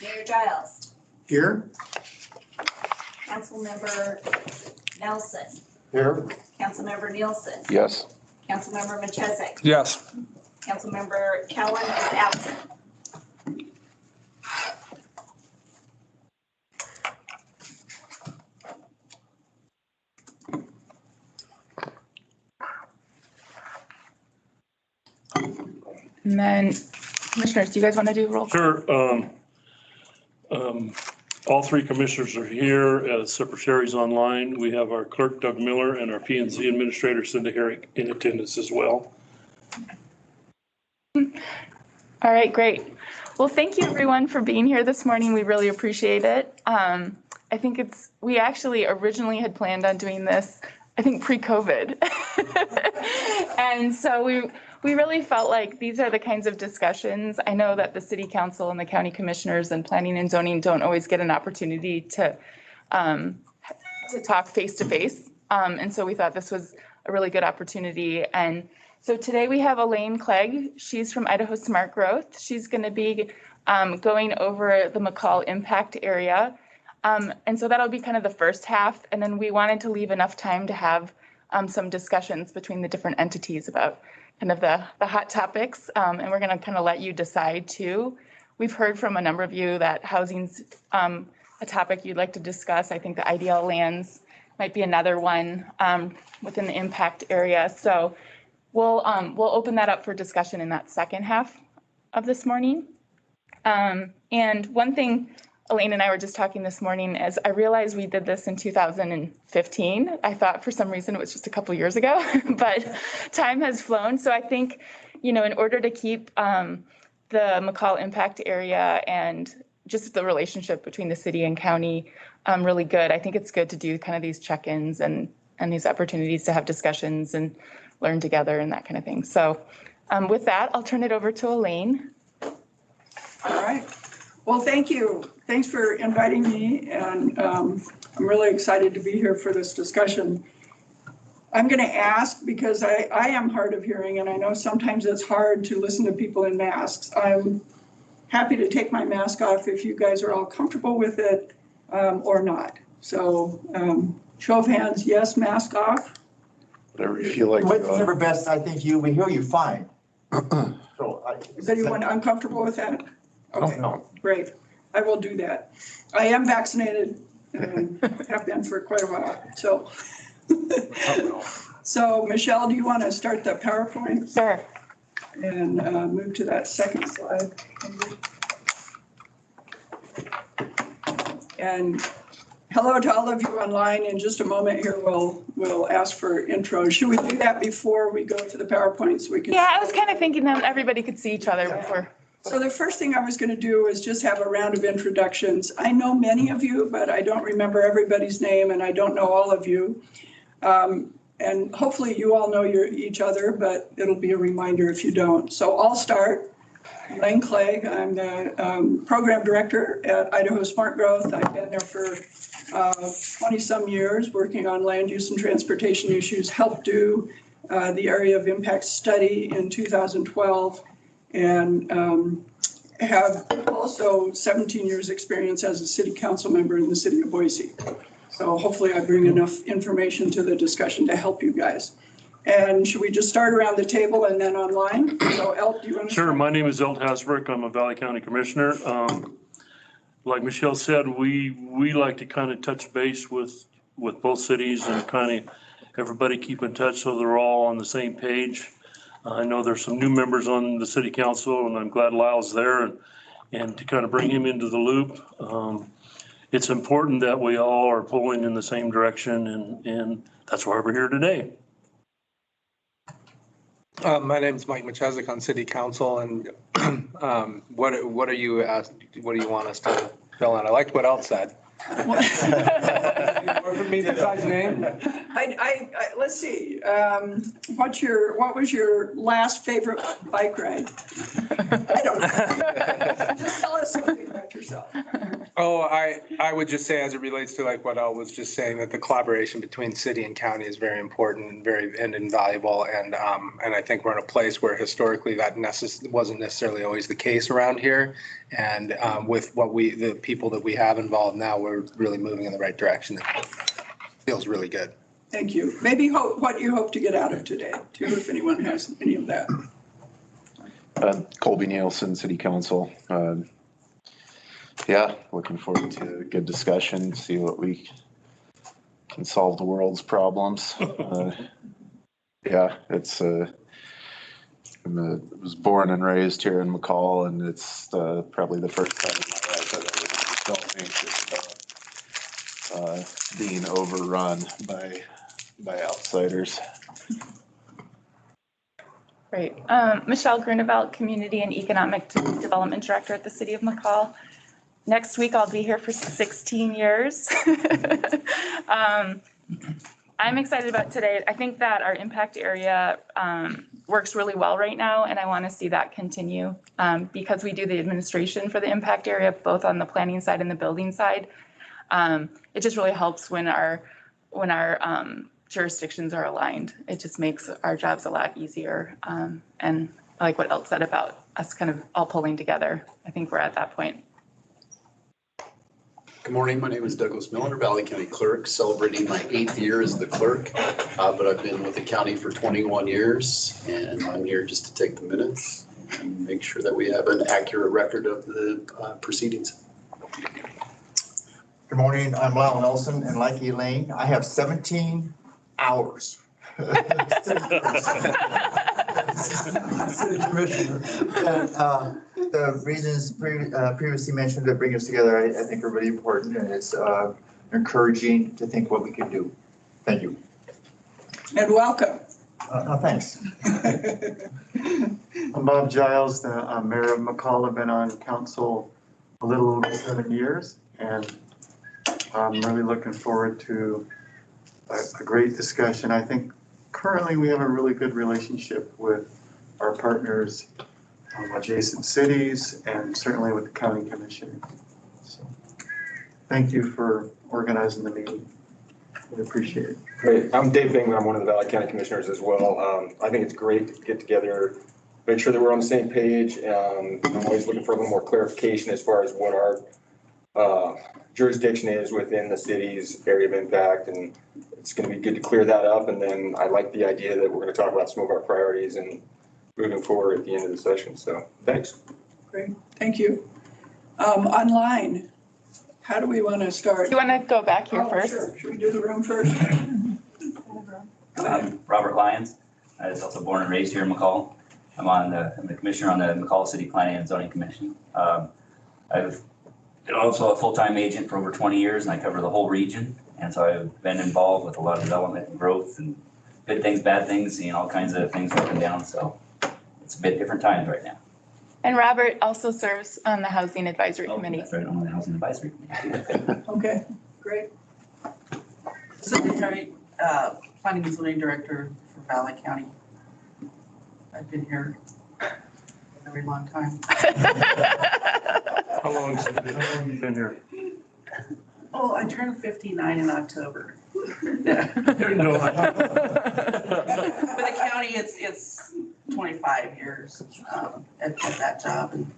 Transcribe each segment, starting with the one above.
Mayor Giles. Here. Councilmember Nelson. Here. Councilmember Nielsen. Yes. Councilmember Machesik. Yes. Councilmember Kellen is absent. And then, commissioners, do you guys want to do roll call? Sure. All three commissioners are here. Secretary's online. We have our clerk, Doug Miller, and our P&Z administrator, Cindy Herrick, in attendance as well. All right, great. Well, thank you everyone for being here this morning. We really appreciate it. I think we actually originally had planned on doing this, I think pre-COVID. And so we really felt like these are the kinds of discussions. I know that the city council and the county commissioners and planning and zoning don't always get an opportunity to talk face to face. And so we thought this was a really good opportunity. And so today we have Elaine Clegg. She's from Idaho Smart Growth. She's going to be going over the Mccall impact area. And so that'll be kind of the first half. And then we wanted to leave enough time to have some discussions between the different entities about kind of the hot topics. And we're going to kind of let you decide too. We've heard from a number of you that housing's a topic you'd like to discuss. I think the IDL lands might be another one within the impact area. So we'll open that up for discussion in that second half of this morning. And one thing Elaine and I were just talking this morning is I realized we did this in 2015. I thought for some reason it was just a couple years ago, but time has flown. So I think, in order to keep the Mccall impact area and just the relationship between the city and county really good, I think it's good to do kind of these check-ins and these opportunities to have discussions and learn together and that kind of thing. So with that, I'll turn it over to Elaine. All right. Well, thank you. Thanks for inviting me. And I'm really excited to be here for this discussion. I'm going to ask, because I am hard of hearing, and I know sometimes it's hard to listen to people in masks. I'm happy to take my mask off if you guys are all comfortable with it or not. So show of hands, yes, mask off. Whatever you feel like. Whatever best, I think we hear you fine. Is anyone uncomfortable with that? Okay, No. Great. I will do that. I am vaccinated and have been for quite a while. So, so Michelle, do you want to start the PowerPoint? Sure. And move to that second slide. And hello to all of you online. In just a moment here, we'll ask for intros. Should we do that before we go to the PowerPoint so we can? Yeah, I was kind of thinking that everybody could see each other before. So the first thing I was going to do is just have a round of introductions. I know many of you, but I don't remember everybody's name, and I don't know all of you. And hopefully you all know each other, but it'll be a reminder if you don't. So I'll start. Elaine Clegg, I'm the program director at Idaho Smart Growth. I've been there for 20-some years working on land use and transportation issues, helped do the area of impact study in 2012. And have also 17 years experience as a city council member in the city of Boise. So hopefully I bring enough information to the discussion to help you guys. And should we just start around the table and then online? So Elt, do you want to? Sure. My name is Elt Hasbrook. I'm a Valley County Commissioner. Like Michelle said, we like to kind of touch base with both cities and kind of everybody keep in touch so they're all on the same page. I know there's some new members on the city council, and I'm glad Lyle's there and to kind of bring him into the loop. It's important that we all are pulling in the same direction, and that's why we're here today. My name is Mike Machesik on city council, and what do you want us to fill in? I liked what Elt said. More Me besides name? Let's see, what was your last favorite bike ride? I don't know. Just tell us something about yourself. Oh, I would just say, as it relates to like what I was just saying, that the collaboration between city and county is very important and invaluable. And I think we're in a place where historically that wasn't necessarily always the case around here. And with the people that we have involved now, we're really moving in the right direction. It feels really good. Thank you. Maybe what you hope to get out of today, too, if anyone has any of that. Colby Nielsen, City Council. Yeah, looking forward to a good discussion, see what we can solve the world's problems. Yeah, it's I was born and raised here in Mccall, and it's probably the first time in my life that I was felt anxious about being overrun by outsiders. Great. Michelle Grunewald, Community and Economic Development Director at the City of Mccall. Next week, I'll be here for 16 years. I'm excited about today. I think that our impact area works really well right now, and I want to see that continue because we do the administration for the impact area, both on the planning side and the building side. It just really helps when our jurisdictions are aligned. It just makes our jobs a lot easier. And I like what Elle said about us kind of all pulling together. I think we're at that point. Good morning. My name is Douglas Milner, Valley County Clerk, celebrating my 8th year as the clerk. But I've been with the county for 21 years, and I'm here just to take the minutes and make sure that we have an accurate record of the proceedings. Good morning, I'm Lyle Nelson, and like Elaine, I have 17 hours. City Commissioner. And the reasons previously mentioned that bring us together, I think are really important, and it's encouraging to think what we can do. Thank you. And welcome. Thanks. I'm Bob Giles, the mayor of Mccall. I've been on council a little over 7 years, and I'm really looking forward to a great discussion. I think currently we have a really good relationship with our partners from adjacent cities and certainly with the county commission. So, thank you for organizing the meeting. We appreciate it. Great. I'm Dave Bingman. I'm one of the Valley County Commissioners as well. I think it's great to get together, make sure that we're on the same page. I'm always looking for a little more clarification as far as what our jurisdiction is within the city's area of impact, and it's going to be good to clear that up. And then I like the idea that we're going to talk about some of our priorities and moving forward at the end of the session. So thanks. Great. Thank you. Online, how do we want to start? Do you want to go back here first? Sure. Should we do the room first? Robert Lyons. I was also born and raised here in Mccall. I'm the commissioner on the Mccall City Planning and Zoning Commission. I've been also a full-time agent for over 20 years, and I cover the whole region. And so I've been involved with a lot of development and growth and good things, bad things, seeing all kinds of things up and down. So it's a bit different times right now. And Robert also serves on the Housing Advisory Committee. That's right, I'm on the Housing Advisory Committee. Okay, great. Statutory Planning and Zoning Director for Valley County. I've been here a very long time. How long have you been here? Oh, I turned 59 in October. No. For the county, it's 25 years at that job, and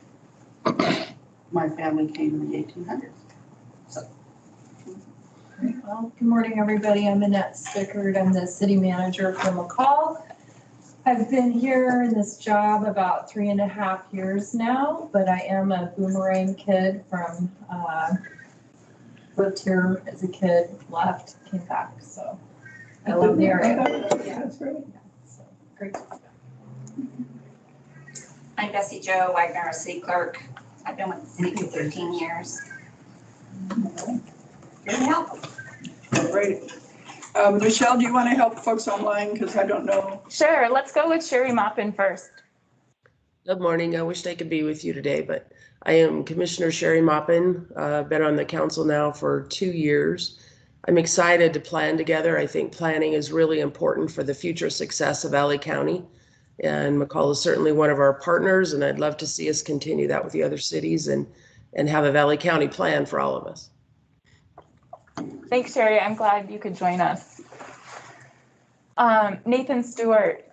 my family came in the 1800s. So. Well, good morning, everybody. I'm Annette Stickard. I'm the city manager for Mccall. I've been here in this job about 3.5 years now, but I am a boomerang kid from, lived here as a kid, left, came back, so I love the area. Yeah, that's great. So, great. I'm Bessie Jo Wagner, City Clerk. I've been with the city for 13 years. Here to help. Great. Michelle, do you want to help folks online? Because I don't know. Sure. Let's go with Sherry Moppin first. Good morning. I wished I could be with you today, but I am Commissioner Sherry Moppin. I've been on the council now for 2 years. I'm excited to plan together. I think planning is really important for the future success of LA County. And Mccall is certainly one of our partners, and I'd love to see us continue that with the other cities and have a Valley County plan for all of us. Thanks, Sherry. I'm glad you could join us. Nathan Stewart.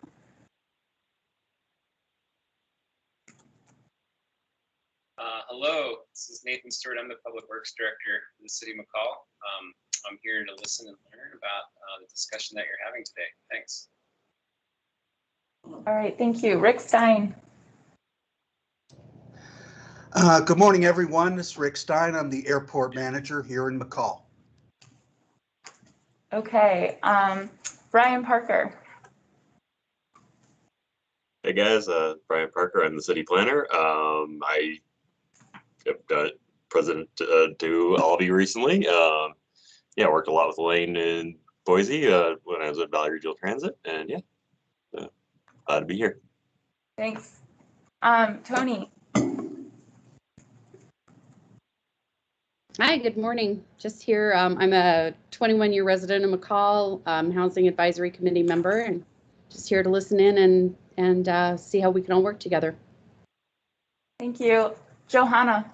Hello, this is Nathan Stewart. I'm the Public Works Director for the City of Mccall. I'm here to listen and learn about the discussion that you're having today. Thanks. All right, thank you. Rick Stein. Good morning, everyone. This is Rick Stein. I'm the airport manager here in Mccall. Okay, Brian Parker. Hey guys, Brian Parker. I'm the city planner. I have done president to all of you recently. Yeah, worked a lot with Elaine in Boise when I was at Valley Regional Transit, and yeah, glad to be here. Thanks. Tony. Hi, good morning. Just here. I'm a 21-year resident of Mccall, Housing Advisory Committee member, and just here to listen in and see how we can all work together. Thank you. Johanna.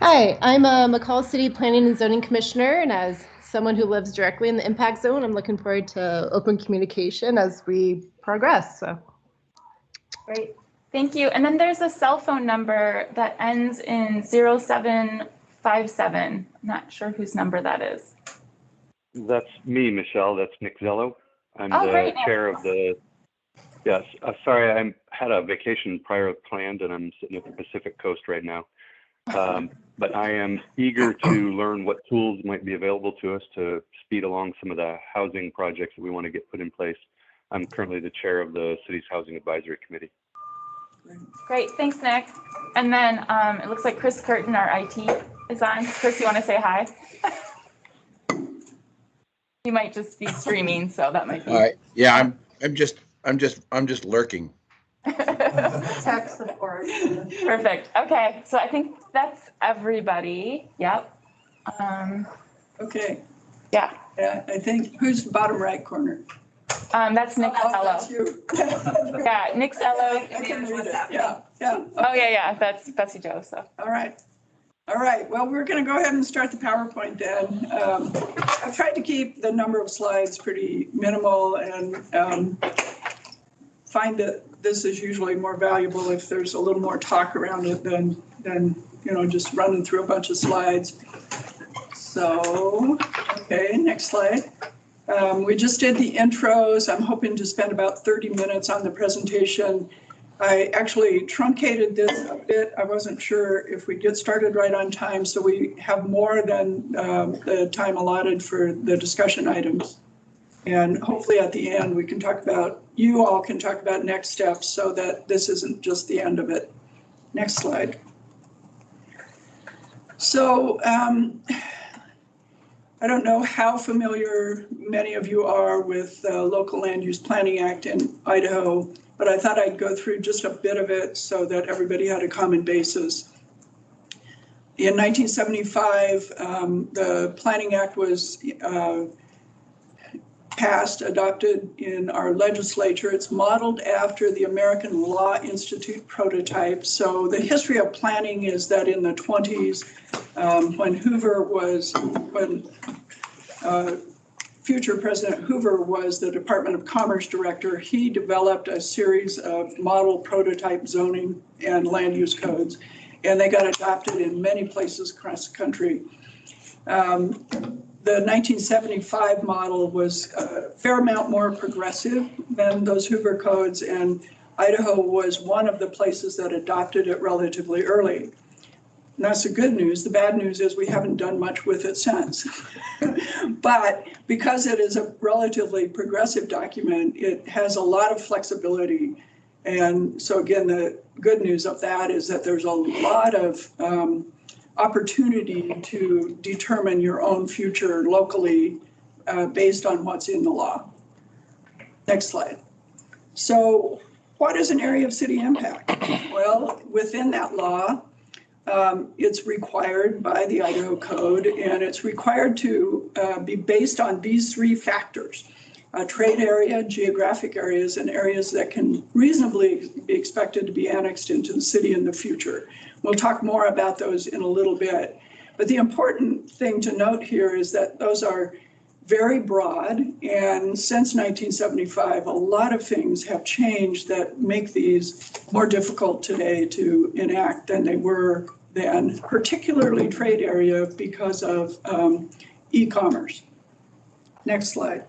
Hi, I'm a Mccall City Planning and Zoning Commissioner, and as someone who lives directly in the impact zone, I'm looking forward to open communication as we progress. So, Great. Thank you. And then there's a cell phone number that ends in 0757. I'm not sure whose number that is. That's me, Michelle. That's Nick Zello. I'm the great. chair of the, yes, sorry, I had a vacation prior planned and I'm sitting at the Pacific Coast right now. But I am eager to learn what tools might be available to us to speed along some of the housing projects that we want to get put in place. I'm currently the chair of the city's Housing Advisory Committee. Great, thanks, Nick. And then it looks like Chris Curtin, our IT, is on. Chris, you want to say hi? You might just be streaming, so that might be. All right. Yeah, I'm just lurking. tech support. Perfect. Okay, so I think that's everybody. Yep. Okay. Yeah. Yeah, I think, who's bottom right corner? That's Nick Oh, Zello. that's you. Yeah, Nick Zello. I can read it. Yeah, yeah. Oh, yeah, that's Betsy Joe, so. All right. All right, well, we're going to go ahead and start the PowerPoint then. I've tried to keep the number of slides pretty minimal and find that this is usually more valuable if there's a little more talk around it than just running through a bunch of slides. So, okay, next slide. We just did the intros. I'm hoping to spend about 30 minutes on the presentation. I actually truncated this a bit. I wasn't sure if we'd get started right on time, so we have more than the time allotted for the discussion items. And hopefully at the end, you all can talk about next steps so that this isn't just the end of it. Next slide. So I don't know how familiar many of you are with the Local Land Use Planning Act in Idaho, but I thought I'd go through just a bit of it so that everybody had a common basis. In 1975, the Planning Act was adopted in our legislature. It's modeled after the American Law Institute prototype. So the history of planning is that in the 20s, when future President Hoover was the Department of Commerce director, he developed a series of model prototype zoning and land use codes, and they got adopted in many places across the country. The 1975 model was a fair amount more progressive than those Hoover codes, and Idaho was one of the places that adopted it relatively early. And that's the good news. The bad news is we haven't done much with it since. But because it is a relatively progressive document, it has a lot of flexibility. And so again, the good news of that is that there's a lot of opportunity to determine your own future locally based on what's in the law. Next slide. So what is an area of city impact? Well, within that law, It's required by the Idaho Code, and it's required to be based on these three factors: trade area, geographic areas, and areas that can reasonably be expected to be annexed into the city in the future. We'll talk more about those in a little bit. But the important thing to note here is that those are very broad, and since 1975, a lot of things have changed that make these more difficult today to enact than they were then, particularly trade area because of e-commerce. Next slide.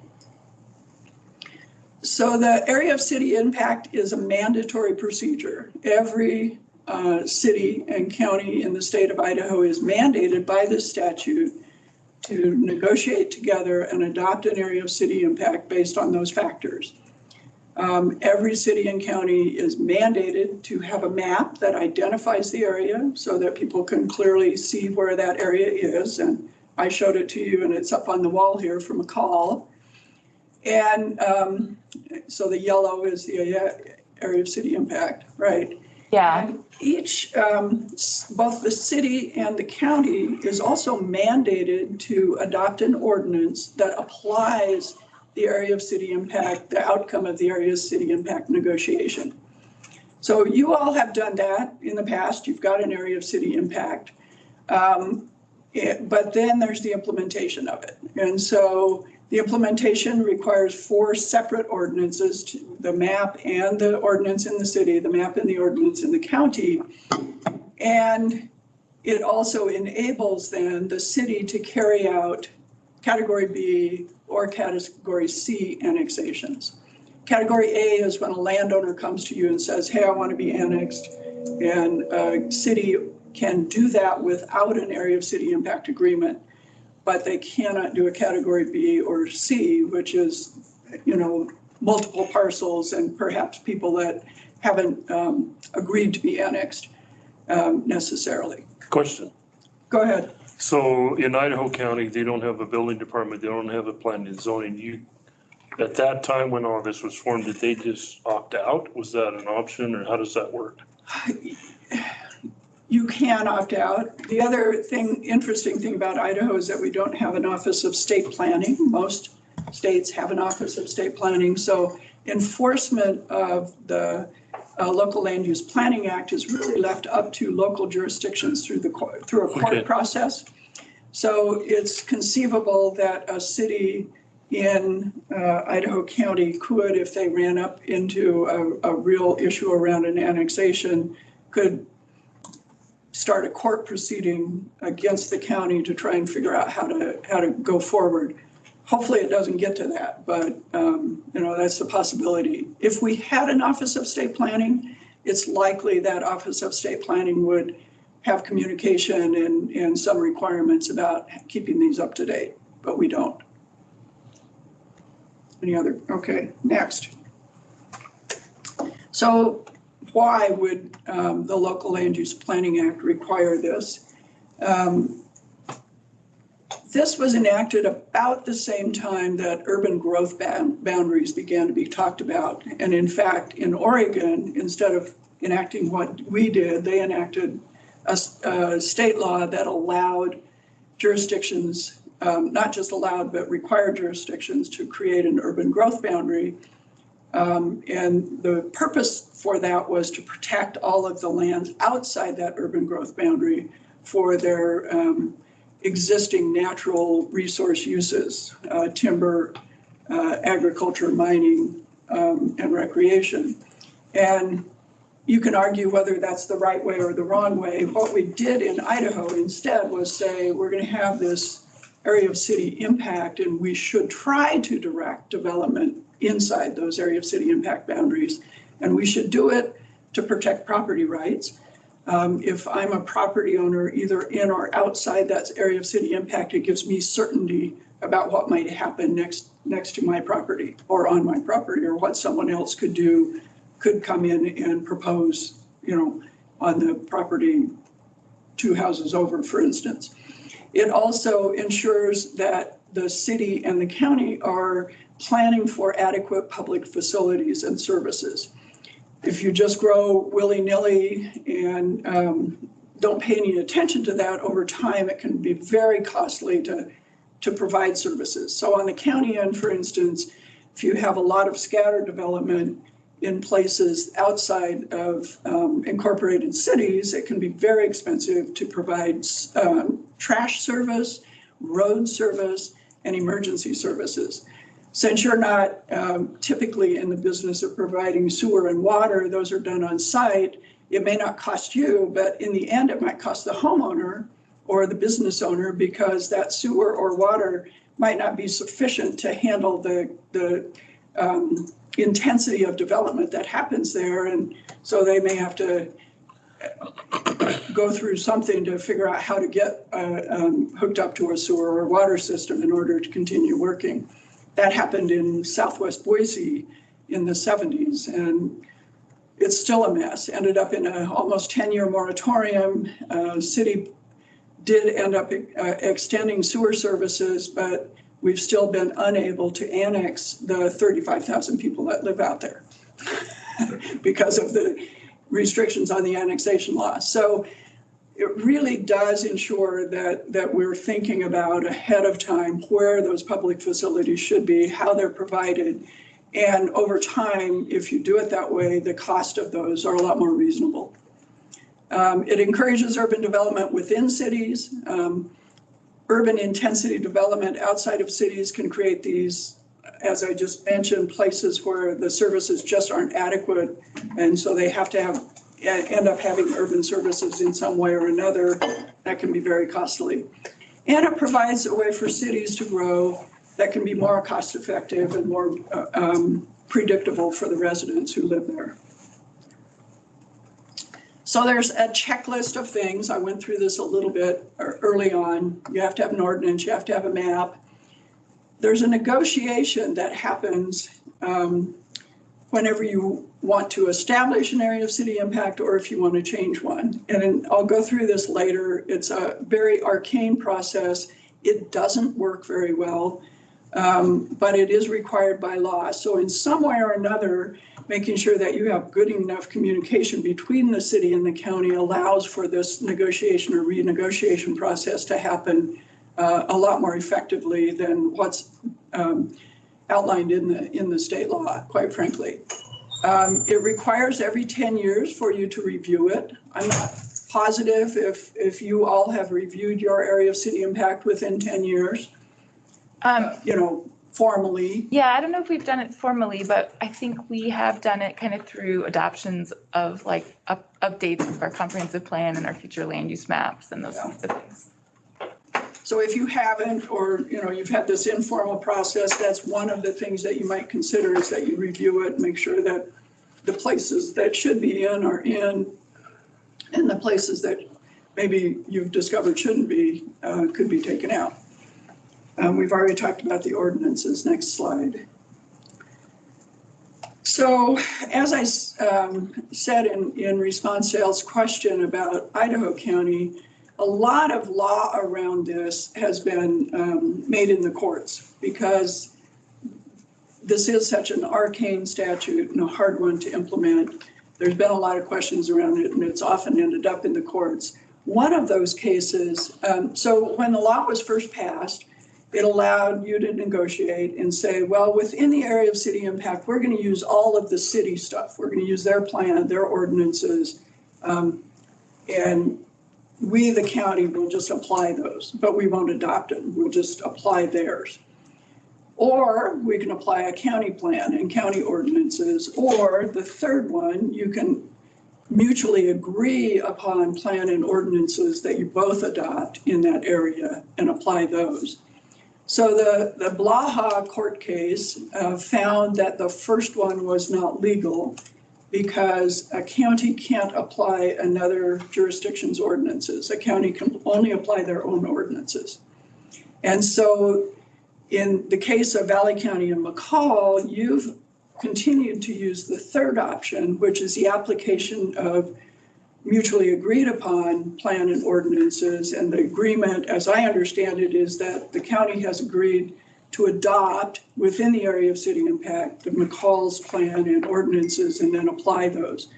So the area of city impact is a mandatory procedure. Every city and county in the state of Idaho is mandated by this statute to negotiate together and adopt an area of city impact based on those factors. Every city and county is mandated to have a map that identifies the area so that people can clearly see where that area is. And I showed it to you, and it's up on the wall here from Mccall. And so the yellow is the area of city impact, right? Yeah. And each, both the city and the county is also mandated to adopt an ordinance that applies the area of city impact, the outcome of the area of city impact negotiation. So you all have done that in the past. You've got an area of city impact. But then there's the implementation of it. And so the implementation requires 4 separate ordinances, the map and the ordinance in the city, the map and the ordinance in the county. And it also enables then the city to carry out Category B or Category C annexations. Category A is when a landowner comes to you and says, hey, I want to be annexed. And a city can do that without an area of city impact agreement, but they cannot do a Category B or C, which is, multiple parcels and perhaps people that haven't agreed to be annexed necessarily. Question. Go ahead. So in Idaho County, they don't have a building department, they don't have a planning and zoning. At that time when all this was formed, did they just opt out? Was that an option, or how does that work? You can opt out. The other interesting thing about Idaho is that we don't have an Office of State Planning. Most states have an Office of State Planning. So enforcement of the Local Land Use Planning Act is really left up to local jurisdictions through a court process. So it's conceivable that a city in Idaho County could, if they ran up into a real issue around an annexation, could start a court proceeding against the county to try and figure out how to go forward. Hopefully it doesn't get to that, but that's a possibility. If we had an Office of State Planning, it's likely that Office of State Planning would have communication and some requirements about keeping these up to date, but we don't. Any other? Okay, next. So why would the Local Land Use Planning Act require this? This was enacted about the same time that urban growth boundaries began to be talked about. And in fact, in Oregon, instead of enacting what we did, they enacted a state law that allowed jurisdictions, not just allowed, but required jurisdictions to create an urban growth boundary. And the purpose for that was to protect all of the lands outside that urban growth boundary for their existing natural resource uses, timber, agriculture, mining, and recreation. And you can argue whether that's the right way or the wrong way. What we did in Idaho instead was say, we're going to have this area of city impact, and we should try to direct development inside those area of city impact boundaries. And we should do it to protect property rights. If I'm a property owner, either in or outside that area of city impact, it gives me certainty about what might happen next to my property or on my property, or what someone else could do, could come in and propose, on the property 2 houses over, for instance. It also ensures that the city and the county are planning for adequate public facilities and services. If you just grow willy-nilly and don't pay any attention to that, over time, it can be very costly to provide services. So on the county end, for instance, if you have a lot of scattered development in places outside of incorporated cities, it can be very expensive to provide trash service, road service, and emergency services. Since you're not typically in the business of providing sewer and water, those are done on site, it may not cost you, but in the end, it might cost the homeowner or the business owner, because that sewer or water might not be sufficient to handle the intensity of development that happens there. And so they may have to go through something to figure out how to get hooked up to a sewer or water system in order to continue working. That happened in Southwest Boise in the 70s, and it's still a mess. Ended up in an almost 10-year moratorium. City did end up extending sewer services, but we've still been unable to annex the 35,000 people that live out there because of the restrictions on the annexation law. So it really does ensure that we're thinking about ahead of time where those public facilities should be, how they're provided. And over time, if you do it that way, the cost of those are a lot more reasonable. It encourages urban development within cities. Urban intensity development outside of cities can create these, as I just mentioned, places where the services just aren't adequate. And so they have to end up having urban services in some way or another. That can be very costly. And it provides a way for cities to grow that can be more cost effective and more predictable for the residents who live there. So there's a checklist of things. I went through this a little bit early on. You have to have an ordinance, you have to have a map. There's a negotiation that happens whenever you want to establish an area of city impact or if you want to change one. And I'll go through this later. It's a very arcane process. It doesn't work very well, but it is required by law. So in some way or another, making sure that you have good enough communication between the city and the county allows for this negotiation or renegotiation process to happen a lot more effectively than what's outlined in the state law, quite frankly. It requires every 10 years for you to review it. I'm not positive if you all have reviewed your area of city impact within 10 years, formally. Yeah, I don't know if we've done it formally, but I think we have done it kind of through adoptions of like updates of our comprehensive plan and our future land use maps and those sorts of things. So if you haven't, or you've had this informal process, that's one of the things that you might consider is that you review it, make sure that the places that should be in are in, and the places that maybe you've discovered shouldn't be could be taken out. We've already talked about the ordinances. Next slide. So as I said in response to Elle's question about Idaho County, a lot of law around this has been made in the courts because this is such an arcane statute and a hard one to implement. There's been a lot of questions around it, and it's often ended up in the courts. One of those cases, so when the law was first passed, it allowed you to negotiate and say, well, within the area of city impact, we're going to use all of the city stuff. We're going to use their plan, their ordinances, and we, the county, will just apply those, but we won't adopt them. We'll just apply theirs. Or we can apply a county plan and county ordinances, or the third one, you can mutually agree upon plan and ordinances that you both adopt in that area and apply those. So the Blaha court case found that the first one was not legal because a county can't apply another jurisdiction's ordinances. A county can only apply their own ordinances. And so in the case of Valley County and Mccall, you've continued to use the third option, which is the application of mutually agreed upon plan and ordinances. And the agreement, as I understand it, is that the county has agreed to adopt within the area of city impact the Mccall's plan and ordinances and then apply those.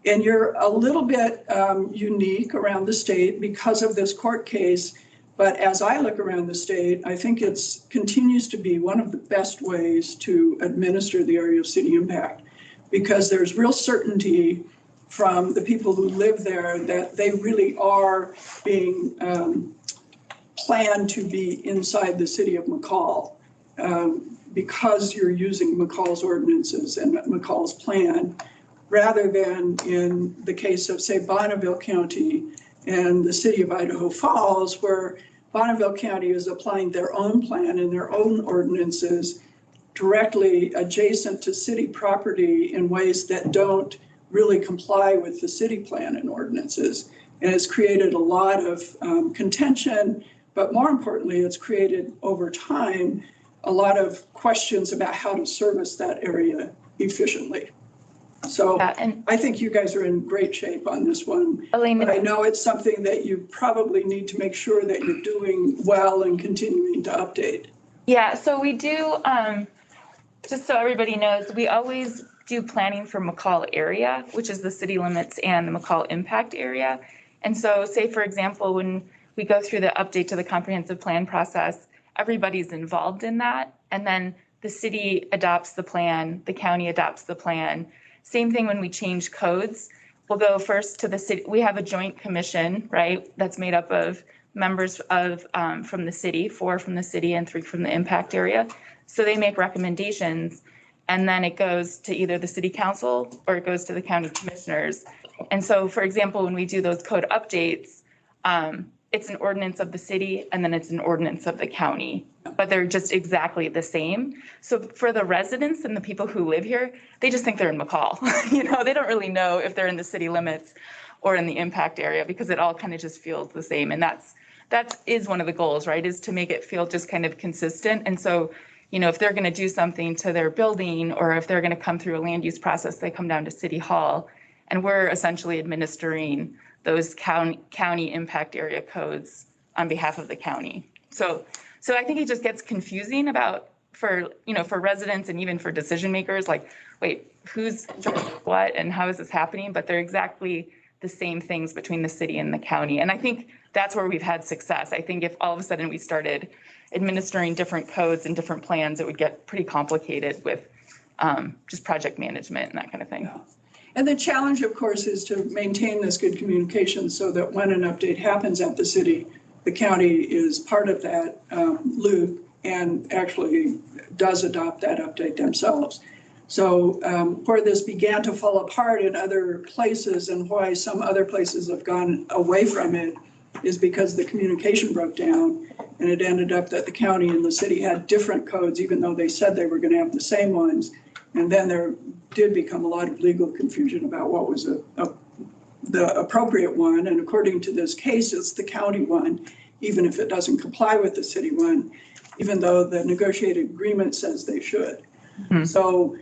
And you're a little bit unique around the state because of this court case. But as I look around the state, I think it's continues to be one of the best ways to administer the area of city impact, because there's real certainty from the people who live there that they really are being planned to be inside the city of Mccall, because you're using Mccall's ordinances and Mccall's plan, rather than in the case of, say, Bonneville County and the city of Idaho Falls, where Bonneville County is applying their own plan and their own ordinances directly adjacent to city property in ways that don't really comply with the city plan and ordinances. And it's created a lot of contention, but more importantly, it's created over time a lot of questions about how to service that area efficiently. So I think you guys are in great shape on this one. Elaine, but I know it's something that you probably need to make sure that you're doing well and continuing to update. Yeah, so we do, just so everybody knows, we always do planning for Mccall area, which is the city limits and the Mccall impact area. And so say, for example, when we go through the update to the comprehensive plan process, everybody's involved in that. And then the city adopts the plan, the county adopts the plan. Same thing when we change codes. We'll go first to the city. We have a joint commission, right? That's made up of members of from the city, 4 from the city and 3 from the impact area. So they make recommendations, and then it goes to either the city council or it goes to the county commissioners. And so, for example, when we do those code updates, it's an ordinance of the city and then it's an ordinance of the county, but they're just exactly the same. So for the residents and the people who live here, they just think they're in Mccall. You know, they don't really know if they're in the city limits or in the impact area, because it all kind of just feels the same. And that is one of the goals, right, is to make it feel just kind of consistent. And so, you know, if they're going to do something to their building, or if they're going to come through a land use process, they come down to City Hall, and we're essentially administering those county impact area codes on behalf of the county. So I think it just gets confusing for residents and even for decision makers, like, wait, who's what and how is this happening? But they're exactly the same things between the city and the county. And I think that's where we've had success. I think if all of a sudden we started administering different codes and different plans, it would get pretty complicated with just project management and that kind of thing. Yeah. And the challenge, of course, is to maintain this good communication so that when an update happens at the city, the county is part of that loop and actually does adopt that update themselves. So where this began to fall apart in other places and why some other places have gone away from it is because the communication broke down, and it ended up that the county and the city had different codes, even though they said they were going to have the same ones. And then there did become a lot of legal confusion about what was the appropriate one. And according to this case, it's the county one, even if it doesn't comply with the city one, even though the negotiated agreement says they should. Mm-hmm. So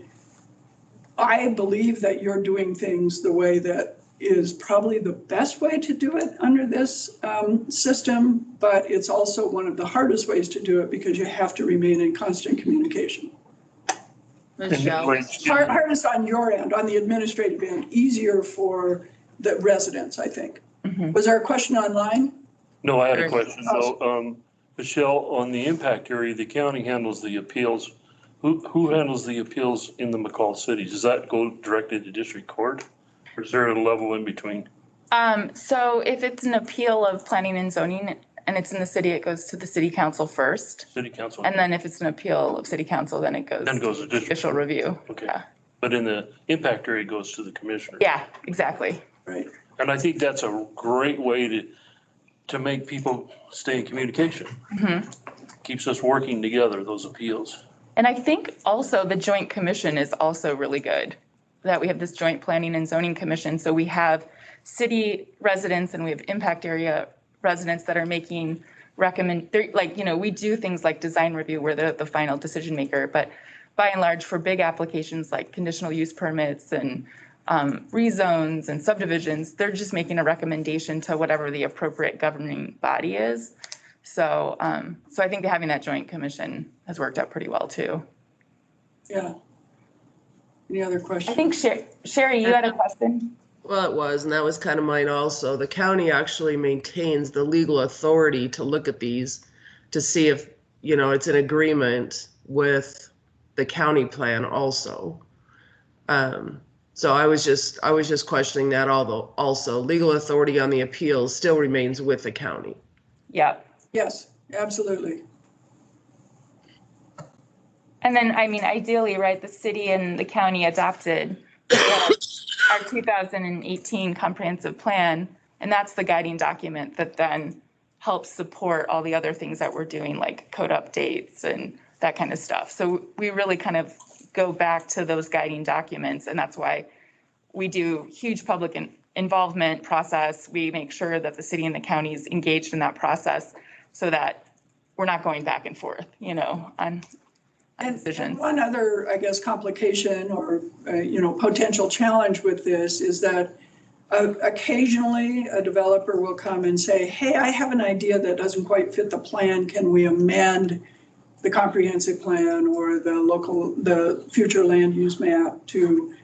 I believe that you're doing things the way that is probably the best way to do it under this system, but it's also one of the hardest ways to do it because you have to remain in constant communication. Hardest on your end, on the administrative end, easier for the residents, I think. Mm-hmm. Was there a question online? No, I had a question. So, Michelle, on the impact area, the county handles the appeals. Who handles the appeals in the Mccall cities? Does that go directly to district court, or is there a level in between? So if it's an appeal of planning and zoning and it's in the city, it goes to the city council first. City council. And then if it's an appeal of city council, then it goes to official review. Okay. Yeah. But in the impact area, it goes to the commissioner. Yeah, exactly. Right. And I think that's a great way to make people stay in communication. Mm-hmm. Keeps us working together, those appeals. And I think also the joint commission is also really good, that we have this joint planning and zoning commission. So we have city residents and we have impact area residents that are making we do things like design review where they're the final decision maker, but by and large for big applications like conditional use permits and rezones and subdivisions, they're just making a recommendation to whatever the appropriate governing body is. So I think having that joint commission has worked out pretty well too. Yeah. Any other questions? I think Sherry, you had a question? Well, it was, and that was kind of mine also. The county actually maintains the legal authority to look at these to see if, it's in agreement with the county plan also. So I was just questioning that, although also legal authority on the appeals still remains with the county. Yeah. Yes, absolutely. And then, I mean, ideally, right, the city and the county adopted our 2018 comprehensive plan, and that's the guiding document that then helps support all the other things that we're doing, like code updates and that kind of stuff. So we really kind of go back to those guiding documents, and that's why we do huge public involvement process. We make sure that the city and the county is engaged in that process so that we're not going back and forth, on decisions. And one other, I guess, complication or, potential challenge with this is that occasionally a developer will come and say, hey, I have an idea that doesn't quite fit the plan. Can we amend the comprehensive plan or the future land use map to,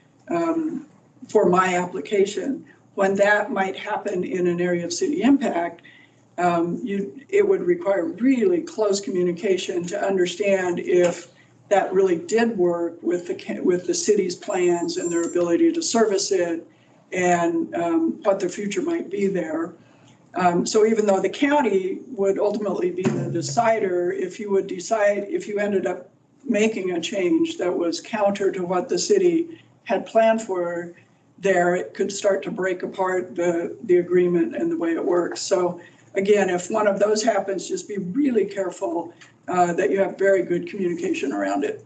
for my application? When that might happen in an area of city impact, it would require really close communication to understand if that really did work with the city's plans and their ability to service it and what the future might be there. So even though the county would ultimately be the decider, if you ended up making a change that was counter to what the city had planned for there, it could start to break apart the agreement and the way it works. So again, if one of those happens, just be really careful that you have very good communication around it.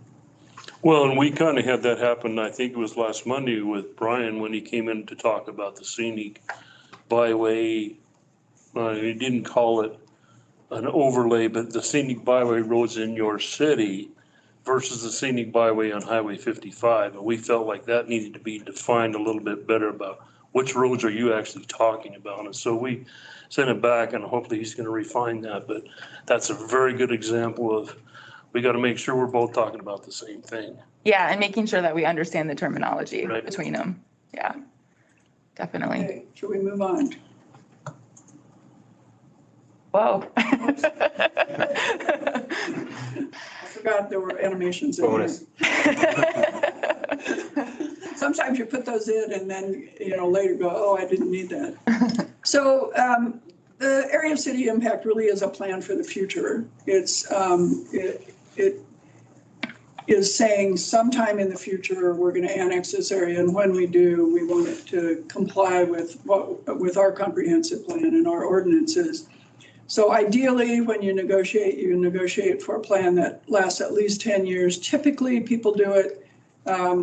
Well, and we kind of had that happen, I think it was last Monday with Brian when he came in to talk about the scenic byway. He didn't call it an overlay, but the scenic byway roads in your city versus the scenic byway on Highway 55. And we felt like that needed to be defined a little bit better about which roads are you actually talking about. And so we sent it back and hopefully he's going to refine that. But that's a very good example of we got to make sure we're both talking about the same thing. Yeah, and making sure that we understand the terminology Right. between them. Yeah, definitely. Okay, should we move on? Whoa. I forgot there were animations in Bonus. there. Sometimes you put those in and then, later go, oh, I didn't need that. So the area of city impact really is a plan for the future. It's, it is saying sometime in the future, we're going to annex this area. And when we do, we want it to comply with our comprehensive plan and our ordinances. So ideally, when you negotiate for a plan that lasts at least 10 years. Typically, people do it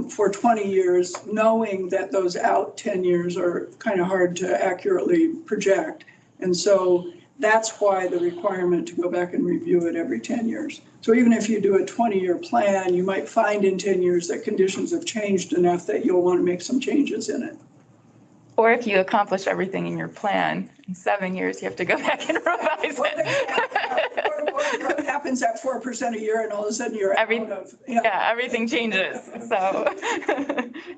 for 20 years, knowing that those out 10 years are kind of hard to accurately project. And so that's why the requirement to go back and review it every 10 years. So even if you do a 20-year plan, you might find in 10 years that conditions have changed enough that you'll want to make some changes in it. Or if you accomplish everything in your plan, in 7 years, you have to go back and revise it. What happens at 4% a year and all of a sudden you're out of. Yeah, everything changes. So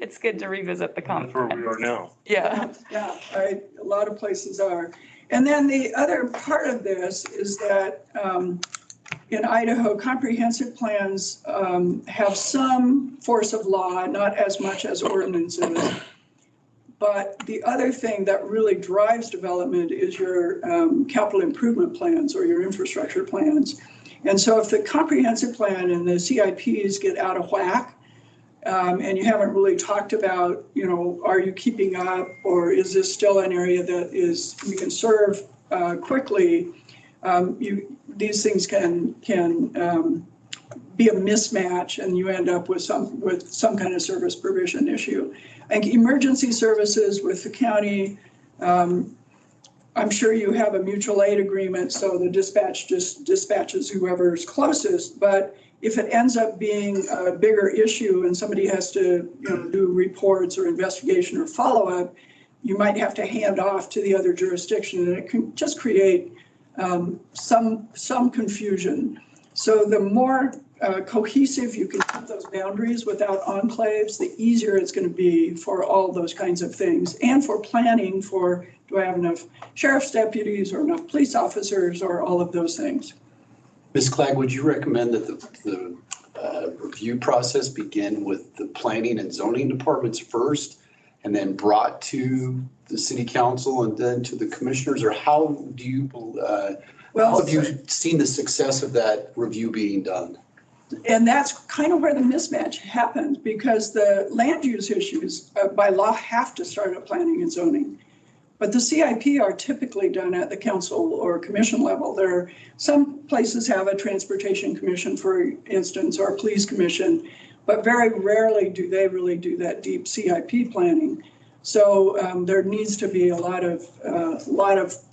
it's good to revisit the comp. That's where we are now. Yeah. Yeah, a lot of places are. And then the other part of this is that in Idaho, comprehensive plans have some force of law, not as much as ordinances. But the other thing that really drives development is your capital improvement plans or your infrastructure plans. And so if the comprehensive plan and the CIPs get out of whack, and you haven't really talked about, are you keeping up, or is this still an area that we can serve quickly? These things can be a mismatch, and you end up with some kind of service provision issue. And emergency services with the county, I'm sure you have a mutual aid agreement, so the dispatch just dispatches whoever's closest. But if it ends up being a bigger issue and somebody has to do reports or investigation or follow-up, you might have to hand off to the other jurisdiction, and it can just create some confusion. So the more cohesive you can keep those boundaries without enclaves, the easier it's going to be for all those kinds of things, and for planning for, do I have enough sheriff's deputies or enough police officers or all of those things. Ms. Clegg, would you recommend that the review process begin with the planning and zoning departments first and then brought to the city council and then to the commissioners? Or how do you, how have you seen the success of that review being done? And that's kind of where the mismatch happened, because the land use issues by law have to start at planning and zoning. But the CIP are typically done at the council or commission level. There are some places have a transportation commission, for instance, or a police commission, but very rarely do they really do that deep CIP planning. So there needs to be a lot of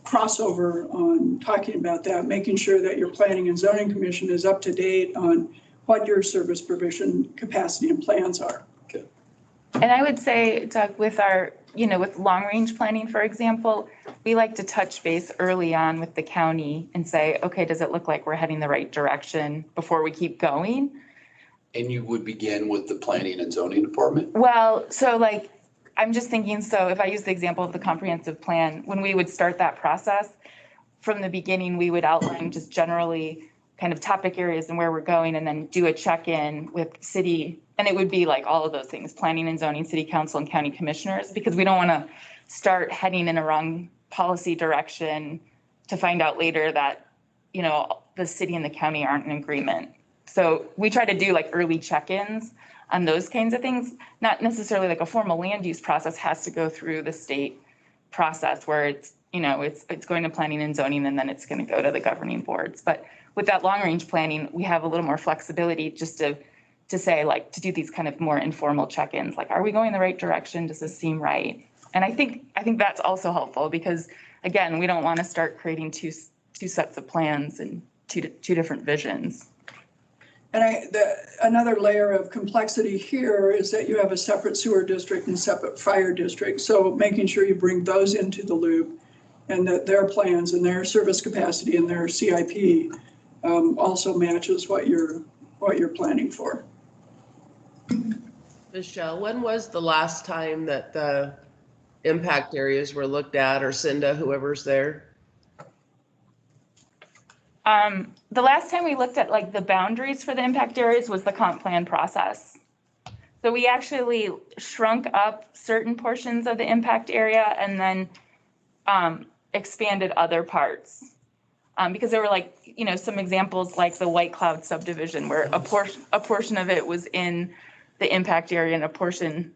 crossover on talking about that, making sure that your planning and zoning commission is up to date on what your service provision capacity and plans are. Okay. And I would say, Doug, with our, with long range planning, for example, we like to touch base early on with the county and say, okay, does it look like we're heading the right direction before we keep going? And you would begin with the planning and zoning department? Well, so like, I'm just thinking, so if I use the example of the comprehensive plan, when we would start that process, from the beginning, we would outline just generally kind of topic areas and where we're going, and then do a check-in with city. And it would be like all of those things, planning and zoning, city council and county commissioners, because we don't want to start heading in a wrong policy direction to find out later that, the city and the county aren't in agreement. So we try to do like early check-ins on those kinds of things, not necessarily like a formal land use process has to go through the state process where it's, it's going to planning and zoning, and then it's going to go to the governing boards. But with that long range planning, we have a little more flexibility just to say, like, to do these kind of more informal check-ins, like, are we going the right direction? Does this seem right? And I think that's also helpful, because again, we don't want to start creating two sets of plans and two different visions. And another layer of complexity here is that you have a separate sewer district and separate fire district. So making sure you bring those into the loop, and that their plans and their service capacity and their CIP also matches what you're planning for. Michelle, when was the last time that the impact areas were looked at, or Cinda, whoever's there? The last time we looked at like the boundaries for the impact areas was the comp plan process. So we actually shrunk up certain portions of the impact area and then expanded other parts. Because there were like, some examples like the White Cloud subdivision where a portion of it was in the impact area and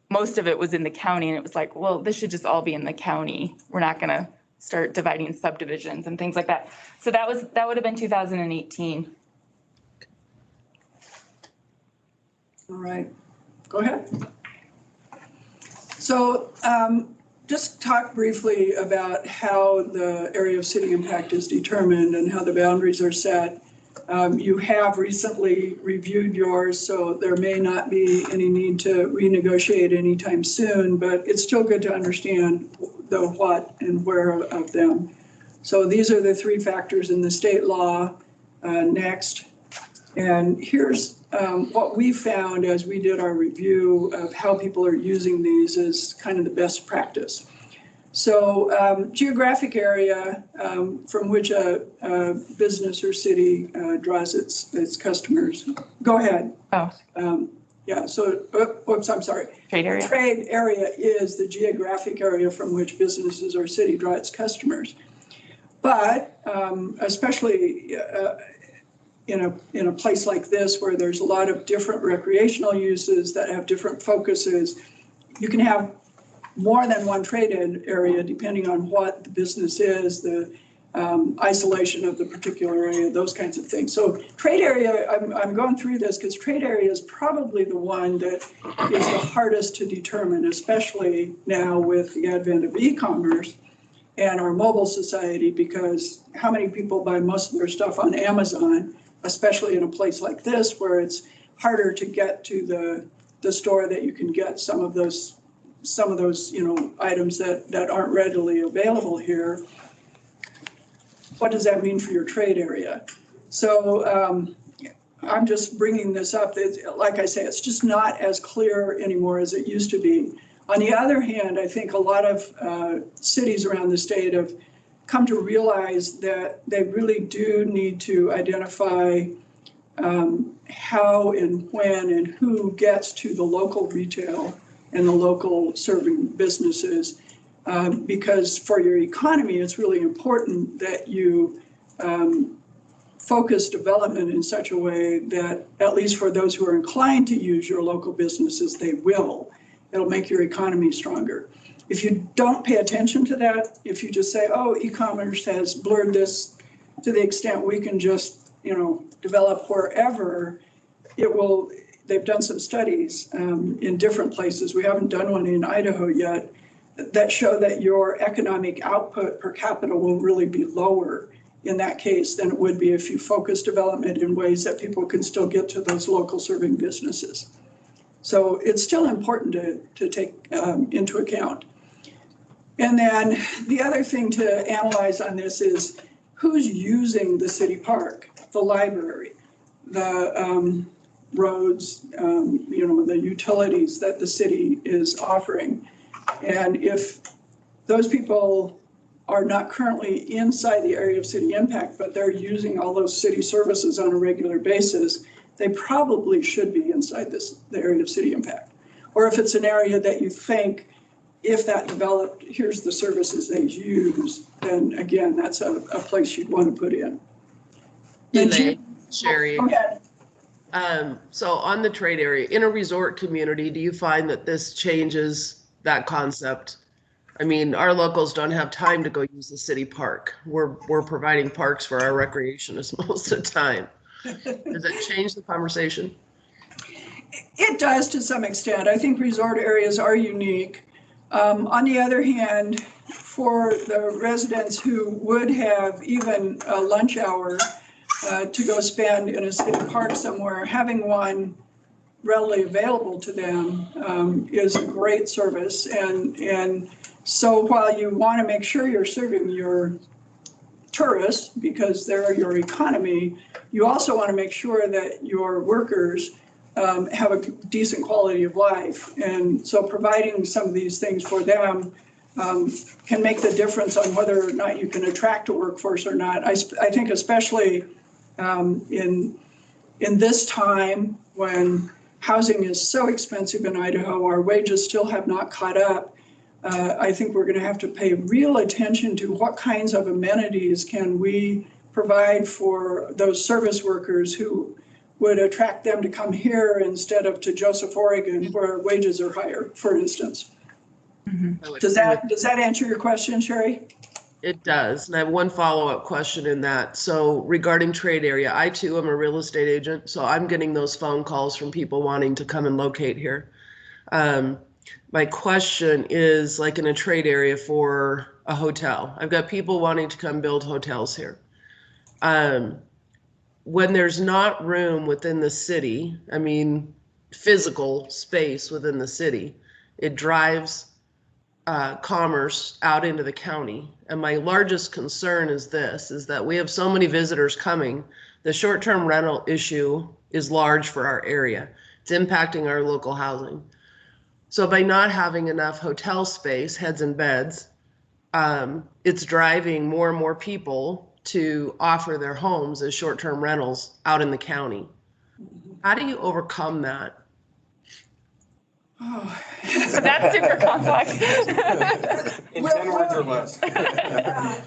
most of it was in the county. And it was like, well, this should just all be in the county. We're not gonna start dividing subdivisions and things like that. So that would have been 2018. All right, go ahead. So just talk briefly about how the area of city impact is determined and how the boundaries are set. You have recently reviewed yours, so there may not be any need to renegotiate anytime soon, but it's still good to understand the what and where of them. So these are the 3 factors in the state law. Next, and here's what we found as we did our review of how people are using these as kind of the best practice. So geographic area from which a business or city draws its customers. Go ahead. Oh. Yeah, so, oops, I'm sorry. Trade area. Trade area is the geographic area from which businesses or city draw its customers. But especially in a place like this where there's a lot of different recreational uses that have different focuses, you can have more than one trade area depending on what the business is, the isolation of the particular area, those kinds of things. So trade area, I'm going through this because trade area is probably the one that is the hardest to determine, especially now with the advent of e-commerce and our mobile society, because how many people buy most of their stuff on Amazon, especially in a place like this where it's harder to get to the store that you can get some of those items that aren't readily available here. What does that mean for your trade area? So I'm just bringing this up. Like I say, it's just not as clear anymore as it used to be. On the other hand, I think a lot of cities around the state have come to realize that they really do need to identify how and when and who gets to the local retail and the local serving businesses. Because for your economy, it's really important that you focus development in such a way that, at least for those who are inclined to use your local businesses, they will. It'll make your economy stronger. If you don't pay attention to that, if you just say, oh, e-commerce has blurred this to the extent we can just, develop wherever, they've done some studies in different places. We haven't done one in Idaho yet that show that your economic output per capita will really be lower in that case than it would be if you focus development in ways that people can still get to those local serving businesses. So it's still important to take into account. And then the other thing to analyze on this is who's using the city park, the library, the roads, the utilities that the city is offering. And if those people are not currently inside the area of city impact, but they're using all those city services on a regular basis, they probably should be inside the area of city impact. Or if it's an area that you think, if that developed, here's the services they use, then again, that's a place you'd want to put in. Sherry. Okay. So on the trade area, in a resort community, do you find that this changes that concept? I mean, our locals don't have time to go use the city park. We're providing parks for our recreationists most of the time. Does that change the conversation? It does to some extent. I think resort areas are unique. On the other hand, for the residents who would have even a lunch hour to go spend in a city park somewhere, having one readily available to them is a great service. And so while you want to make sure you're serving your tourists because they're your economy, you also want to make sure that your workers have a decent quality of life. And so providing some of these things for them can make the difference on whether or not you can attract a workforce or not. I think especially in this time when housing is so expensive in Idaho, our wages still have not caught up. I think we're going to have to pay real attention to what kinds of amenities can we provide for those service workers who would attract them to come here instead of to Joseph, Oregon, where wages are higher, for instance. Mm-hmm. Does that answer your question, Sherry? It does. And I have one follow-up question in that. So regarding trade area, I too am a real estate agent. So I'm getting those phone calls from people wanting to come and locate here. My question is, like in a trade area for a hotel, I've got people wanting to come build hotels here. When there's not room within the city, I mean, physical space within the city, it drives commerce out into the county. And my largest concern is this, is that we have so many visitors coming. The short-term rental issue is large for our area. It's impacting our local housing. So by not having enough hotel space, heads and beds, it's driving more and more people to offer their homes as short-term rentals out in the county. How do you overcome that? Oh. That's super complex. In 10 words or less.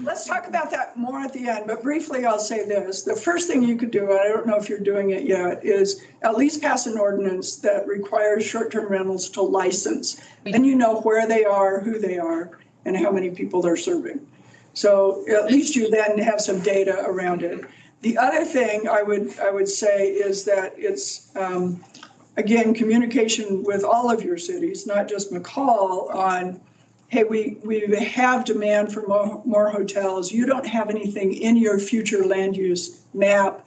Let's talk about that more at the end, but briefly I'll say this. The first thing you could do, and I don't know if you're doing it yet, is at least pass an ordinance that requires short-term rentals to license. Then you know where they are, who they are, and how many people they're serving. So at least you then have some data around it. The other thing I would say is that it's, again, communication with all of your cities, not just Mccall, on, hey, we have demand for more hotels. You don't have anything in your future land use map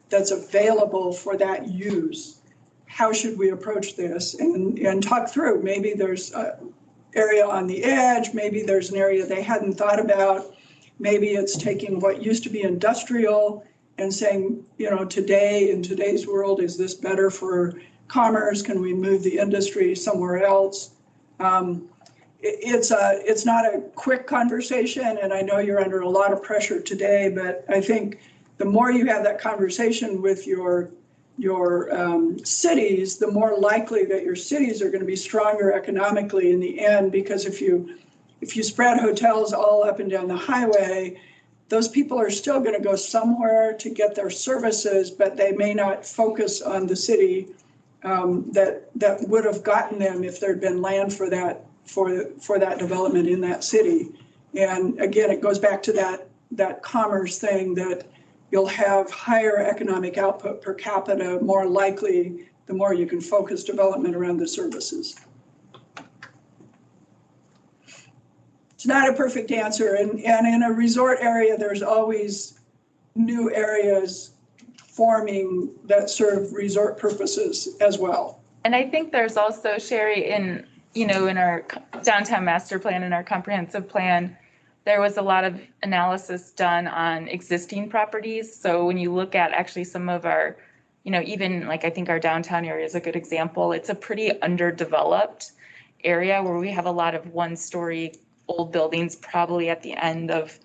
that's available for that use. How should we approach this? And talk through. Maybe there's an area on the edge. Maybe there's an area they hadn't thought about. Maybe it's taking what used to be industrial and saying, you know, today, in today's world, is this better for commerce? Can we move the industry somewhere else? It's not a quick conversation, and I know you're under a lot of pressure today, but I think the more you have that conversation with your cities, the more likely that your cities are going to be stronger economically in the end, because if you spread hotels all up and down the highway, those people are still going to go somewhere to get their services, but they may not focus on the city that would have gotten them if there'd been land for that development in that city. And again, it goes back to that commerce thing, that you'll have higher economic output per capita, more likely, the more you can focus development around the services. It's not a perfect answer, and in a resort area, there's always new areas forming that serve resort purposes as well. And I think there's also, Sherry, in our downtown master plan and our comprehensive plan, there was a lot of analysis done on existing properties. So when you look at actually some of our, even like I think our downtown area is a good example. It's a pretty underdeveloped area where we have a lot of one-story old buildings probably at the end of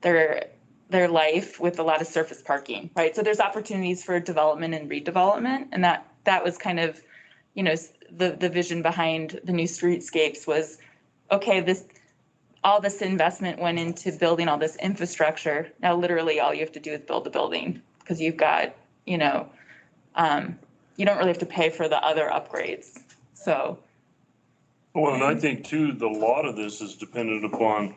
their life with a lot of surface parking, right? So there's opportunities for development and redevelopment, and that was kind of, the vision behind the new streetscapes was, okay, all this investment went into building all this infrastructure. Now, literally, all you have to do is build the building, because you've got, you don't really have to pay for the other upgrades. So. Well, and I think too, a lot of this is dependent upon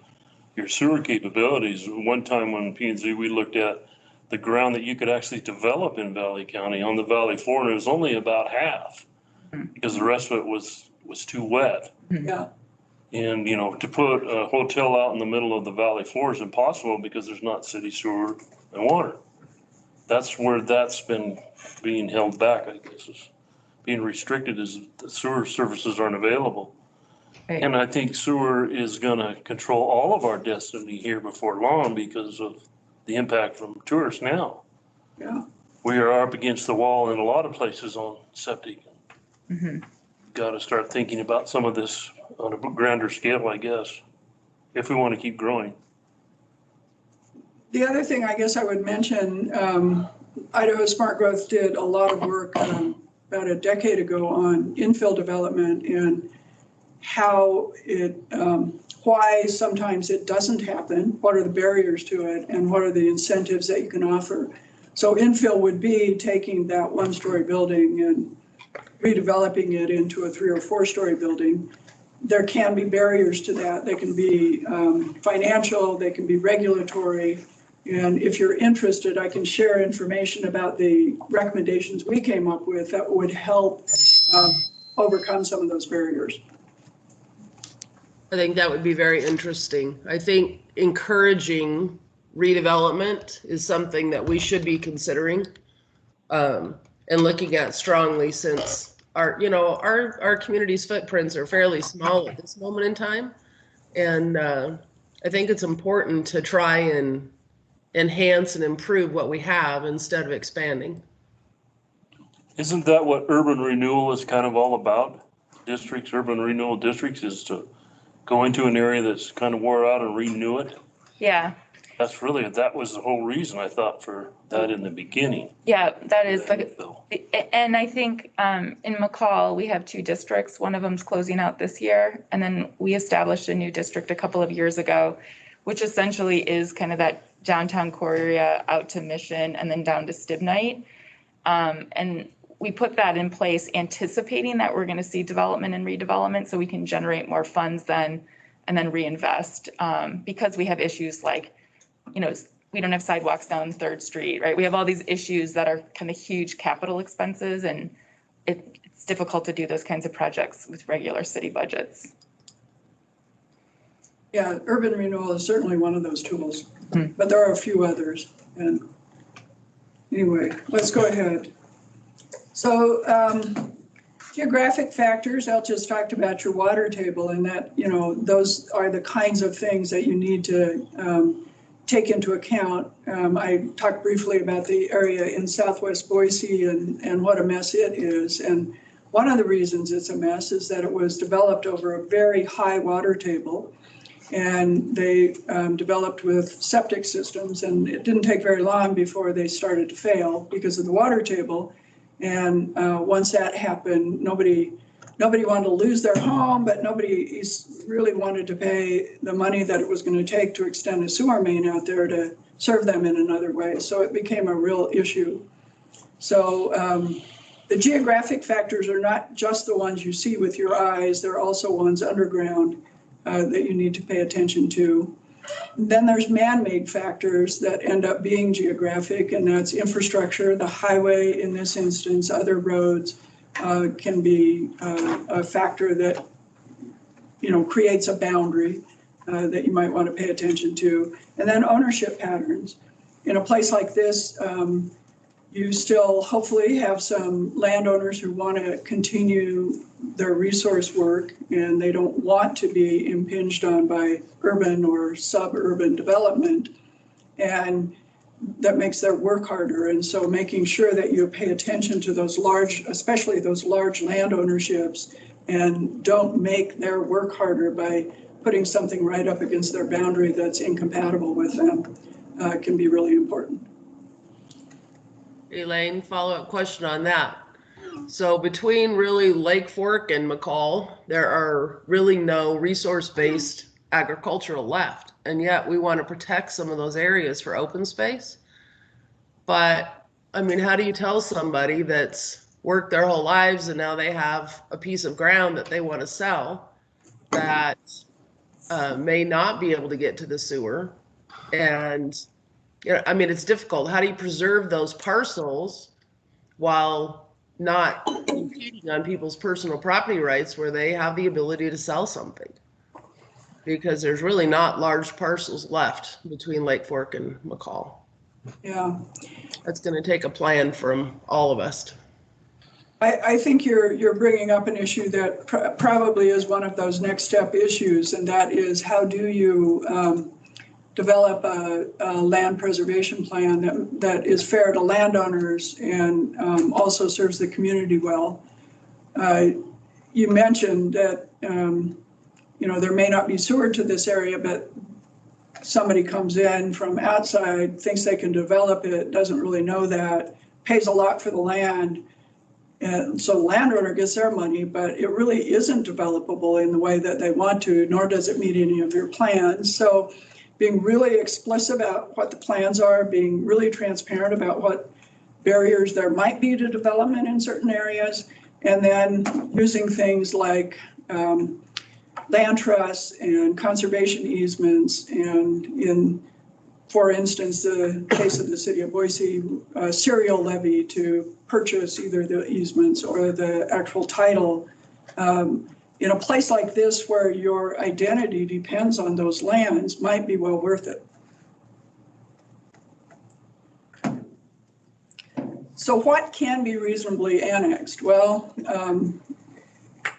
your sewer capabilities. One time when P&Z, we looked at the ground that you could actually develop in Valley County on the valley floor, and it was only about half, because the rest of it was too wet. Yeah. And, to put a hotel out in the middle of the valley floor is impossible because there's not city sewer and water. That's where that's been being held back, I guess, is being restricted, is the sewer services aren't available. Right. And I think sewer is gonna control all of our destiny here before long because of the impact from tourists now. Yeah. We are up against the wall in a lot of places on septic. Mm-hmm. Got to start thinking about some of this on a grander scale, I guess, if we want to keep growing. The other thing I guess I would mention, Idaho Smart Growth did a lot of work about a decade ago on infill development and how why sometimes it doesn't happen, what are the barriers to it, and what are the incentives that you can offer. So infill would be taking that one-story building and redeveloping it into a 3 or 4-story building. There can be barriers to that. They can be financial, they can be regulatory. And if you're interested, I can share information about the recommendations we came up with that would help overcome some of those barriers. I think that would be very interesting. I think encouraging redevelopment is something that we should be considering and looking at strongly, since our community's footprints are fairly small at this moment in time. And I think it's important to try and enhance and improve what we have instead of expanding. Isn't that what urban renewal is kind of all about? Districts, urban renewal districts, is to go into an area that's kind of wore out and renew it. Yeah. That was the whole reason I thought for that in the beginning. Yeah, that is and I think in Mccall, we have 2 districts. One of them's closing out this year. And then we established a new district a couple of years ago, which essentially is kind of that downtown core area out to Mission and then down to Stibnite. And we put that in place anticipating that we're going to see development and redevelopment so we can generate more funds then and then reinvest, because we have issues like, we don't have sidewalks down 3rd Street, right? We have all these issues that are kind of huge capital expenses, and it's difficult to do those kinds of projects with regular city budgets. Yeah, urban renewal is certainly one of those tools, but there are a few others. And anyway, let's go ahead. So geographic factors, I'll just talk about your water table, and that, those are the kinds of things that you need to take into account. I talked briefly about the area in southwest Boise and what a mess it is. And one of the reasons it's a mess is that it was developed over a very high water table. And they developed with septic systems, and it didn't take very long before they started to fail because of the water table. And once that happened, nobody wanted to lose their home, but nobody really wanted to pay the money that it was going to take to extend a sewer main out there to serve them in another way. So it became a real issue. So the geographic factors are not just the ones you see with your eyes, they're also ones underground that you need to pay attention to. Then there's man-made factors that end up being geographic, and that's infrastructure, the highway in this instance, other roads can be a factor that, you know, creates a boundary that you might want to pay attention to. And then ownership patterns. In a place like this, you still hopefully have some landowners who want to continue their resource work, and they don't want to be impinged on by urban or suburban development. And that makes their work harder. And so making sure that you pay attention to those large, especially those large land ownerships, and don't make their work harder by putting something right up against their boundary that's incompatible with them can be really important. Elaine, follow-up question on that. So between really Lake Fork and Mccall, there are really no resource-based agricultural left. And yet we want to protect some of those areas for open space. But I mean, how do you tell somebody that's worked their whole lives and now they have a piece of ground that they want to sell that may not be able to get to the sewer? And you know, I mean, it's difficult. How do you preserve those parcels while not impeding on people's personal property rights where they have the ability to sell something? Because there's really not large parcels left between Lake Fork and Mccall. Yeah. That's going to take a plan from all of us. I think you're bringing up an issue that probably is one of those next step issues, and that is how do you develop a land preservation plan that is fair to landowners and also serves the community well. You mentioned that you know, there may not be sewer to this area, but somebody comes in from outside, thinks they can develop it, doesn't really know that, pays a lot for the land. And so the landowner gets their money, but it really isn't developable in the way that they want to, nor does it meet any of your plans. So being really explicit about what the plans are, being really transparent about what barriers there might be to development in certain areas, and then using things like land trusts and conservation easements, and in, for instance, the case of the city of Boise, serial levy to purchase either the easements or the actual title. In a place like this where your identity depends on those lands might be well worth it. So what can be reasonably annexed? Well,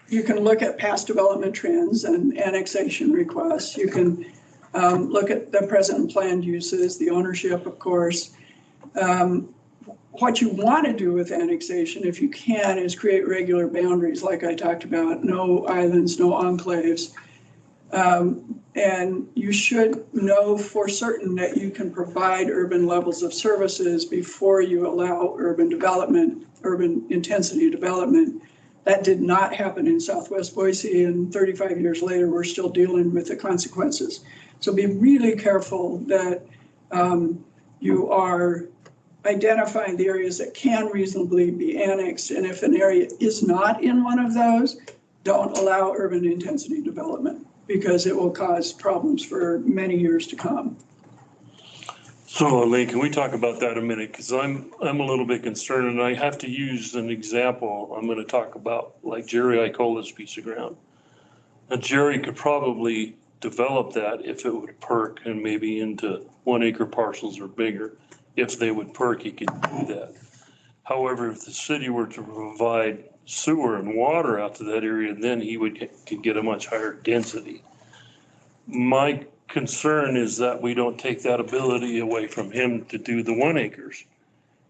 you can look at past development trends and annexation requests. You can look at the present planned uses, the ownership, of course. What you want to do with annexation, if you can, is create regular boundaries like I talked about, no islands, no enclaves. And you should know for certain that you can provide urban levels of services before you allow urban development, urban intensity development. That did not happen in Southwest Boise, and 35 years later, we're still dealing with the consequences. So be really careful that you are identifying the areas that can reasonably be annexed. And if an area is not in one of those, don't allow urban intensity development, because it will cause problems for many years to come. So Elaine, can we talk about that a minute? Because I'm a little bit concerned, and I have to use an example. I'm going to talk about like Jerry Icola's piece of ground. Now Jerry could probably develop that if it would perk, and maybe into 1 acre parcels or bigger. If they would perk, he could do that. However, if the city were to provide sewer and water out to that area, then he could get a much higher density. My concern is that we don't take that ability away from him to do the 1 acres.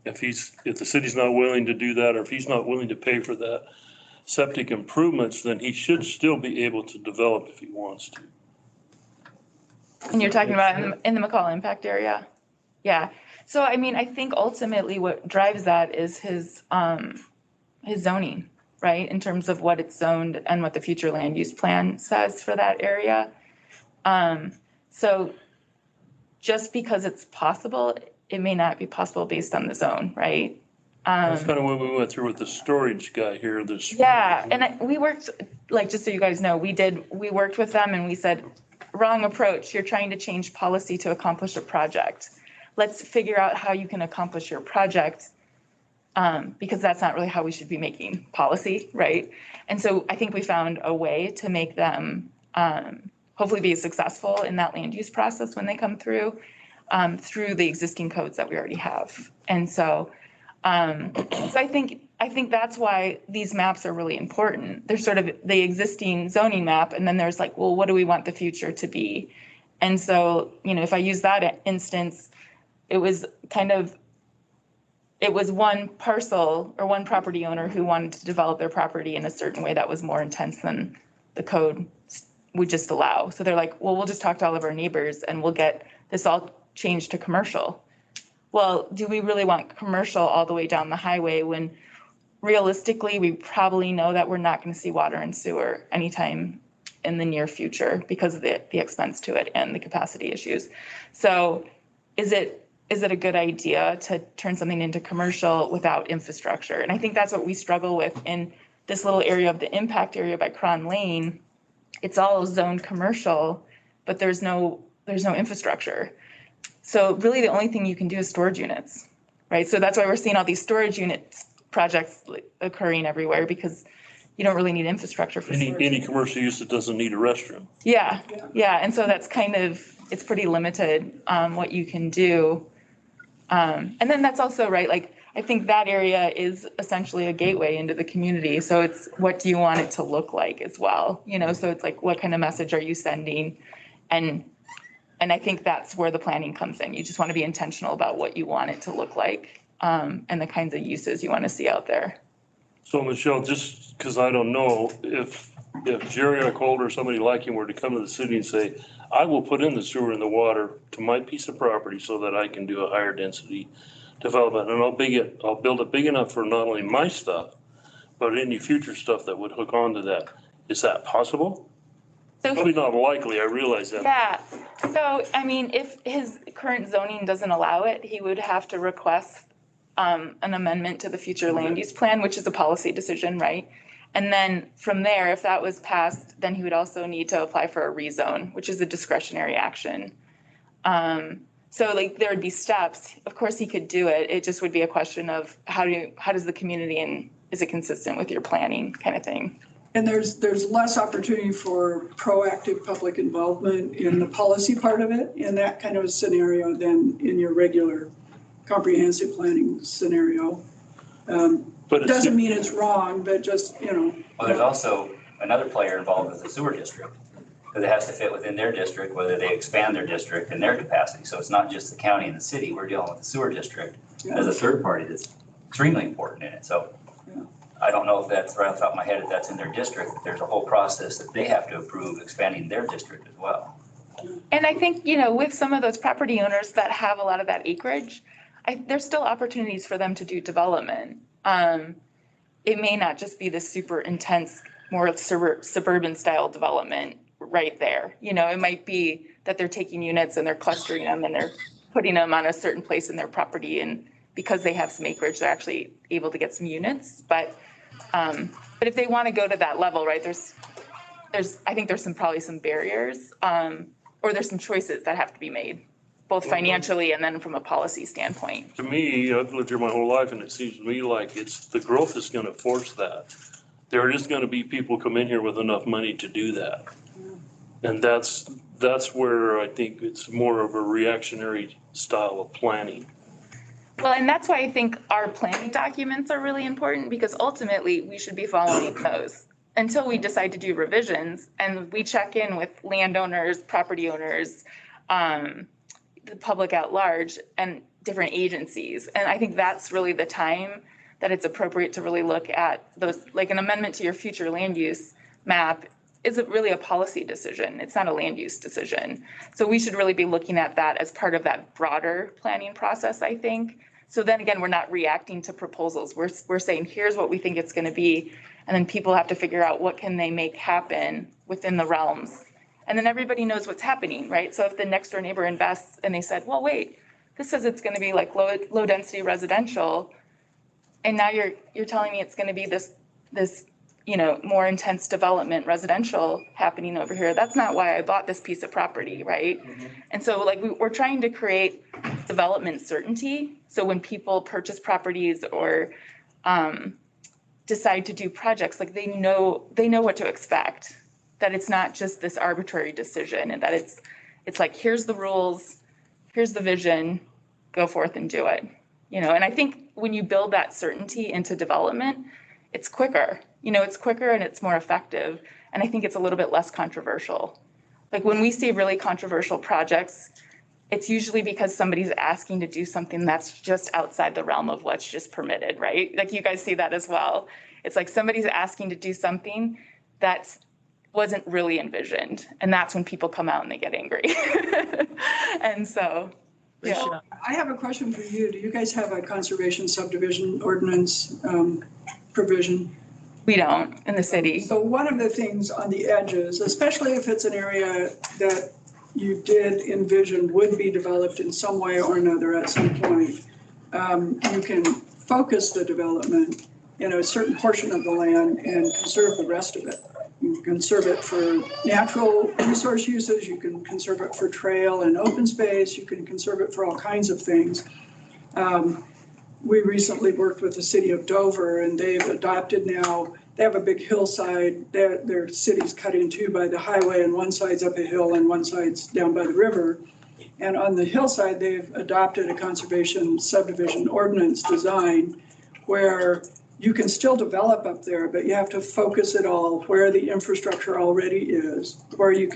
If the city's not willing to do that, or if he's not willing to pay for that septic improvements, then he should still be able to develop if he wants to. And you're talking about in the Mccall impact area? Yeah. So I mean, I think ultimately what drives that is his zoning, right? In terms of what it's zoned and what the future land use plan says for that area. So just because it's possible, it may not be possible based on the zone, right? That's kind of what we went through with the storage guy here this. Yeah, and we worked, like, just so you guys know, we worked with them and we said, wrong approach. You're trying to change policy to accomplish a project. Let's figure out how you can accomplish your project, because that's not really how we should be making policy, right? And so I think we found a way to make them hopefully be successful in that land use process when they come through the existing codes that we already have. And so, I think that's why these maps are really important. There's sort of the existing zoning map, and then there's like, well, what do we want the future to be? And so, if I use that instance, it was one parcel or one property owner who wanted to develop their property in a certain way that was more intense than the code would just allow. So they're like, well, we'll just talk to all of our neighbors and we'll get this all changed to commercial. Well, do we really want commercial all the way down the highway when realistically, we probably know that we're not going to see water and sewer anytime in the near future because of the expense to it and the capacity issues. So is it a good idea to turn something into commercial without infrastructure? And I think that's what we struggle with in this little area of the impact area by Cron Lane. It's all zoned commercial, but there's no infrastructure. So really the only thing you can do is storage units, right? So that's why we're seeing all these storage units projects occurring everywhere, because you don't really need infrastructure for storage. Any commercial use that doesn't need a restroom. Yeah. And so that's it's pretty limited what you can do. And then that's also, right, like, I think that area is essentially a gateway into the community. So it's, what do you want it to look like as well? So it's like, what kind of message are you sending? And I think that's where the planning comes in. You just want to be intentional about what you want it to look like, and the kinds of uses you want to see out there. So Michelle, just because I don't know, if Jerry O'Cole or somebody like him were to come to the city and say, I will put in the sewer and the water to my piece of property so that I can do a higher density development, and I'll build it big enough for not only my stuff, but any future stuff that would hook onto that. Is that possible? So probably not likely, I realize that. Yeah, so I mean, if his current zoning doesn't allow it, he would have to request an amendment to the future land use plan, which is a policy decision, right? And then from there, if that was passed, then he would also need to apply for a rezone, which is a discretionary action. So like there would be steps. Of course, he could do it. It just would be a question of how does the community, and is it consistent with your planning kind of thing? And there's less opportunity for proactive public involvement in the policy part of it in that kind of a scenario than in your regular comprehensive planning scenario. But it doesn't mean it's wrong, but just, Well, there's also another player involved with the sewer district, because it has to fit within their district, whether they expand their district and their capacity. So it's not just the county and the city. We're dealing with the sewer district as a third party that's extremely important in it. So I don't know if that's right off the top of my head, if that's in their district, but there's a whole process that they have to approve expanding their district as well. And I think, with some of those property owners that have a lot of that acreage, there's still opportunities for them to do development. It may not just be the super intense, more suburban style development right there. It might be that they're taking units and they're clustering them and they're putting them on a certain place in their property, and because they have some acreage, they're actually able to get some units. But if they want to go to that level, right, I think there's probably some barriers, or there's some choices that have to be made, both financially and then from a policy standpoint. To me, I've lived here my whole life, and it seems to me like the growth is going to force that. There is going to be people come in here with enough money to do that. And that's where I think it's more of a reactionary style of planning. Well, and that's why I think our planning documents are really important, because ultimately we should be following those. until we decide to do revisions, and we check in with landowners, property owners, the public at large, and different agencies. And I think that's really the time that it's appropriate to really look at those, like an amendment to your future land use map isn't really a policy decision. It's not a land use decision. So we should really be looking at that as part of that broader planning process, I think. So then again, we're not reacting to proposals. We're saying, here's what we think it's going to be. And then people have to figure out what can they make happen within the realms. And then everybody knows what's happening, right? So if the next door neighbor invests and they said, well, wait, this says it's going to be like low density residential. And now you're telling me it's going to be this, you know, more intense development residential happening over here. That's not why I bought this piece of property, right? And so like we're trying to create development certainty. So when people purchase properties or decide to do projects, like they know what to expect, that it's not just this arbitrary decision, and that it's like, here's the rules, here's the vision, go forth and do it. You know, and I think when you build that certainty into development, it's quicker. You know, it's quicker and it's more effective. And I think it's a little bit less controversial. Like when we see really controversial projects, it's usually because somebody's asking to do something that's just outside the realm of what's just permitted, right? Like you guys see that as well. It's like somebody's asking to do something that wasn't really envisioned. And that's when people come out and they get angry. And so, yeah. So I have a question for you. Do you guys have a conservation subdivision ordinance provision? We don't in the city. So one of the things on the edges, especially if it's an area that you did envision would be developed in some way or another at some point, you can focus the development in a certain portion of the land and conserve the rest of it. You can conserve it for natural resource uses, you can conserve it for trail and open space, you can conserve it for all kinds of things. We recently worked with the city of Dover, and they've adopted now, they have a big hillside, their city's cut in two by the highway, and one side's up a hill and one side's down by the river. And on the hillside, they've adopted a conservation subdivision ordinance design where you can still develop up there, but you have to focus it all where the infrastructure already is, where you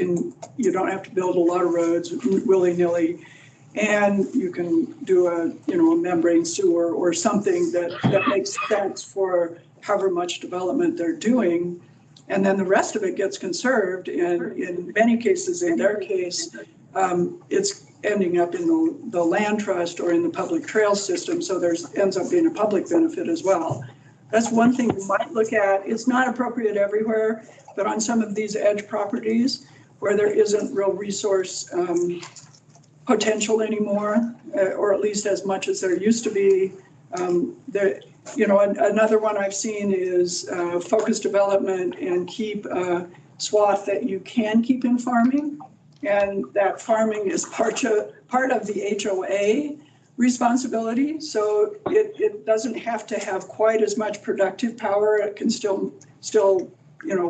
don't have to build a lot of roads willy-nilly. And you can do a membrane sewer or something that makes sense for however much development they're doing. And then the rest of it gets conserved. And in many cases, in their case, it's ending up in the land trust or in the public trail system. So ends up being a public benefit as well. That's one thing you might look at. It's not appropriate everywhere, but on some of these edge properties where there isn't real resource potential anymore, or at least as much as there used to be. Another one I've seen is focused development and keep a swath that you can keep in farming. And that farming is part of the HOA responsibility. So it doesn't have to have quite as much productive power. It can still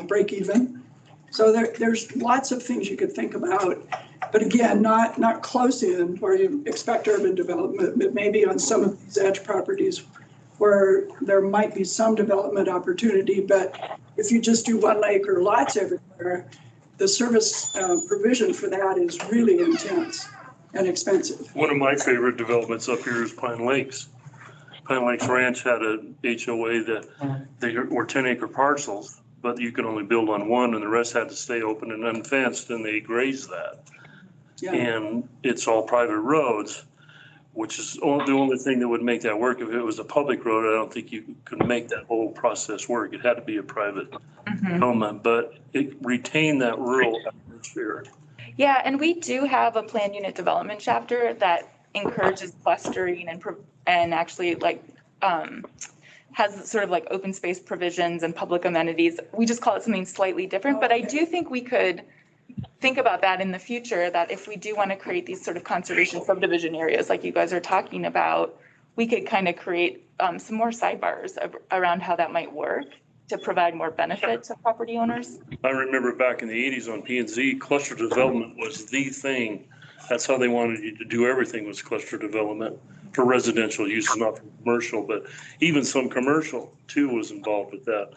break even. So there's lots of things you could think about. But again, not close in where you expect urban development, but maybe on some of these edge properties where there might be some development opportunity. But if you just do 1 acre lots everywhere, the service provision for that is really intense and expensive. One of my favorite developments up here is Pine Lakes. Pine Lakes Ranch had a HOA that they were 10-acre parcels, but you could only build on one and the rest had to stay open and unfenced, and they grazed that. Yeah. And it's all private roads, which is the only thing that would make that work. If it was a public road, I don't think you could make that whole process work. It had to be a private development, but it retained that rural atmosphere. Yeah, and we do have a planned unit development chapter that encourages clustering and actually has sort of like open space provisions and public amenities. We just call it something slightly different, but I do think we could think about that in the future, that if we do want to create these sort of conservation subdivision areas like you guys are talking about, we could kind of create some more sidebars around how that might work to provide more benefit to property owners. I remember back in the 80s on P&Z, cluster development was the thing. That's how they wanted you to do everything, was cluster development for residential uses, not for commercial, but even some commercial too was involved with that.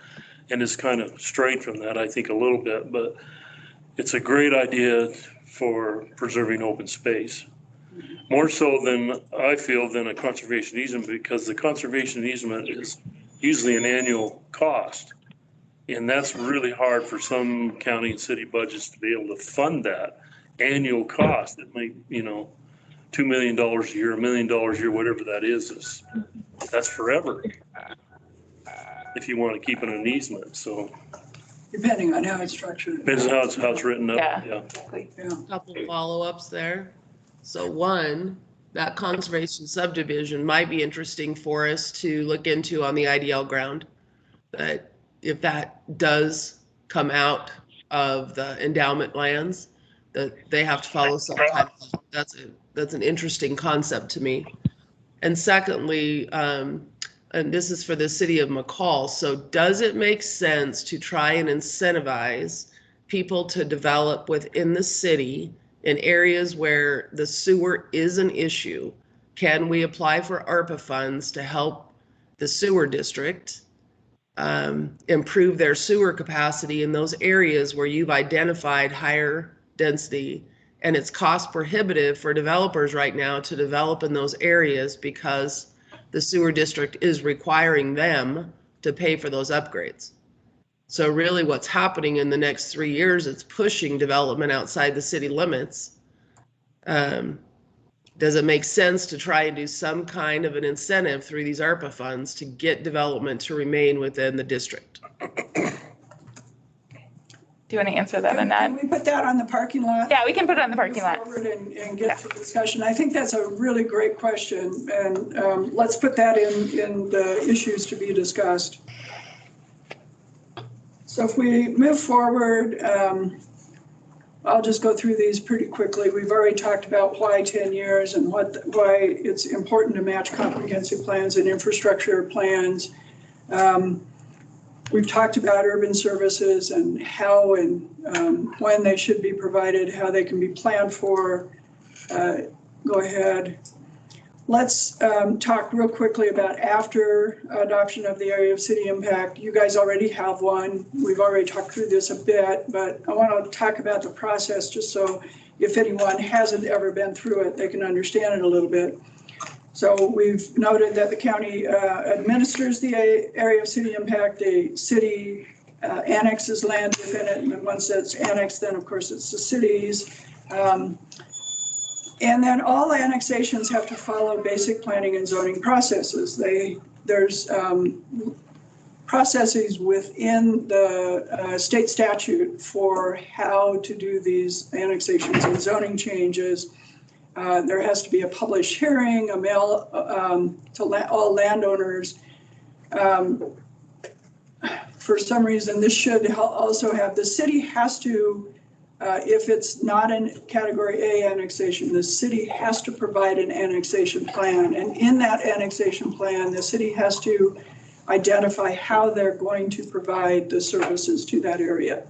and it's kind of strayed from that, I think, a little bit, but it's a great idea for preserving open space. More so than, I feel, than a conservation easement, because the conservation easement is usually an annual cost. And that's really hard for some county and city budgets to be able to fund that annual cost. It may, you know, $2 million a year, $1 million a year, whatever that is, that's forever. If you want to keep it an easement, so. Depending on how it's structured. Depends on how it's written up, Yeah. yeah. Couple follow-ups there. So one, that conservation subdivision might be interesting for us to look into on the IDL ground. That if that does come out of the endowment lands, that they have to follow some kind of, that's an interesting concept to me. And secondly, and this is for the city of Mccall, so does it make sense to try and incentivize people to develop within the city in areas where the sewer is an issue? Can we apply for ARPA funds to help the sewer district improve their sewer capacity in those areas where you've identified higher density? And it's cost prohibitive for developers right now to develop in those areas because the sewer district is requiring them to pay for those upgrades. So really what's happening in the next 3 years, it's pushing development outside the city limits. Does it make sense to try and do some kind of an incentive through these ARPA funds to get development to remain within the district? Do you want to answer that, Annette? Can we put that on the parking lot? Yeah, we can put it on the parking lot. Forward and get to discussion. I think that's a really great question, and let's put that in the issues to be discussed. So if we move forward, I'll just go through these pretty quickly. We've already talked about why 10 years and why it's important to match comprehensive plans and infrastructure plans. We've talked about urban services and how and when they should be provided, how they can be planned for. Go ahead. Let's talk real quickly about after adoption of the area of city impact. You guys already have one. We've already talked through this a bit, but I want to talk about the process just so if anyone hasn't ever been through it, they can understand it a little bit. So we've noted that the county administers the area of city impact. The city annexes land within it, and then once it's annexed, then of course it's the cities. And then all annexations have to follow basic planning and zoning processes. There's processes within the state statute for how to do these annexations and zoning changes. There has to be a published hearing, a mail to all landowners. For some reason, this should also have, the city has to, if it's not a category A annexation, the city has to provide an annexation plan. And in that annexation plan, the city has to identify how they're going to provide the services to that area.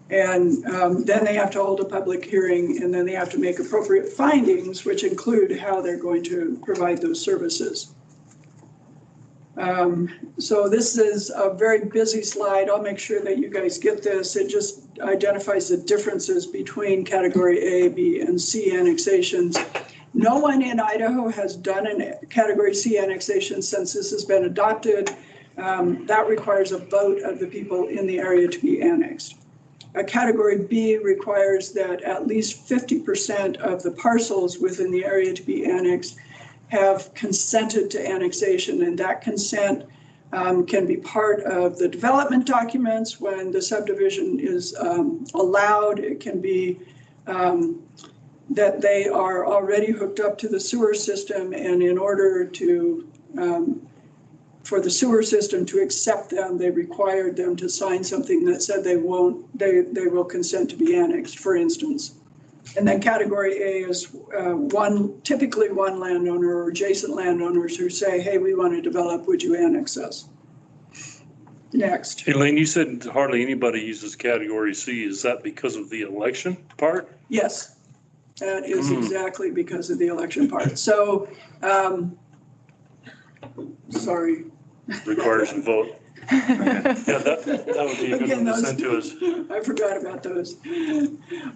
And then they have to hold a public hearing, and then they have to make appropriate findings, which include how they're going to provide those services. So this is a very busy slide. I'll make sure that you guys get this. It just identifies the differences between category A, B, and C annexations. No one in Idaho has done a category C annexation since this has been adopted. That requires a vote of the people in the area to be annexed. A category B requires that at least 50% of the parcels within the area to be annexed have consented to annexation, and that consent can be part of the development documents when the subdivision is allowed. It can be that they are already hooked up to the sewer system, and in order to for the sewer system to accept them, they required them to sign something that said they will consent to be annexed, for instance. And then category A is typically one landowner or adjacent landowners who say, hey, we want to develop, would you annex us? Next. Elaine, you said hardly anybody uses category C. Is that because of the election part? Yes, that is exactly because of the election part. So, sorry. Requires a vote. Yeah, that would be a good Again, one to those- send to us. I forgot about those.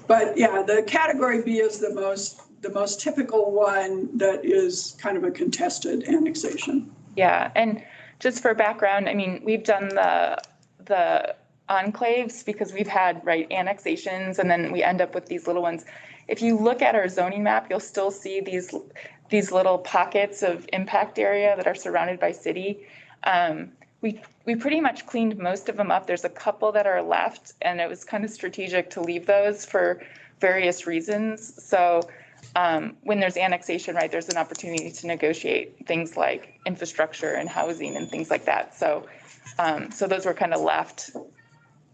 But yeah, the category B is the most typical one that is kind of a contested annexation. Yeah, and just for background, I mean, we've done the enclaves because we've had, right, annexations, and then we end up with these little ones. If you look at our zoning map, you'll still see these little pockets of impact area that are surrounded by city. We pretty much cleaned most of them up. There's a couple that are left, and it was kind of strategic to leave those for various reasons. So when there's annexation, right, there's an opportunity to negotiate things like infrastructure and housing and things like that. So those were kind of left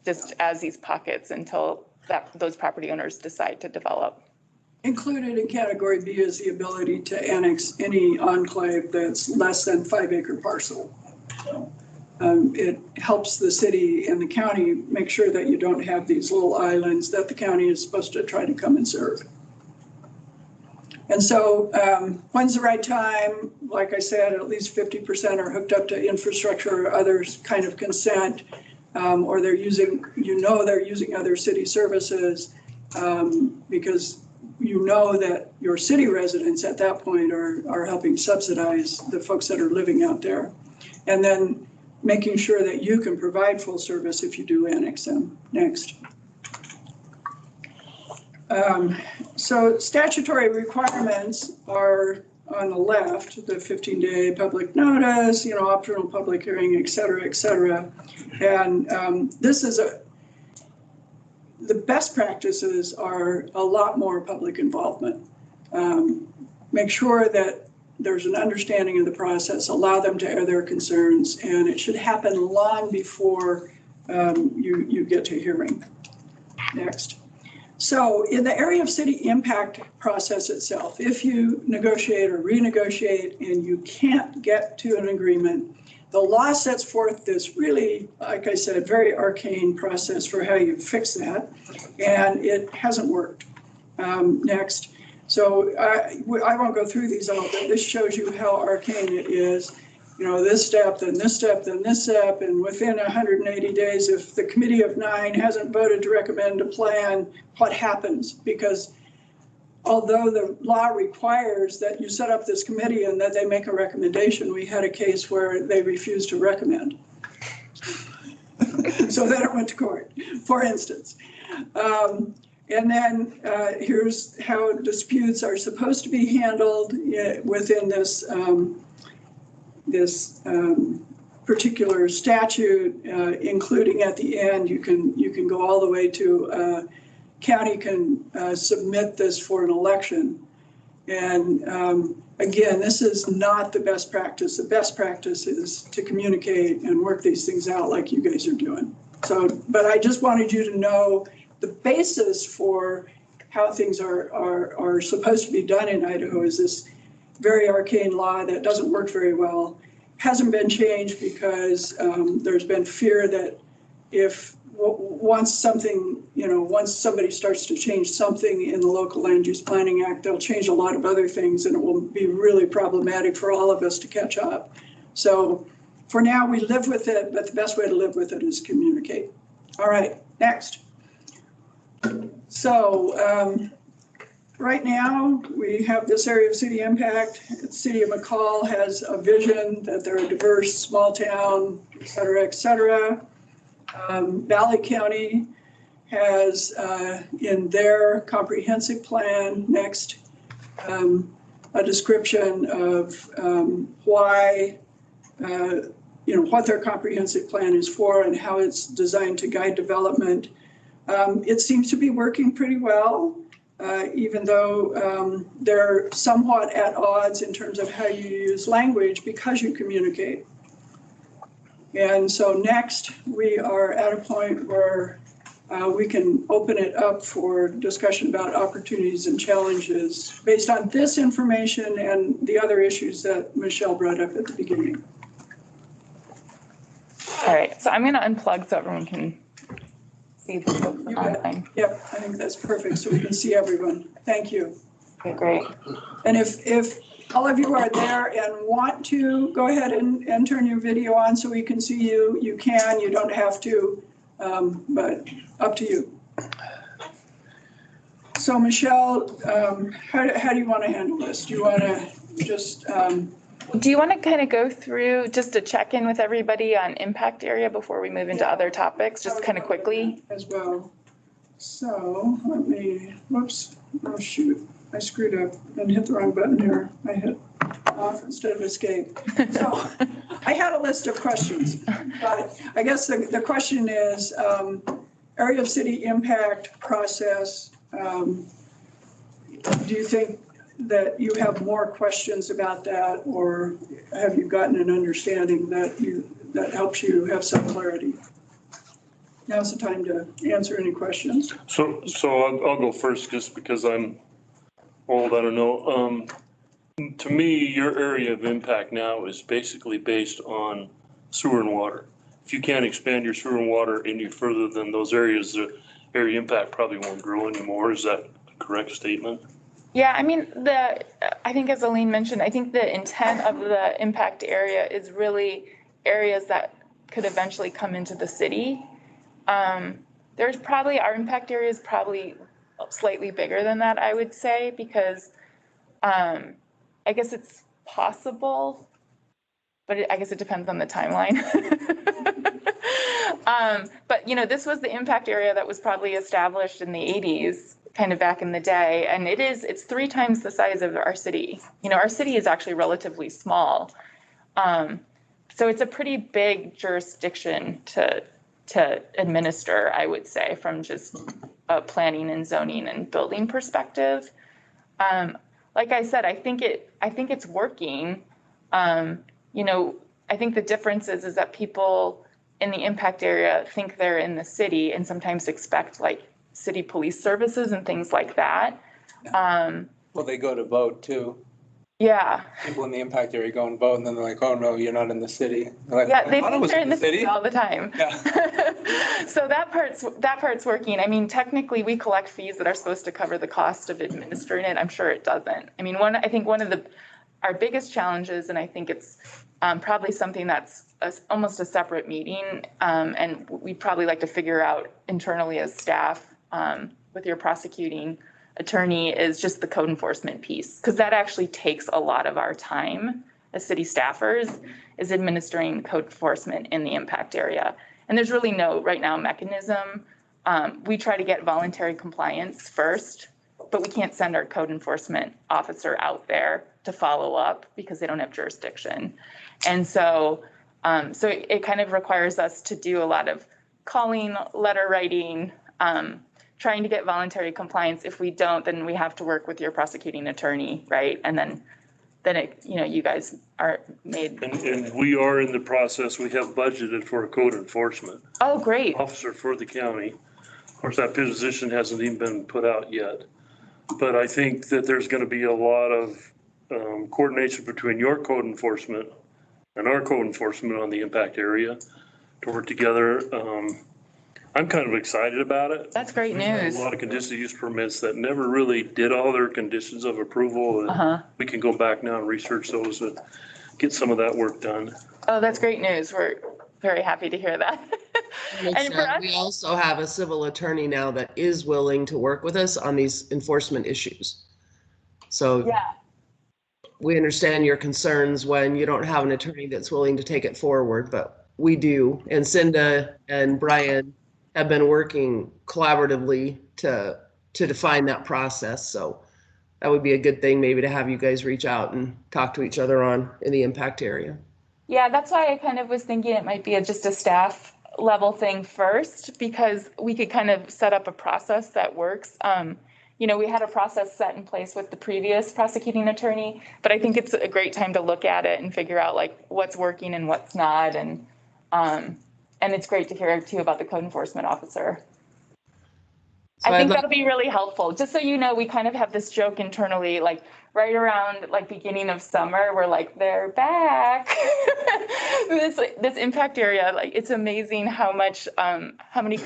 just as these pockets until those property owners decide to develop. Included in category B is the ability to annex any enclave that's less than 5-acre parcel. So, it helps the city and the county make sure that you don't have these little islands that the county is supposed to try to come and serve. And so when's the right time? Like I said, at least 50% are hooked up to infrastructure or other kind of consent, or they're using, they're using other city services because you know that your city residents at that point are helping subsidize the folks that are living out there. And then making sure that you can provide full service if you do annex them. Next. So statutory requirements are on the left, the 15-day public notice, optional public hearing, et cetera, et cetera. And this is the best practices are a lot more public involvement. Make sure that there's an understanding of the process, allow them to air their concerns, and it should happen long before you get to hearing. Next. So in the area of city impact process itself, if you negotiate or renegotiate and you can't get to an agreement, the law sets forth this really, like I said, very arcane process for how you fix that, and it hasn't worked. Next. So I won't go through these all, but this shows you how arcane it is. This step, then this step, then this step, and within 180 days, if the committee of 9 hasn't voted to recommend a plan, what happens? Because although the law requires that you set up this committee and that they make a recommendation, we had a case where they refused to recommend. So then it went to court, for instance. And then here's how disputes are supposed to be handled within this particular statute, including at the end, you can go all the way to county can submit this for an election. And again, this is not the best practice. The best practice is to communicate and work these things out like you guys are doing. So, but I just wanted you to know the basis for how things are supposed to be done in Idaho is this very arcane law that doesn't work very well. Hasn't been changed because there's been fear that if once somebody starts to change something in the local land use planning act, they'll change a lot of other things and it will be really problematic for all of us to catch up. So for now we live with it, but the best way to live with it is communicate. All right, next. So right now we have this area of city impact. The city of Mccall has a vision that they're a diverse small town, et cetera, et cetera. Valley County has in their comprehensive plan next a description of why what their comprehensive plan is for and how it's designed to guide development. It seems to be working pretty well, even though they're somewhat at odds in terms of how you use language because you communicate. And so next, we are at a point where we can open it up for discussion about opportunities and challenges based on this information and the other issues that Michelle brought up at the beginning. All right, so I'm going to unplug so everyone can see the folks online. Yep, I think that's perfect, so we can see everyone. Thank you. Okay, great. And if all of you who are there and want to, go ahead and turn your video on so we can see you. You can, you don't have to, but up to you. So Michelle, how do you want to handle this? Do you want to just? Do you want to kind of go through just a check-in with everybody on impact area before we move into other topics, just kind of quickly? As well. So let me, whoops, oh shoot, I screwed up and hit the wrong button here. I hit off instead of escape. So I had a list of questions, but I guess the question is area of city impact process. Do you think that you have more questions about that, or have you gotten an understanding that helps you have some clarity? Now's the time to answer any questions. So I'll go first just because I'm old, I don't know. To me, your area of impact now is basically based on sewer and water. If you can't expand your sewer and water any further than those areas, the area impact probably won't grow anymore. Is that a correct statement? Yeah, I mean, I think as Elaine mentioned, I think the intent of the impact area is really areas that could eventually come into the city. There's probably, our impact area is probably slightly bigger than that, I would say, because I guess it's possible, but I guess it depends on the timeline. But, you know, this was the impact area that was probably established in the 80s, kind of back in the day. And it's 3 times the size of our city. You know, our city is actually relatively small. So it's a pretty big jurisdiction to administer, I would say, from just a planning and zoning and building perspective. Like I said, I think it's working. You know, I think the difference is that people in the impact area think they're in the city and sometimes expect like city police services and things like that. Well, they go to vote too. Yeah. People in the impact area go and vote, and then they're like, oh no, you're not in the city. They're like, Yeah, they I thought I think was they're in the city city all the time. Yeah. So that part's working. I mean, technically we collect fees that are supposed to cover the cost of administering it. I'm sure it doesn't. I mean, I think one of our biggest challenges, and I think it's probably something that's almost a separate meeting, and we'd probably like to figure out internally as staff with your prosecuting attorney, is just the code enforcement piece, because that actually takes a lot of our time as city staffers, is administering code enforcement in the impact area. And there's really no right now mechanism. We try to get voluntary compliance first, but we can't send our code enforcement officer out there to follow up because they don't have jurisdiction. And so it kind of requires us to do a lot of calling, letter writing, trying to get voluntary compliance. If we don't, then we have to work with your prosecuting attorney, right? And then it, you know, you guys are made. And we are in the process, we have budgeted for a code enforcement Oh, great. officer for the county. Of course, that position hasn't even been put out yet. But I think that there's going to be a lot of coordination between your code enforcement and our code enforcement on the impact area to work together. I'm kind of excited about it. That's great news. A lot of conditional use permits that never really did all their conditions of approval. And we can go back now and research those and get some of that work done. Oh, that's great news. We're very happy to hear that. And for us, We also have a civil attorney now that is willing to work with us on these enforcement issues. So yeah, we understand your concerns when you don't have an attorney that's willing to take it forward, but we do. And Cinda and Brian have been working collaboratively to define that process. So that would be a good thing maybe to have you guys reach out and talk to each other on in the impact area. yeah, that's why I kind of was thinking it might be just a staff level thing first, because we could kind of set up a process that works. You know, we had a process set in place with the previous prosecuting attorney, but I think it's a great time to look at it and figure out like what's working and what's not. And it's great to hear too about the code enforcement officer. So I think that'll be really helpful. Just so you know, we kind of have this joke internally, like right around like beginning of summer, we're like, they're back. This impact area, like it's amazing how much, how many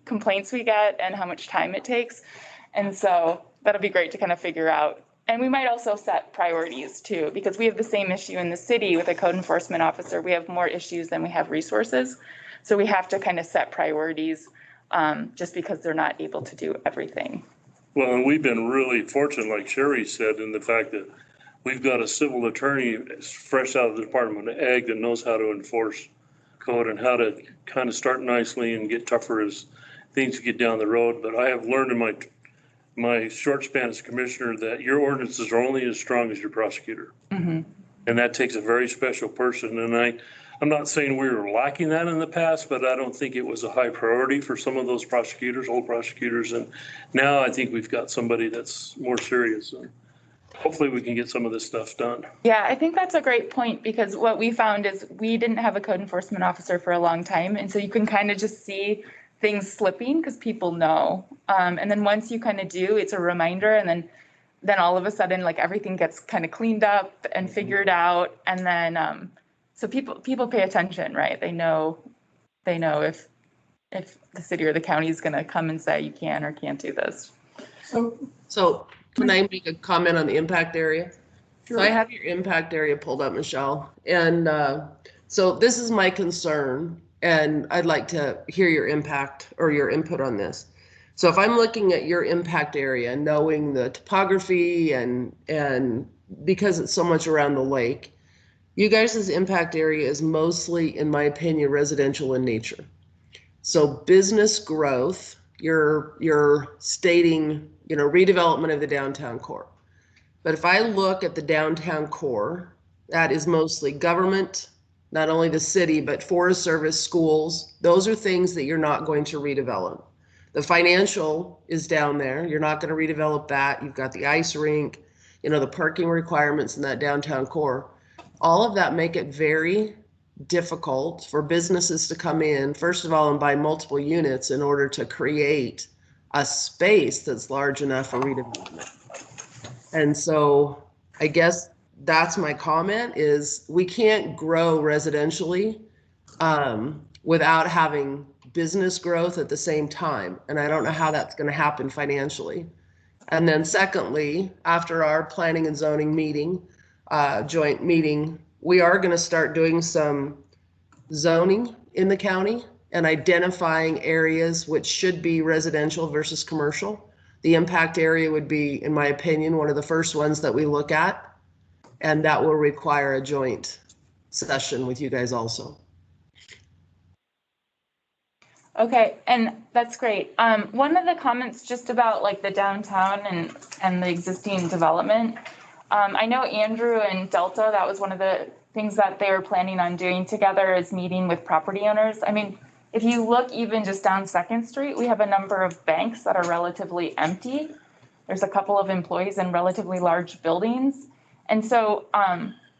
complaints we get and how much time it takes. And so that'll be great to kind of figure out. And we might also set priorities too, because we have the same issue in the city with a code enforcement officer. We have more issues than we have resources. So we have to kind of set priorities just because they're not able to do everything. Well, and we've been really fortunate, like Sherry said, in the fact that we've got a civil attorney fresh out of the Department of Ag that knows how to enforce code and how to kind of start nicely and get tougher as things get down the road. But I have learned in my short span as commissioner that your ordinances are only as strong as your prosecutor. Mm-hmm. And that takes a very special person. And I'm not saying we were lacking that in the past, but I don't think it was a high priority for some of those prosecutors, old prosecutors. And now I think we've got somebody that's more serious. And hopefully we can get some of this stuff done. Yeah, I think that's a great point, because what we found is we didn't have a code enforcement officer for a long time. And so you can kind of just see things slipping because people know. And then once you kind of do, it's a reminder. And then all of a sudden, like everything gets kind of cleaned up and figured out. And then, so people pay attention, right? They know if the city or the county is going to come and say you can or can't do this. So can I make a comment on the impact area? Sure. So I have your impact area pulled up, Michelle. And so this is my concern, and I'd like to hear your impact or your input on this. So if I'm looking at your impact area, knowing the topography and because it's so much around the lake, you guys' impact area is mostly, in my opinion, residential in nature. So business growth, you're stating, redevelopment of the downtown core. But if I look at the downtown core, that is mostly government, not only the city, but Forest Service, schools. Those are things that you're not going to redevelop. The financial is down there. You're not going to redevelop that. You've got the ice rink, the parking requirements in that downtown core. All of that make it very difficult for businesses to come in, first of all, and buy multiple units in order to create a space that's large enough for redevelopment. And so I guess that's my comment is we can't grow residentially without having business growth at the same time. And I don't know how that's going to happen financially. And then secondly, after our planning and zoning meeting, joint meeting, we are going to start doing some zoning in the county and identifying areas which should be residential versus commercial. The impact area would be, in my opinion, one of the first ones that we look at, and that will require a joint session with you guys also. Okay, and that's great. One of the comments just about like the downtown and the existing development. I know Andrew and Delta, that was one of the things that they were planning on doing together is meeting with property owners. I mean, if you look even just down 2nd Street, we have a number of banks that are relatively empty. There's a couple of employees in relatively large buildings. And so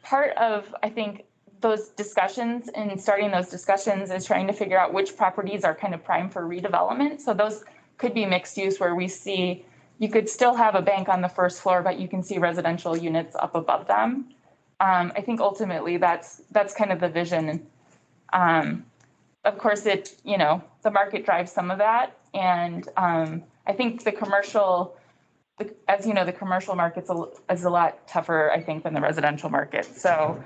part of, I think, those discussions and starting those discussions is trying to figure out which properties are kind of prime for redevelopment. So those could be mixed use where we see, you could still have a bank on the 1st floor, but you can see residential units up above them. I think ultimately that's kind of the vision. Of course, the market drives some of that. And I think the commercial, as you know, the commercial market is a lot tougher, I think, than the residential market. So,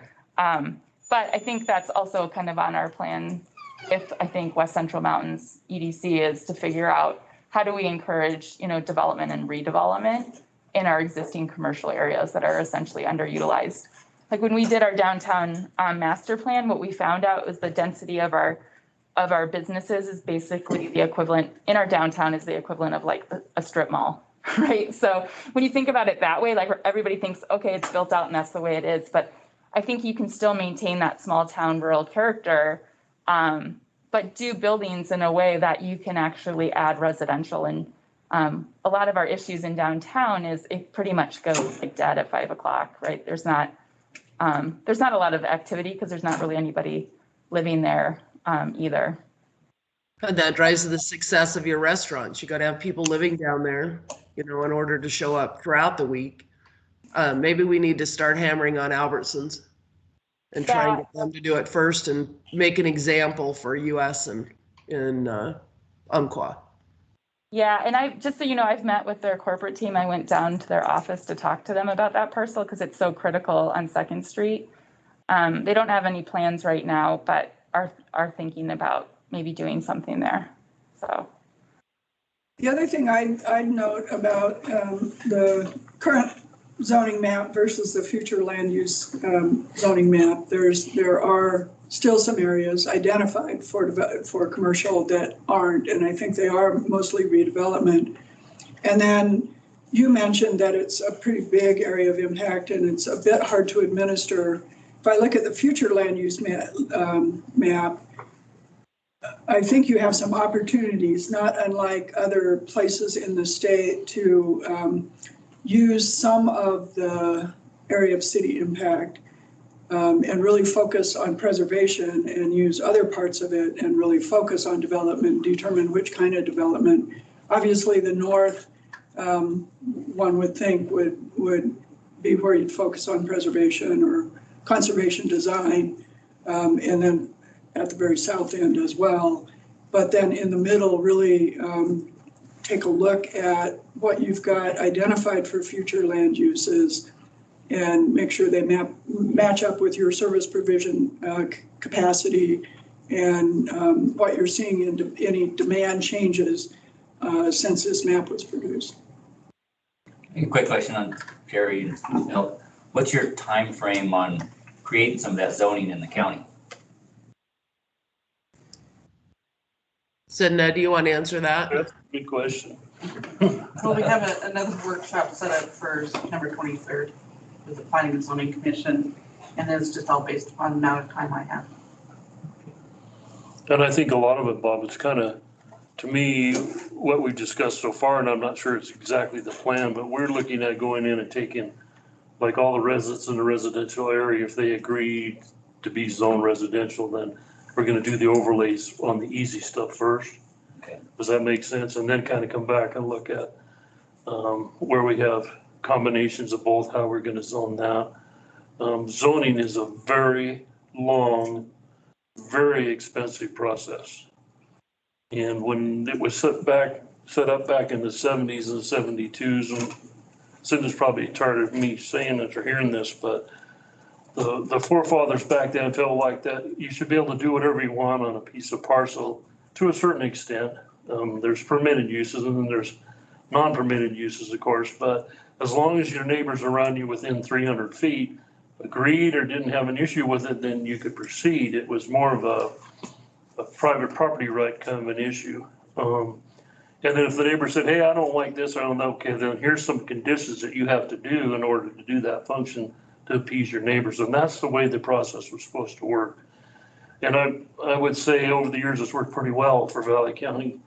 but I think that's also kind of on our plan if I think West Central Mountains EDC is to figure out how do we encourage, development and redevelopment in our existing commercial areas that are essentially underutilized. Like when we did our downtown master plan, what we found out was the density of our businesses is basically the equivalent in our downtown is the equivalent of like a strip mall, right? So when you think about it that way, like everybody thinks, okay, it's built out and that's the way it is. But I think you can still maintain that small town rural character, but do buildings in a way that you can actually add residential. And a lot of our issues in downtown is it pretty much goes like dead at 5 o'clock, right? There's not a lot of activity because there's not really anybody living there either. And that drives the success of your restaurants. You got to have people living down there, in order to show up throughout the week. Maybe we need to start hammering on Albertsons and try and get them to do it first and make an example for US and in Umpqua. Yeah, and I, just so you know, I've met with their corporate team. I went down to their office to talk to them about that parcel because it's so critical on Second Street. They don't have any plans right now, but are thinking about maybe doing something there, so. The other thing I'd note about the current zoning map versus the future land use zoning map, there are still some areas identified for commercial that aren't, and I think they are mostly redevelopment. And then you mentioned that it's a pretty big area of impact and it's a bit hard to administer. If I look at the future land use map, I think you have some opportunities, not unlike other places in the state, to use some of the area of city impact and really focus on preservation and use other parts of it and really focus on development, determine which kind of development. Obviously, the north, one would think would be where you'd focus on preservation or conservation design, and then at the very south end as well. But then in the middle, really take a look at what you've got identified for future land uses and make sure they match up with your service provision capacity and what you're seeing in any demand changes since this map was produced. A quick question on Jerry. What's your time frame on creating some of that zoning in the county? Cinda, do you want to answer that? That's a good question. Well, we have another workshop set up for September 23rd with the Planning and Zoning Commission, and then it's just all based upon the amount of time I have. And I think a lot of it, Bob, it's kind of, to me, what we've discussed so far, and I'm not sure it's exactly the plan, but we're looking at going in and taking like all the residents in the residential area, if they agree to be zone residential, then we're going to do the overlays on the easy stuff first. Okay. Does that make sense? And then kind of come back and look at where we have combinations of both, how we're going to zone that. Zoning is a very long, very expensive process. And when it was set up back in the 70s and 72s, and Cinda's probably tired of me saying this or hearing this, but the forefathers back then felt like that you should be able to do whatever you want on a piece of parcel to a certain extent. There's permitted uses and then there's non-permitted uses, of course, but as long as your neighbors around you within 300 feet agreed or didn't have an issue with it, then you could proceed. It was more of a private property right kind of an issue. And then if the neighbor said, hey, I don't like this, I don't know, okay, then here's some conditions that you have to do in order to do that function to appease your neighbors. And that's the way the process was supposed to work. And I would say over the years, it's worked pretty well for Valley County,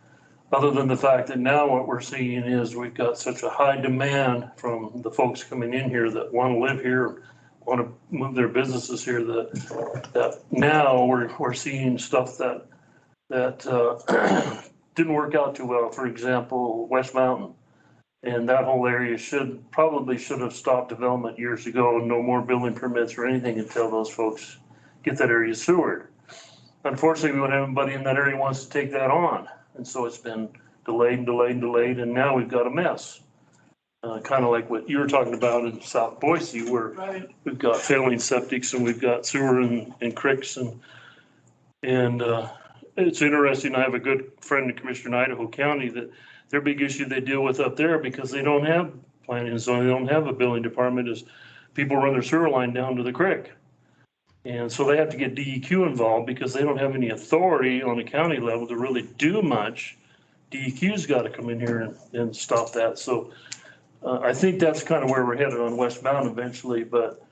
other than the fact that now what we're seeing is we've got such a high demand from the folks coming in here that want to live here, want to move their businesses here, that now we're seeing stuff that didn't work out too well. For example, West Mountain. And that whole area probably should have stopped development years ago, and no more building permits or anything until those folks get that area sewered. Unfortunately, we don't have anybody in that area who wants to take that on. And so it's been delayed and delayed and delayed, and now we've got a mess. Kind of like what you were talking about in South Boise, where we've got failing septics and we've got sewer and creeks and it's interesting. I have a good friend, the commissioner in Idaho County, that their big issue they deal with up there because they don't have planning and zoning, they don't have a building department, is people run their sewer line down to the creek. And so they have to get DEQ involved because they don't have any authority on the county level to really do much. DEQ's got to come in here and stop that. So I think that's kind of where we're headed on West Mountain eventually, but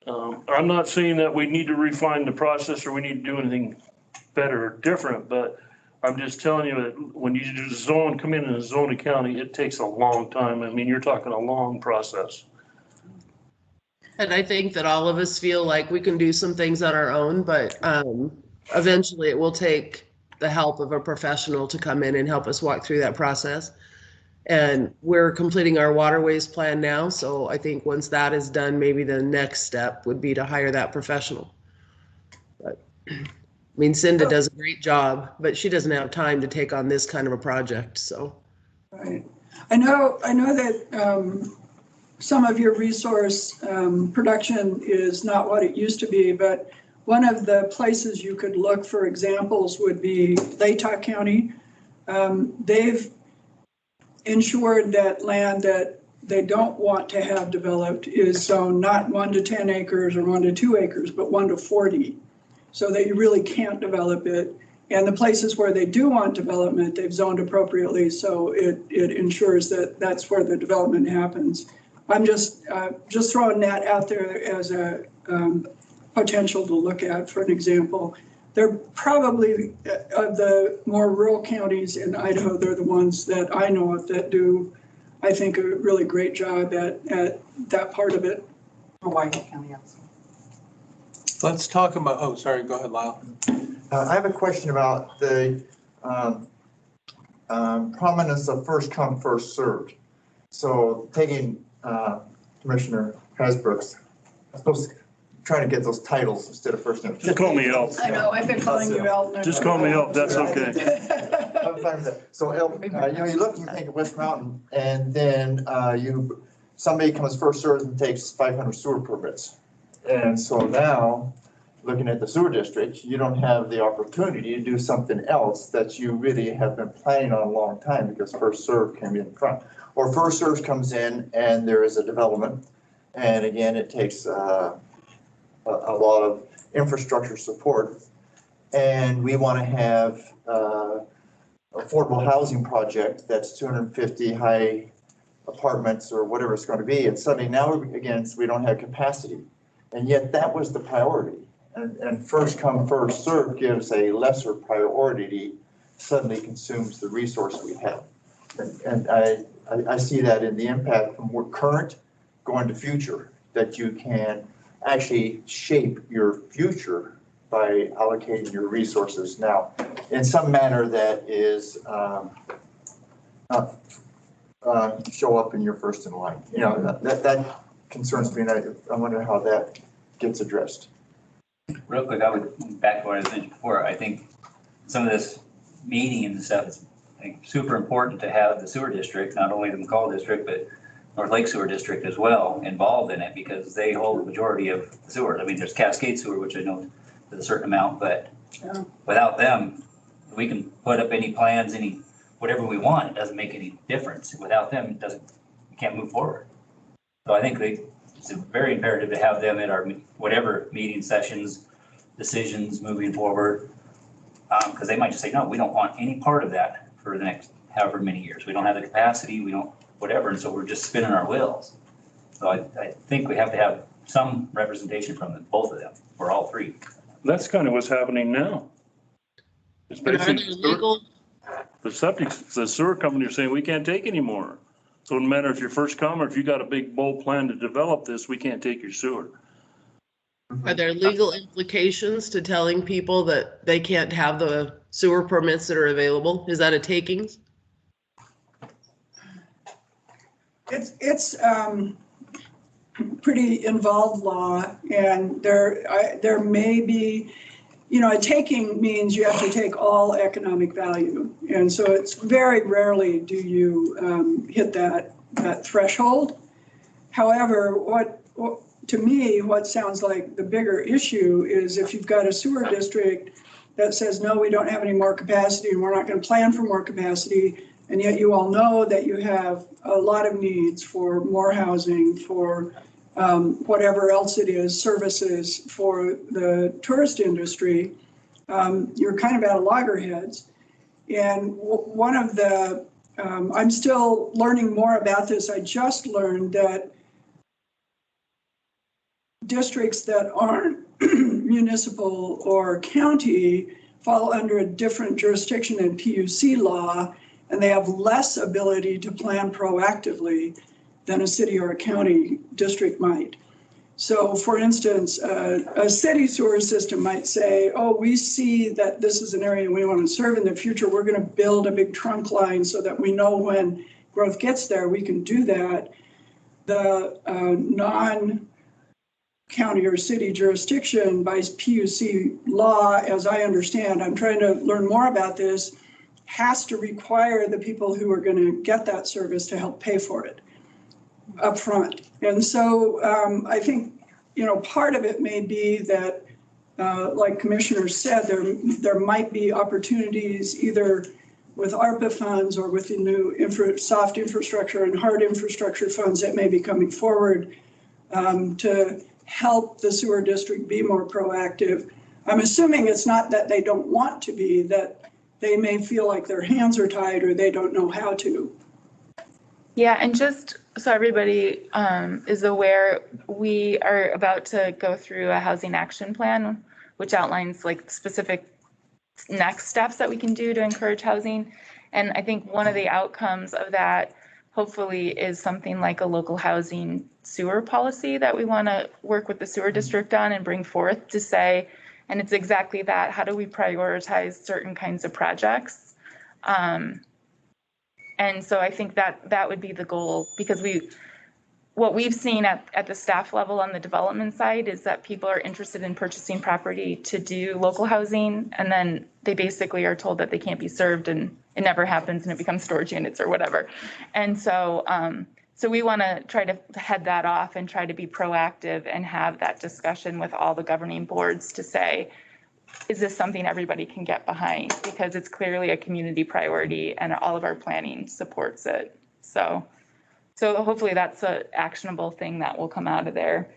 I'm not saying that we need to refine the process or we need to do anything better or different, but I'm just telling you that when you do come in a zone a county, it takes a long time. I mean, you're talking a long process. And I think that all of us feel like we can do some things on our own, but eventually it will take the help of a professional to come in and help us walk through that process. And we're completing our waterways plan now. So I think once that is done, maybe the next step would be to hire that professional. But I mean, Cinda does a great job, but she doesn't have time to take on this kind of a project, so. Right. I know that some of your resource production is not what it used to be, but one of the places you could look for examples would be Latah County. They've ensured that land that they don't want to have developed is zoned not 1 to 10 acres or 1 to 2 acres, but 1 to 40, so that you really can't develop it. And the places where they do want development, they've zoned appropriately, so it ensures that that's where the development happens. I'm just throwing that out there as a potential to look at for an example. They're probably, of the more rural counties in Idaho, they're the ones that I know of that do, I think, a really great job at that part of it. Hawaii County also. Let's talk about, oh, sorry, go ahead, Lyle. I have a question about the prominence of first come, first served. So taking Commissioner Hasbrook's, I'm supposed to try to get those titles instead of first name. Just call me Elf. I know, I've been calling you Elton. Just call me Elf, that's okay. I'm fine with that. So Elton, you look, you think of West Mountain, and then somebody comes first served and takes 500 sewer permits. And so now, looking at the sewer district, you don't have the opportunity to do something else that you really have been planning on a long time, because first serve came in front. Or first serve comes in and there is a development. And again, it takes a lot of infrastructure support. And we want to have affordable housing project that's 250 high apartments or whatever it's going to be. And suddenly now, again, we don't have capacity. And yet that was the priority. And first come, first serve gives a lesser priority, suddenly consumes the resource we have. And I see that in the impact from current going to future, that you can actually shape your future by allocating your resources now in some manner that is show up in your first in line. You know, that concerns me, and I wonder how that gets addressed. Real quick, I would, back to what I was mentioning before, I think some of this meeting and stuff is, I think, super important to have the sewer district, not only the Mccall district, but North Lake Sewer District as well, involved in it, because they hold the majority of the sewer. I mean, there's Cascade Sewer, which I know is a certain amount, but without them, we can put up any plans, whatever we want, it doesn't make any difference. Without them, we can't move forward. So I think it's very imperative to have them at our whatever meeting sessions, decisions moving forward, because they might just say, no, we don't want any part of that for the next however many years. We don't have the capacity, we don't, whatever, and so we're just spinning our wheels. So I think we have to have some representation from both of them, or all three. That's kind of what's happening now. It's basically the sewer company are saying we can't take anymore. So no matter if you're first come or if you got a big bold plan to develop this, we can't take your sewer. Are there legal implications to telling people that they can't have the sewer permits that are available? Is that a takings? It's pretty involved law, and there may be, a taking means you have to take all economic value. And so it's very rarely do you hit that threshold. However, to me, what sounds like the bigger issue is if you've got a sewer district that says, no, we don't have any more capacity and we're not going to plan for more capacity, and yet you all know that you have a lot of needs for more housing, for whatever else it is, services for the tourist industry, you're kind of at loggerheads. And one of the, I'm still learning more about this. I just learned that districts that aren't municipal or county fall under a different jurisdiction than PUC law, and they have less ability to plan proactively than a city or a county district might. So for instance, a city sewer system might say, oh, we see that this is an area we want to serve in the future. We're going to build a big trunk line so that we know when growth gets there, we can do that. The non-county or city jurisdiction by PUC law, as I understand, I'm trying to learn more about this, has to require the people who are going to get that service to help pay for it up front. And so I think, part of it may be that, like Commissioner said, there might be opportunities either with ARPA funds or with the new soft infrastructure and hard infrastructure funds that may be coming forward to help the sewer district be more proactive. I'm assuming it's not that they don't want to be, that they may feel like their hands are tied or they don't know how to. Yeah, and just so everybody is aware, we are about to go through a housing action plan, which outlines like specific next steps that we can do to encourage housing. And I think one of the outcomes of that hopefully is something like a local housing sewer policy that we want to work with the sewer district on and bring forth to say, and it's exactly that, how do we prioritize certain kinds of projects? And so I think that would be the goal, because what we've seen at the staff level on the development side is that people are interested in purchasing property to do local housing, and then they basically are told that they can't be served and it never happens and it becomes storage units or whatever. And so so we want to try to head that off and try to be proactive and have that discussion with all the governing boards to say, is this something everybody can get behind? Because it's clearly a community priority and all of our planning supports it. So hopefully that's an actionable thing that will come out of there.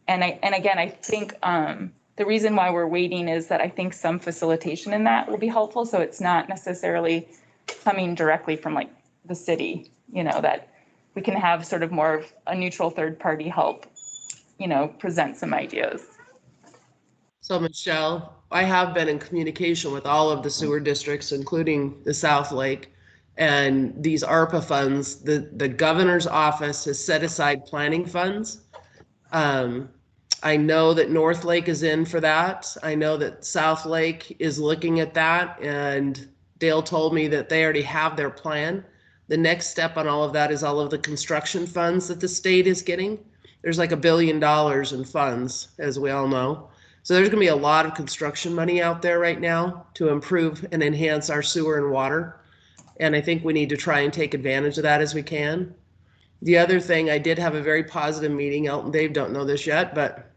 And again, I think the reason why we're waiting is that I think some facilitation in that will be helpful. So it's not necessarily coming directly from like the city, that we can have sort of more of a neutral third party help, present some ideas. So Michelle, I have been in communication with all of the sewer districts, including the South Lake, and these ARPA funds, the governor's office has set aside planning funds. I know that North Lake is in for that. I know that South Lake is looking at that, and Dale told me that they already have their plan. The next step on all of that is all of the construction funds that the state is getting. There's like $1 billion in funds, as we all know. So there's gonna be a lot of construction money out there right now to improve and enhance our sewer and water. And I think we need to try and take advantage of that as we can. The other thing, I did have a very positive meeting, Elton Dave don't know this yet, but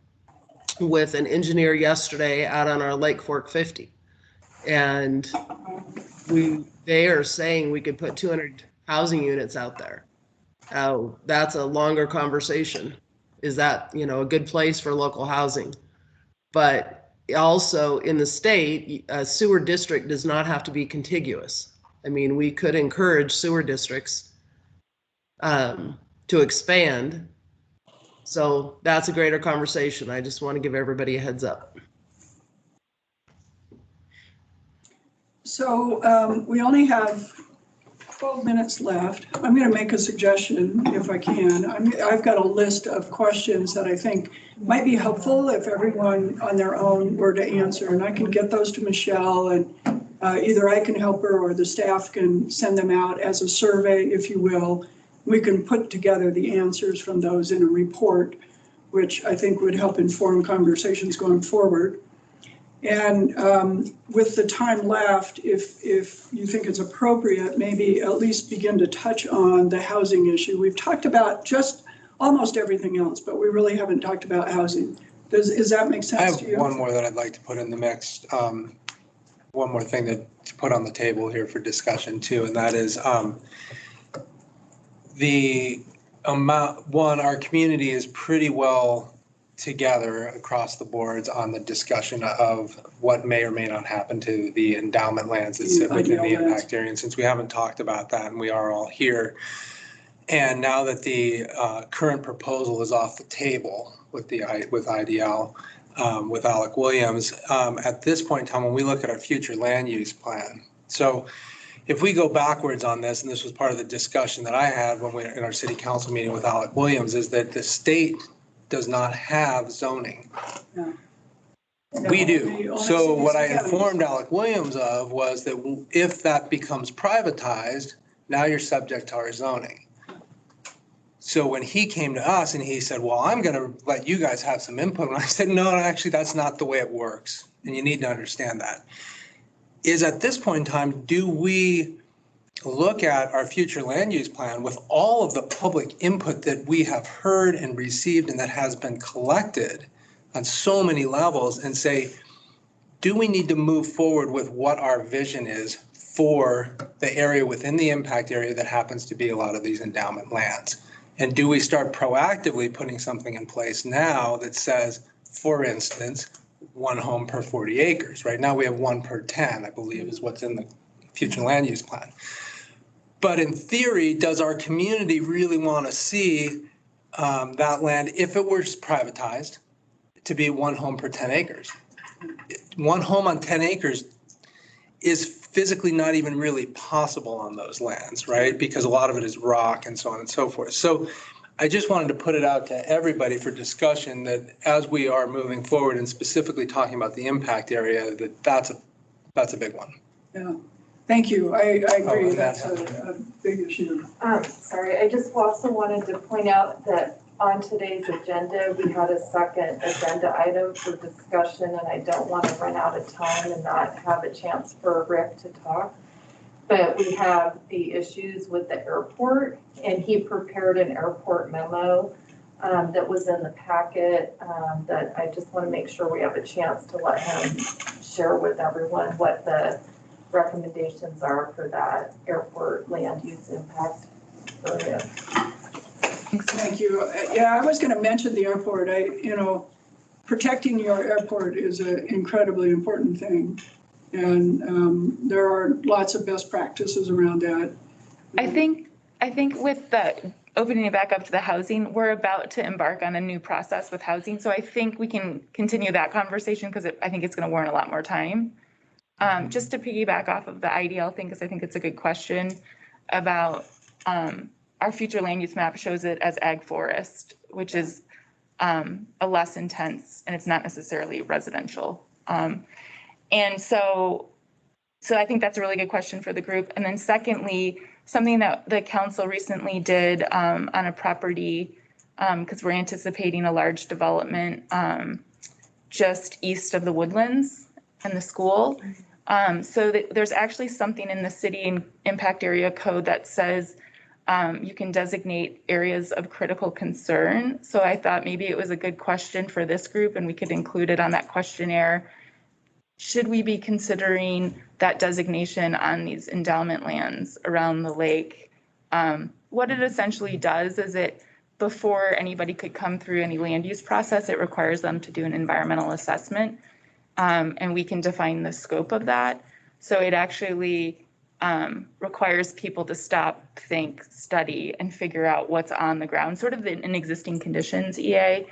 with an engineer yesterday out on our Lake Fork 50. And they are saying we could put 200 housing units out there. That's a longer conversation. Is that, a good place for local housing? But also in the state, a sewer district does not have to be contiguous. I mean, we could encourage sewer districts to expand. So that's a greater conversation. I just want to give everybody a heads up. So we only have 12 minutes left. I'm going to make a suggestion if I can. I've got a list of questions that I think might be helpful if everyone on their own were to answer, and I can get those to Michelle, and either I can help her or the staff can send them out as a survey, if you will. We can put together the answers from those in a report, which I think would help inform conversations going forward. And with the time left, if you think it's appropriate, maybe at least begin to touch on the housing issue. We've talked about just almost everything else, but we really haven't talked about housing. Does that make sense to you? I have one more that I'd like to put in the mix. One more thing to put on the table here for discussion too, and that is the amount, our community is pretty well together across the boards on the discussion of what may or may not happen to the endowment lands that sit within the impact area. And since we haven't talked about that, and we are all here, and now that the current proposal is off the table with IDL, with Alec Williams, at this point in time, when we look at our future land use plan, so if we go backwards on this, and this was part of the discussion that I had when we were in our city council meeting with Alec Williams, is that the state does not have zoning. No. We do. So what I informed Alec Williams of was that if that becomes privatized, now you're subject to our zoning. So when he came to us and he said, well, I'm going to let you guys have some input. And I said, no, actually, that's not the way it works. And you need to understand that. is at this point in time, do we look at our future land use plan with all of the public input that we have heard and received and that has been collected on so many levels and say, do we need to move forward with what our vision is for the area within the impact area that happens to be a lot of these endowment lands? And do we start proactively putting something in place now that says, for instance, 1 home per 40 acres? Right now we have 1 per 10, I believe, is what's in the future land use plan. But in theory, does our community really want to see that land, if it were privatized, to be 1 home per 10 acres? 1 home on 10 acres is physically not even really possible on those lands, right? Because a lot of it is rock and so on and so forth. So I just wanted to put it out to everybody for discussion that as we are moving forward and specifically talking about the impact area, that's a big one. Yeah, thank you. I agree. That's a big issue. Sorry, I just also wanted to point out that on today's agenda, we had a second agenda item for discussion, and I don't want to run out of time and not have a chance for Rick to talk. But we have the issues with the airport, and he prepared an airport memo that was in the packet that I just want to make sure we have a chance to let him share with everyone what the recommendations are for that airport land use impact area. Thank you. Yeah, I was going to mention the airport. Protecting your airport is an incredibly important thing. And there are lots of best practices around that. I think with the opening it back up to the housing, we're about to embark on a new process with housing. So I think we can continue that conversation because I think it's going to warrant a lot more time. Just to piggyback off of the IDL thing, because I think it's a good question about our future land use map shows it as ag forest, which is a less intense, and it's not necessarily residential. And so I think that's a really good question for the group. And then secondly, something that the council recently did on a property, because we're anticipating a large development just east of the Woodlands and the school. So there's actually something in the city impact area code that says you can designate areas of critical concern. So I thought maybe it was a good question for this group, and we could include it on that questionnaire. Should we be considering that designation on these endowment lands around the lake? What it essentially does is before anybody could come through any land use process, it requires them to do an environmental assessment, and we can define the scope of that. So it actually requires people to stop, think, study, and figure out what's on the ground, sort of in existing conditions, EA,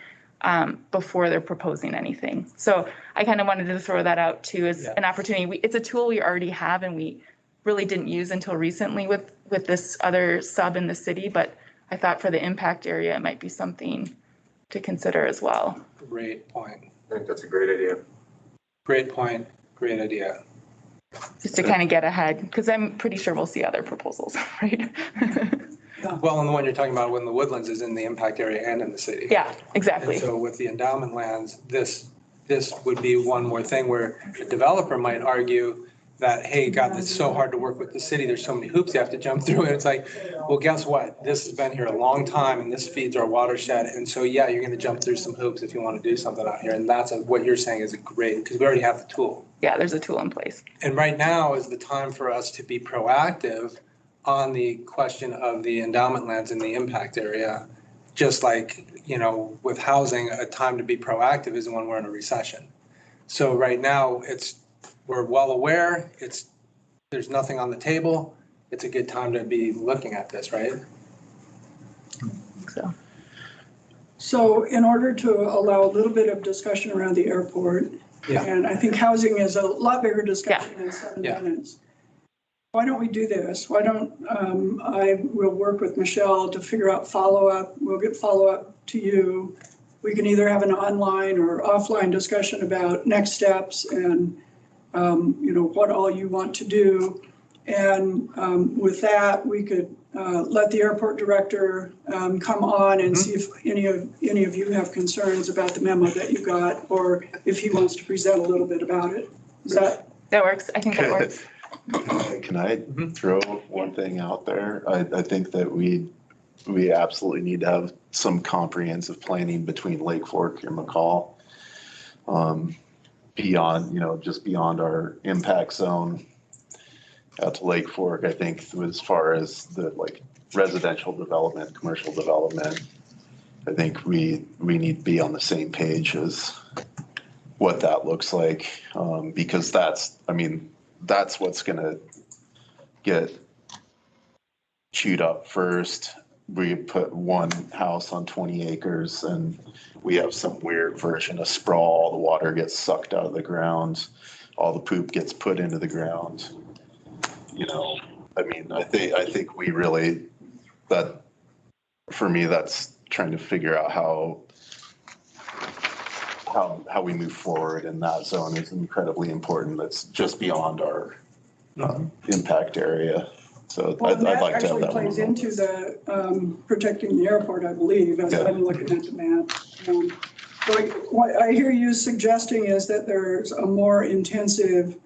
before they're proposing anything. So I kind of wanted to throw that out too as an opportunity. It's a tool we already have and we really didn't use until recently with this other sub in the city, but I thought for the impact area, it might be something to consider as well. Great point. I think that's a great idea. Great point. Great idea. Just to kind of get ahead, because I'm pretty sure we'll see other proposals, right? Well, and the one you're talking about when the Woodlands is in the impact area and in the city. Yeah, exactly. And so with the endowment lands, this would be one more thing where a developer might argue that, hey, God, it's so hard to work with the city. There's so many hoops you have to jump through. And it's like, well, guess what? This has been here a long time and this feeds our watershed. And so, yeah, you're going to jump through some hoops if you want to do something out here. And that's what you're saying is a great, because we already have the tool. Yeah, there's a tool in place. And right now is the time for us to be proactive on the question of the endowment lands in the impact area. Just like, with housing, a time to be proactive is when we're in a recession. So right now we're well aware there's nothing on the table. It's a good time to be looking at this, right? So in order to allow a little bit of discussion around the airport, and I think housing is a lot bigger discussion than 7 minutes. Why don't we do this? Why don't I will work with Michelle to figure out follow-up. We'll get follow-up to you. We can either have an online or offline discussion about next steps and what all you want to do. And with that, we could let the airport director come on and see if any of you have concerns about the memo that you got, or if he wants to present a little bit about it. Is that That works. I think that works. Can I throw one thing out there? I think that we absolutely need to have some comprehensive planning between Lake Fork and Mccall. Beyond, just beyond our impact zone out to Lake Fork. I think as far as the residential development, commercial development, I think we need to be on the same page as what that looks like, because that's what's gonna get chewed up first. We put one house on 20 acres and we have some weird version of sprawl. The water gets sucked out of the ground. All the poop gets put into the ground. I think we really, that for me, that's trying to figure out how we move forward in that zone is incredibly important. That's just beyond our impact area. So Well, I'd like to have that that actually one. plays into the protecting the airport, I believe, as I'm looking at the map. What I hear you suggesting is that there's a more intensive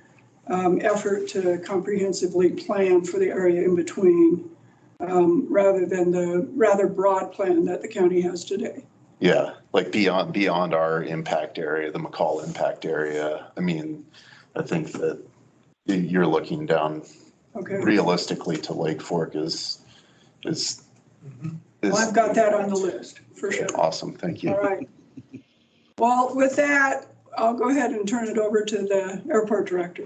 effort to comprehensively plan for the area in between, rather than the rather broad plan that the county has today. Yeah, beyond our impact area, the Mccall impact area. I think that you're looking down realistically to Lake Fork is. Well, I've got that on the list for sure. Awesome, thank you. All right. Well, with that, I'll go ahead and turn it over to the airport director.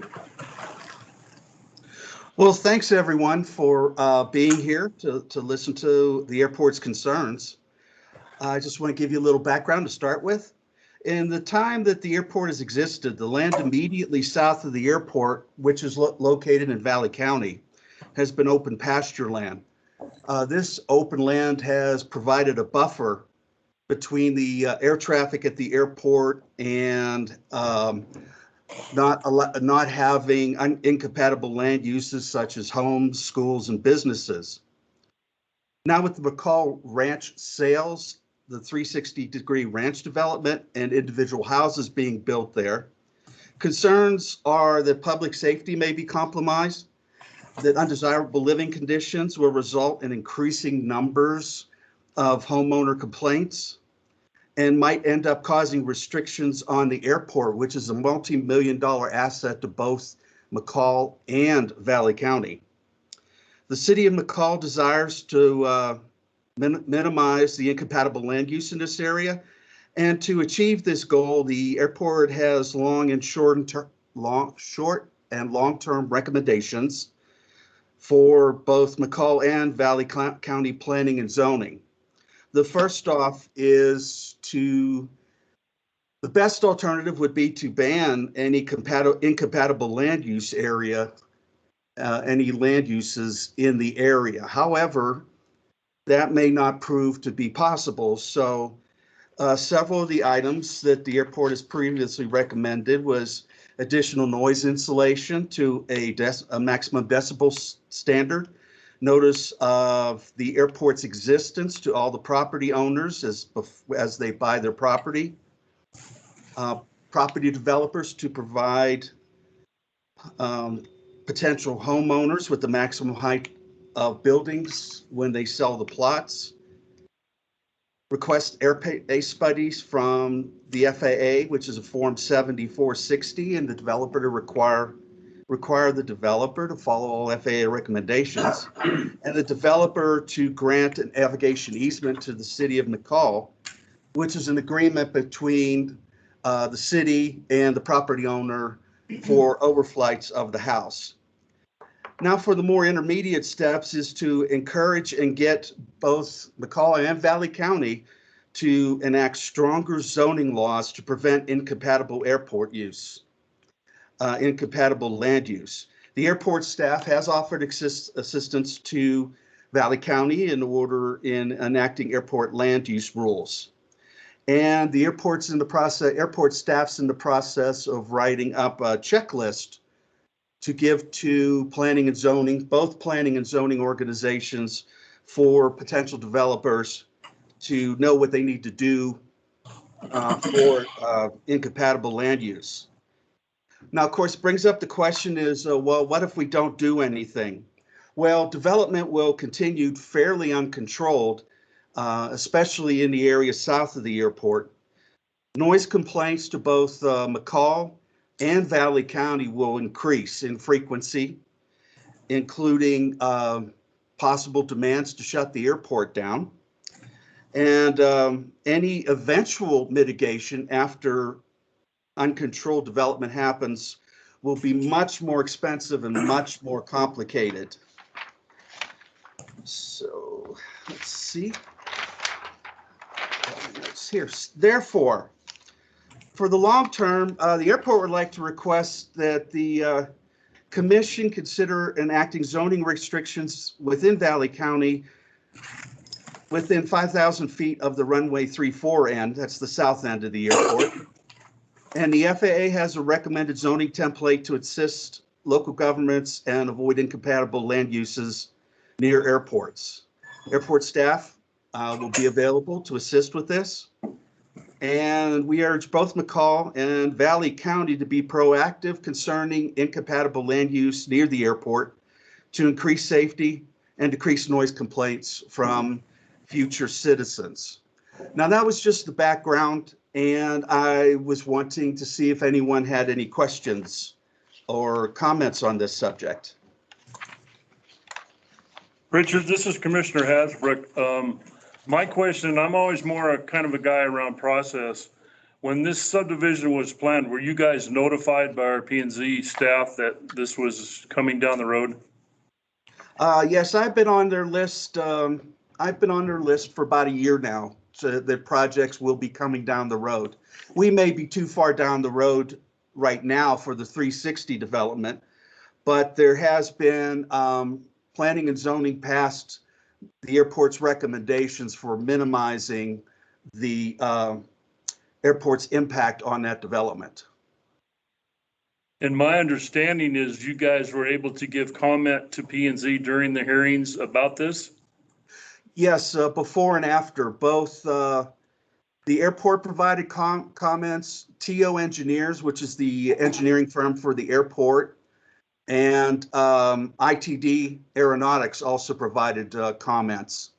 Well, thanks everyone for being here to listen to the airport's concerns. I just want to give you a little background to start with. In the time that the airport has existed, the land immediately south of the airport, which is located in Valley County, has been open pasture land. This open land has provided a buffer between the air traffic at the airport and not having incompatible land uses such as homes, schools, and businesses. Now with the Mccall Ranch sales, the 360-degree ranch development and individual houses being built there, concerns are that public safety may be compromised, that undesirable living conditions will result in increasing numbers of homeowner complaints, and might end up causing restrictions on the airport, which is a multi-million-dollar asset to both Mccall and Valley County. The city of Mccall desires to minimize the incompatible land use in this area. And to achieve this goal, the airport has long and short and long-term recommendations for both Mccall and Valley County planning and zoning. The first off is the best alternative would be to ban any incompatible land use area, any land uses in the area. However, that may not prove to be possible. So several of the items that the airport has previously recommended was additional noise insulation to a maximum decibel standard, notice of the airport's existence to all the property owners as they buy their property, property developers to provide potential homeowners with the maximum height of buildings when they sell the plots, request airspace studies from the FAA, which is a Form 7460, and the developer to require the developer to follow all FAA recommendations, and the developer to grant an navigation easement to the city of Mccall, which is an agreement between the city and the property owner for overflights of the house. Now for the more intermediate steps is to encourage and get both Mccall and Valley County to enact stronger zoning laws to prevent incompatible airport use, incompatible land use. The airport staff has offered assistance to Valley County in enacting airport land use rules. And the airport staff's in the process of writing up a checklist to give to planning and zoning, both planning and zoning organizations, for potential developers to know what they need to do for incompatible land use. Now, of course, brings up the question is, well, what if we don't do anything? Well, development will continue fairly uncontrolled, especially in the area south of the airport. Noise complaints to both Mccall and Valley County will increase in frequency, including possible demands to shut the airport down. And any eventual mitigation after uncontrolled development happens will be much more expensive and much more complicated. So let's see. It's here. Therefore, for the long term, the airport would like to request that the commission consider enacting zoning restrictions within Valley County within 5,000 feet of the runway 34 end. That's the south end of the airport. And the FAA has a recommended zoning template to assist local governments and avoid incompatible land uses near airports. Airport staff will be available to assist with this. And we urge both Mccall and Valley County to be proactive concerning incompatible land use near the airport to increase safety and decrease noise complaints from future citizens. Now, that was just the background, and I was wanting to see if anyone had any questions or comments on this subject. Richard, this is Commissioner Hasbrook. My question, I'm always more a kind of a guy around process. When this subdivision was planned, were you guys notified by our P&Z staff that this was coming down the road? Yes, I've been on their list. I've been on their list for about a year now, so that projects will be coming down the road. We may be too far down the road right now for the 360 development, but there has been planning and zoning past the airport's recommendations for minimizing the airport's impact on that development. And my understanding is you guys were able to give comment to P&Z during the hearings about this? Yes, before and after. Both the airport provided comments, TO Engineers, which is the engineering firm for the airport, and ITD Aeronautics also provided comments.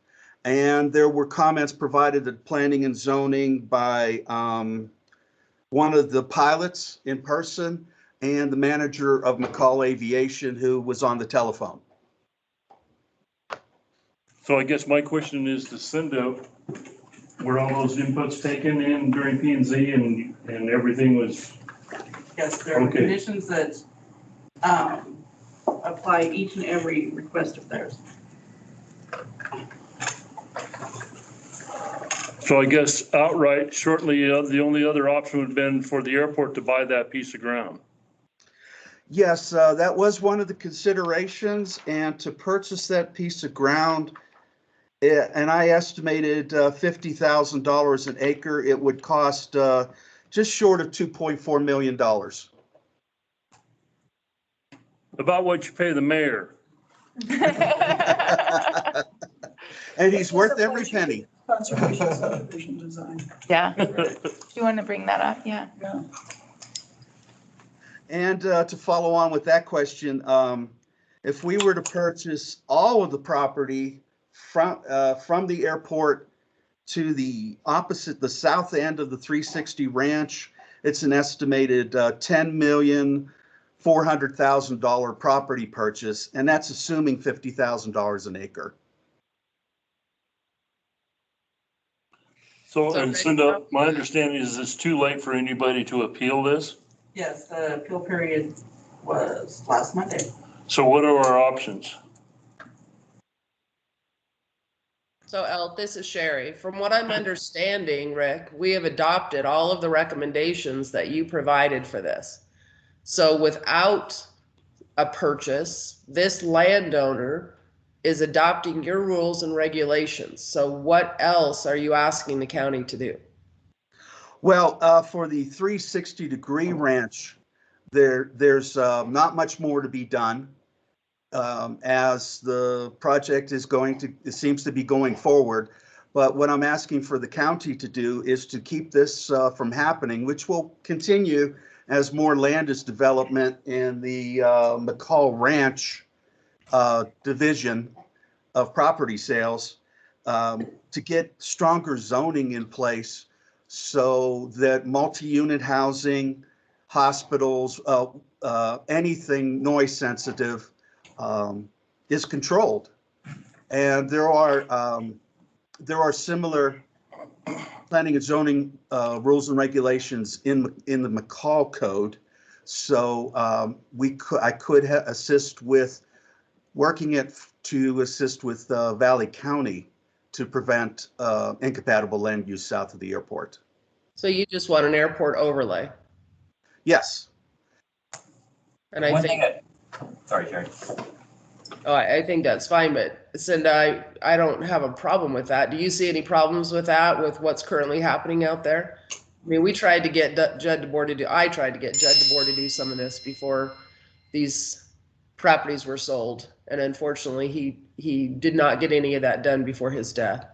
And there were comments provided at planning and zoning by one of the pilots in person and the manager of Mccall Aviation, who was on the telephone. So I guess my question is to Cinda, were all those inputs taken in during P&Z and everything was? Yes, there are Okay. conditions that apply each and every request of theirs. So I guess outright, shortly, the only other option would have been for the airport to buy that piece of ground. Yes, that was one of the considerations, and to purchase that piece of ground, and I estimated $50,000 an acre, it would cost just short of $2.4 million. About what you pay the mayor. And he's worth every penny. Conservation subdivision design. Yeah. Do you want to bring that up? Yeah. Yeah. And to follow on with that question, if we were to purchase all of the property from the airport to the opposite, the south end of the 360 ranch, it's an estimated $10,400,000 property purchase, and that's assuming $50,000 an acre. So, and Cinda, my understanding is it's too late for anybody to appeal this? Yes, the appeal period was last Monday. So what are our options? So El, this is Sherry. From what I'm understanding, Rick, we have adopted all of the recommendations that you provided for this. So without a purchase, this landowner is adopting your rules and regulations. So what else are you asking the county to do? Well, for the 360-degree ranch, there's not much more to be done as the project is it seems to be going forward. But what I'm asking for the county to do is to keep this from happening, which will continue as more land is development in the Mccall Ranch division of property sales, to get stronger zoning in place so that multi-unit housing, hospitals, anything noise sensitive is controlled. And there are similar planning and zoning rules and regulations in the Mccall code. So I could assist with to assist with Valley County to prevent incompatible land use south of the airport. So you just want an airport overlay? Yes. And I think, sorry, Jerry. oh, I think that's fine, but Cinda, I don't have a problem with that. Do you see any problems with that, with what's currently happening out there? I mean, we tried to get Judd DeBoer to do, I tried to get Judd DeBoer to do some of this before these properties were sold. And unfortunately, he did not get any of that done before his death.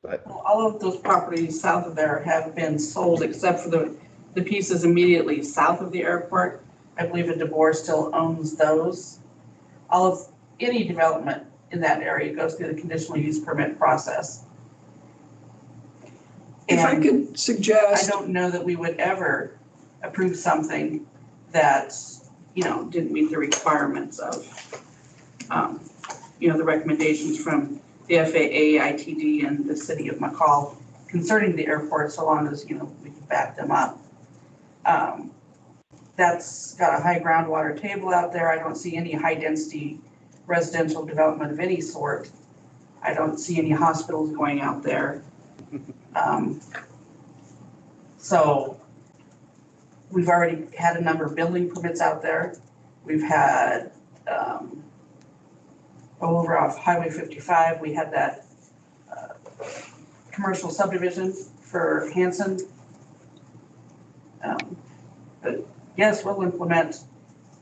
But all of those properties south of there have been sold except for the pieces immediately south of the airport. I believe a DeBoer still owns those. All of any development in that area goes through the conditional use permit process. If I could suggest, I don't know that we would ever approve something that, didn't meet the requirements of, the recommendations from the FAA, ITD, and the city of Mccall concerning the airport, so long as, we can back them up. That's got a high groundwater table out there. I don't see any high density residential development of any sort. I don't see any hospitals going out there. So we've already had a number of building permits out there. We've had, over off Highway 55, we had that commercial subdivision for Hanson. But yes, we'll implement,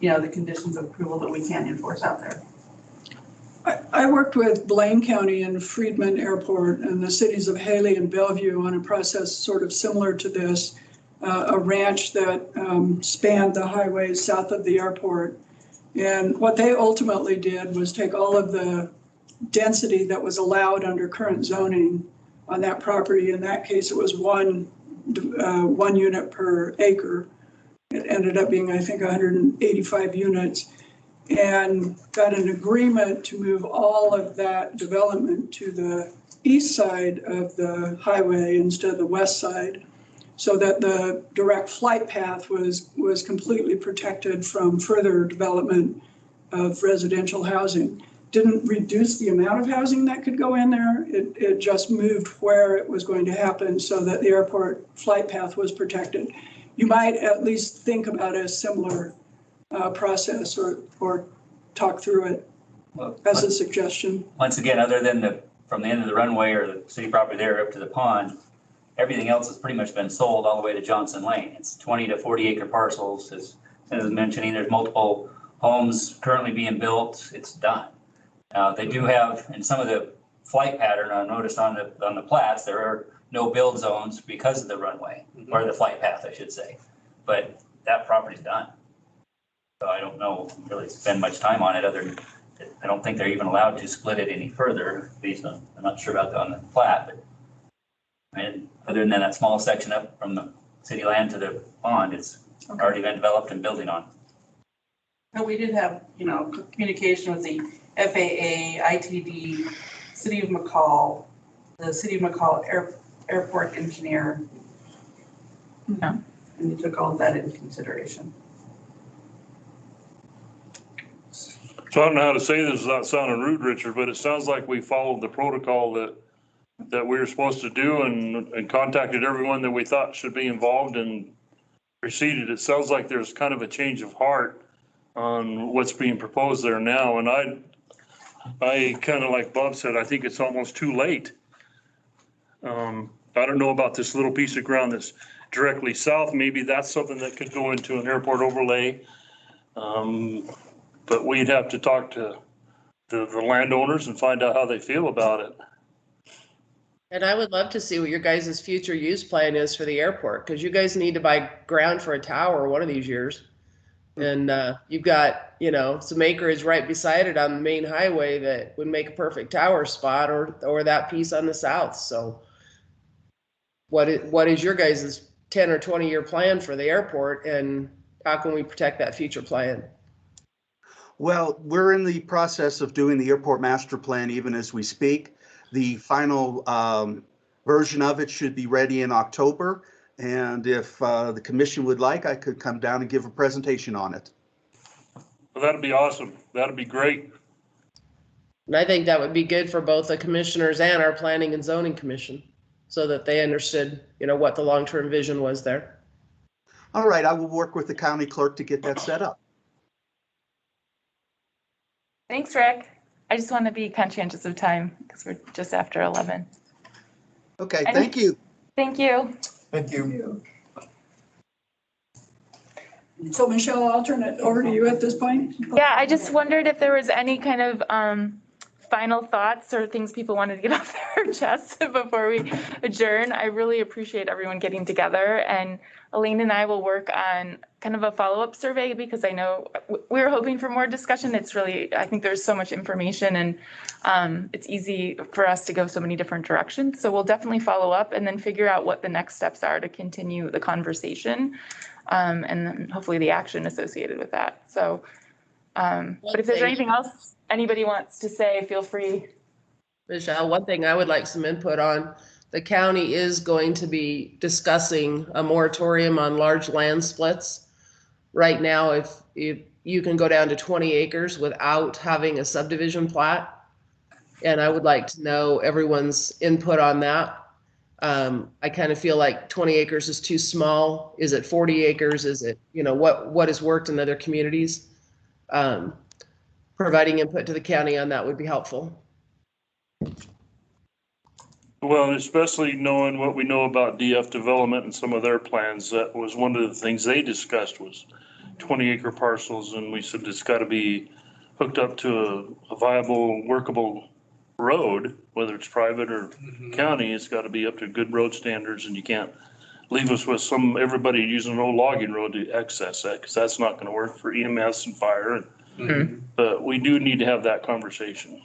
the conditions of approval that we can enforce out there. I worked with Blaine County and Friedman Airport and the cities of Haley and Bellevue on a process sort of similar to this, a ranch that spanned the highways south of the airport. And what they ultimately did was take all of the density that was allowed under current zoning on that property. In that case, it was one unit per acre. It ended up being, I think, 185 units, and got an agreement to move all of that development to the east side of the highway instead of the west side, so that the direct flight path was completely protected from further development of residential housing. Didn't reduce the amount of housing that could go in there. It just moved where it was going to happen so that the airport flight path was protected. You might at least think about a similar process or talk through it as a suggestion. Once again, other than from the end of the runway or the city property there up to the pond, everything else has pretty much been sold all the way to Johnson Lane. It's 20 to 40 acre parcels. As I was mentioning, there's multiple homes currently being built. It's done. They do have, in some of the flight pattern, I noticed on the plats, there are no build zones because of the runway, or the flight path, I should say. But that property's done. So I don't know, really spend much time on it other than, I don't think they're even allowed to split it any further based on, I'm not sure about on the plat, but and other than that small section up from the city land to the pond, it's already been developed and building on. But we did have, communication with the FAA, ITD, City of Mccall, the City of Mccall Airport engineer. Yeah. And we took all of that into consideration. So I don't know how to say this without sounding rude, Richard, but it sounds like we followed the protocol that we were supposed to do and contacted everyone that we thought should be involved and proceeded. It sounds like there's kind of a change of heart on what's being proposed there now. And I kind of, like Bob said, I think it's almost too late. I don't know about this little piece of ground that's directly south. Maybe that's something that could go into an airport overlay. But we'd have to talk to the landowners and find out how they feel about it. And I would love to see what your guys' future use plan is for the airport, because you guys need to buy ground for a tower one of these years. And you've got, some acreage right beside it on the main highway that would make a perfect tower spot, or that piece on the south. So what is your guys' 10 or 20-year plan for the airport, and how can we protect that future plan? Well, we're in the process of doing the airport master plan even as we speak. The final version of it should be ready in October. And if the commission would like, I could come down and give a presentation on it. Well, that'd be awesome. That'd be great. And I think that would be good for both the commissioners and our planning and zoning commission, so that they understood, what the long-term vision was there. All right, I will work with the county clerk to get that set up. Thanks, Rick. I just want to be conscientious of time because we're just after 11. Okay, thank you. Thank you. Thank you. So Michelle, I'll turn it over to you at this point. Yeah, I just wondered if there was any kind of final thoughts or things people wanted to get off their chests before we adjourn. I really appreciate everyone getting together, and Elaine and I will work on kind of a follow-up survey, because I know we were hoping for more discussion. It's really, I think there's so much information, and it's easy for us to go so many different directions. So we'll definitely follow up and then figure out what the next steps are to continue the conversation, and then hopefully the action associated with that. So, but if there's anything else anybody wants to say, feel free. Michelle, one thing I would like some input on, the county is going to be discussing a moratorium on large land splits. Right now, if you can go down to 20 acres without having a subdivision plat. And I would like to know everyone's input on that. I kind of feel like 20 acres is too small. Is it 40 acres? Is it, what has worked in other communities? Providing input to the county on that would be helpful. Well, especially knowing what we know about DF development and some of their plans, that was one of the things they discussed was 20-acre parcels. And we said it's got to be hooked up to a viable, workable road, whether it's private or county. It's got to be up to good road standards, and you can't leave us with everybody using an old logging road to access that, because that's not going to work for EMS and fire. But we do need to have that conversation.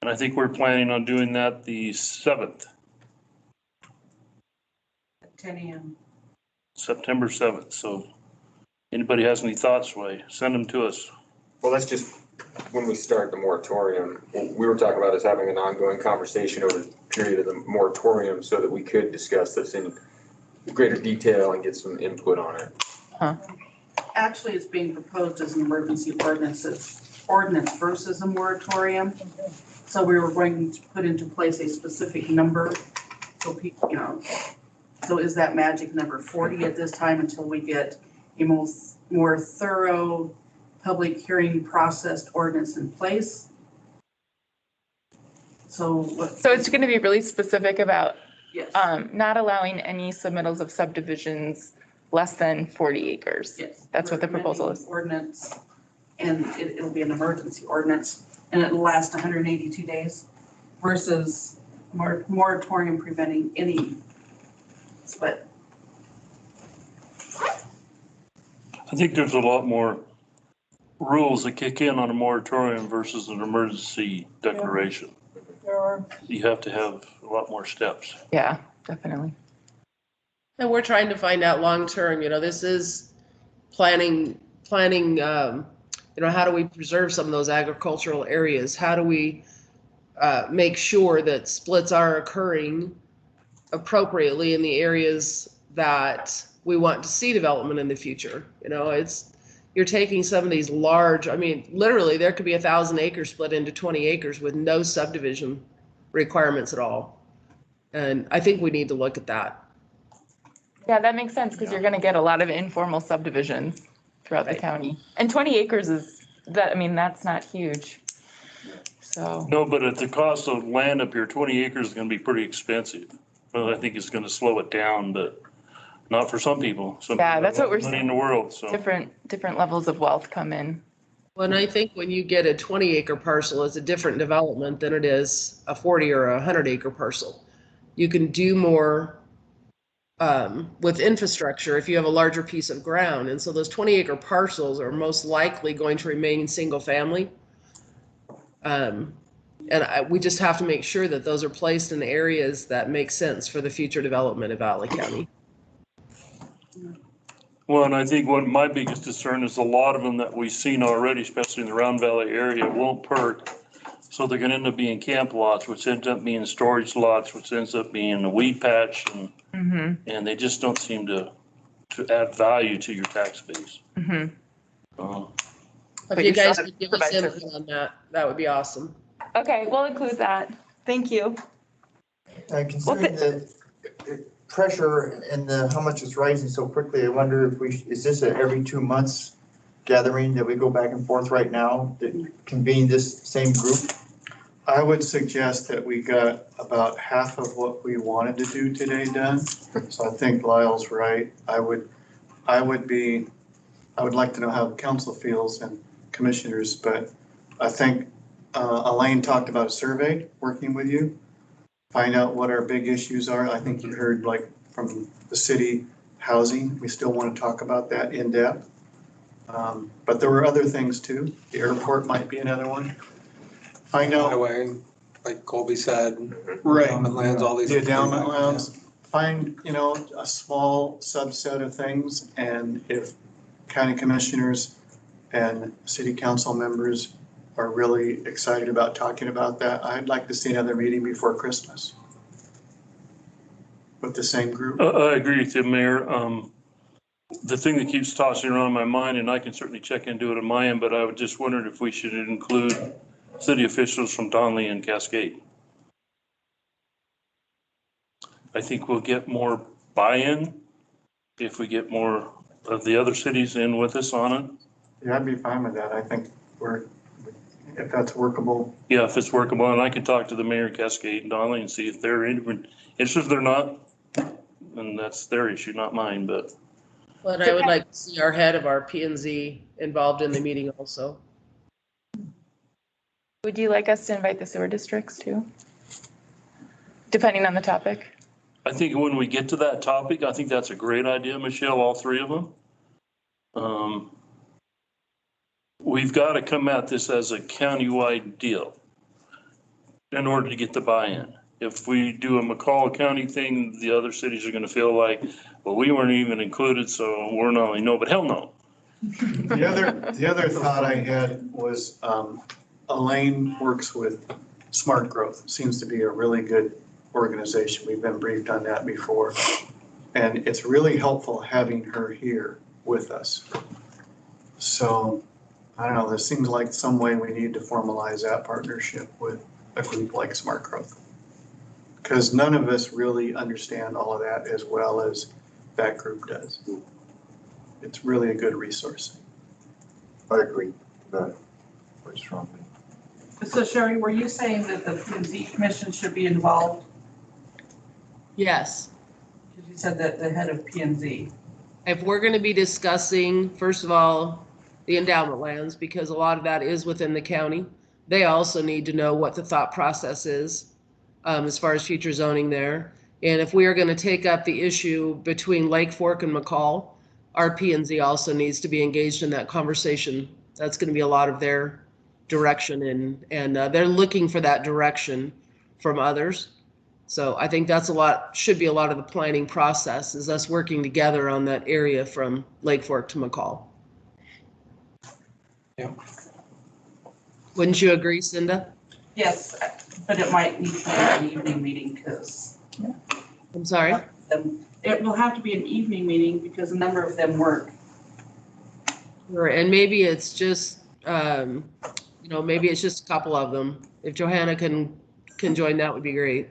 And I think we're planning on doing that the 7th, At 10 a.m. September 7th. So anybody has any thoughts, send them to us. Well, that's just when we start the moratorium. What we were talking about is having an ongoing conversation over the period of the moratorium so that we could discuss this in greater detail and get some input on it. Actually, it's being proposed as an emergency ordinance versus a moratorium. So we were going to put into place a specific number so people, so is that magic number 40 at this time until we get a more thorough public hearing processed ordinance in place? So it's going to be really specific about yes. Not allowing any submittals of subdivisions less than 40 acres. Yes. That's what the proposal is. Ordinance, and it'll be an emergency ordinance, and it'll last 182 days versus moratorium preventing any split. I think there's a lot more rules that kick in on a moratorium versus an emergency declaration. There are. You have to have a lot more steps. Yeah, definitely. And we're trying to find out long-term, this is planning, how do we preserve some of those agricultural areas? How do we make sure that splits are occurring appropriately in the areas that we want to see development in the future? You're taking some of these large, literally there could be 1,000 acres split into 20 acres with no subdivision requirements at all. And I think we need to look at that. Yeah, that makes sense, because you're going to get a lot of informal subdivisions throughout the county. And 20 acres that's not huge. So. No, but at the cost of land up here, 20 acres is going to be pretty expensive. Well, I think it's going to slow it down, but not for some people. Some Yeah, people that's have what we're money seeing. in the world, so. Different levels of wealth come in. Well, and I think when you get a 20-acre parcel, it's a different development than it is a 40 or a 100-acre parcel. You can do more with infrastructure if you have a larger piece of ground. And so those 20-acre parcels are most likely going to remain single family. We just have to make sure that those are placed in areas that make sense for the future development of Valley County. Well, and I think what my biggest concern is a lot of them that we've seen already, especially in the Round Valley area, won't perk. So they're gonna end up being camp lots, which ends up being storage lots, which ends up being a weed patch, and they just don't seem to add value to your tax base. If you guys could give us input on that, that would be awesome. Okay, we'll include that. Thank you. Considering the pressure and how much it's rising so quickly, I wonder if is this a every 2 months gathering that we go back and forth right now to convene this same group? I would suggest that we got about half of what we wanted to do today done. So I think Lyle's right. I would like to know how the council feels and commissioners, but I think Elaine talked about a survey working with you. Find out what our big issues are. I think you heard like from the city housing. We still want to talk about that in depth. But there were other things too. The airport might be another one. Find out. Away, like Colby said. Right. Endowment lands, all these. The endowment lands. Find, a small subset of things, and if county commissioners and city council members are really excited about talking about that, I'd like to see another meeting before Christmas with the same group. I agree with you, Mayor. The thing that keeps tossing around my mind, and I can certainly check into it on my end, but I would just wondered if we should include city officials from Donley and Cascade. I think we'll get more buy-in if we get more of the other cities in with us on it. Yeah, I'd be fine with that. I think if that's workable. Yeah, if it's workable, and I can talk to the mayor of Cascade and Donley and see if they're interested. If they're not, and that's their issue, not mine, but. But I would like to see our head of our P&Z involved in the meeting also. Would you like us to invite the sewer districts too? Depending on the topic. I think when we get to that topic, I think that's a great idea, Michelle, all three of them. We've got to come at this as a countywide deal in order to get the buy-in. If we do a Mccall County thing, the other cities are going to feel like, well, we weren't even included, so we're not only no, but hell no. The other thought I had was Elaine works with Smart Growth. Seems to be a really good organization. We've been briefed on that before. And it's really helpful having her here with us. So, I don't know, there seems like some way we need to formalize that partnership with a group like Smart Growth. Because none of us really understand all of that as well as that group does. It's really a good resource. I agree with that very strongly. So Sherry, were you saying that the P&Z Commission should be involved? Yes. Because you said that the head of P&Z. If we're going to be discussing, first of all, the endowment lands, because a lot of that is within the county, they also need to know what the thought process is as far as future zoning there. And if we are going to take up the issue between Lake Fork and Mccall, our P&Z also needs to be engaged in that conversation. That's going to be a lot of their direction, and they're looking for that direction from others. So I think that's should be a lot of the planning process, is us working together on that area from Lake Fork to Mccall. Yeah. Wouldn't you agree, Cinda? Yes, but it might need to be an evening meeting because. I'm sorry? It will have to be an evening meeting because a number of them work. Sure, and maybe it's just, maybe it's just a couple of them. If Johanna can join, that would be great.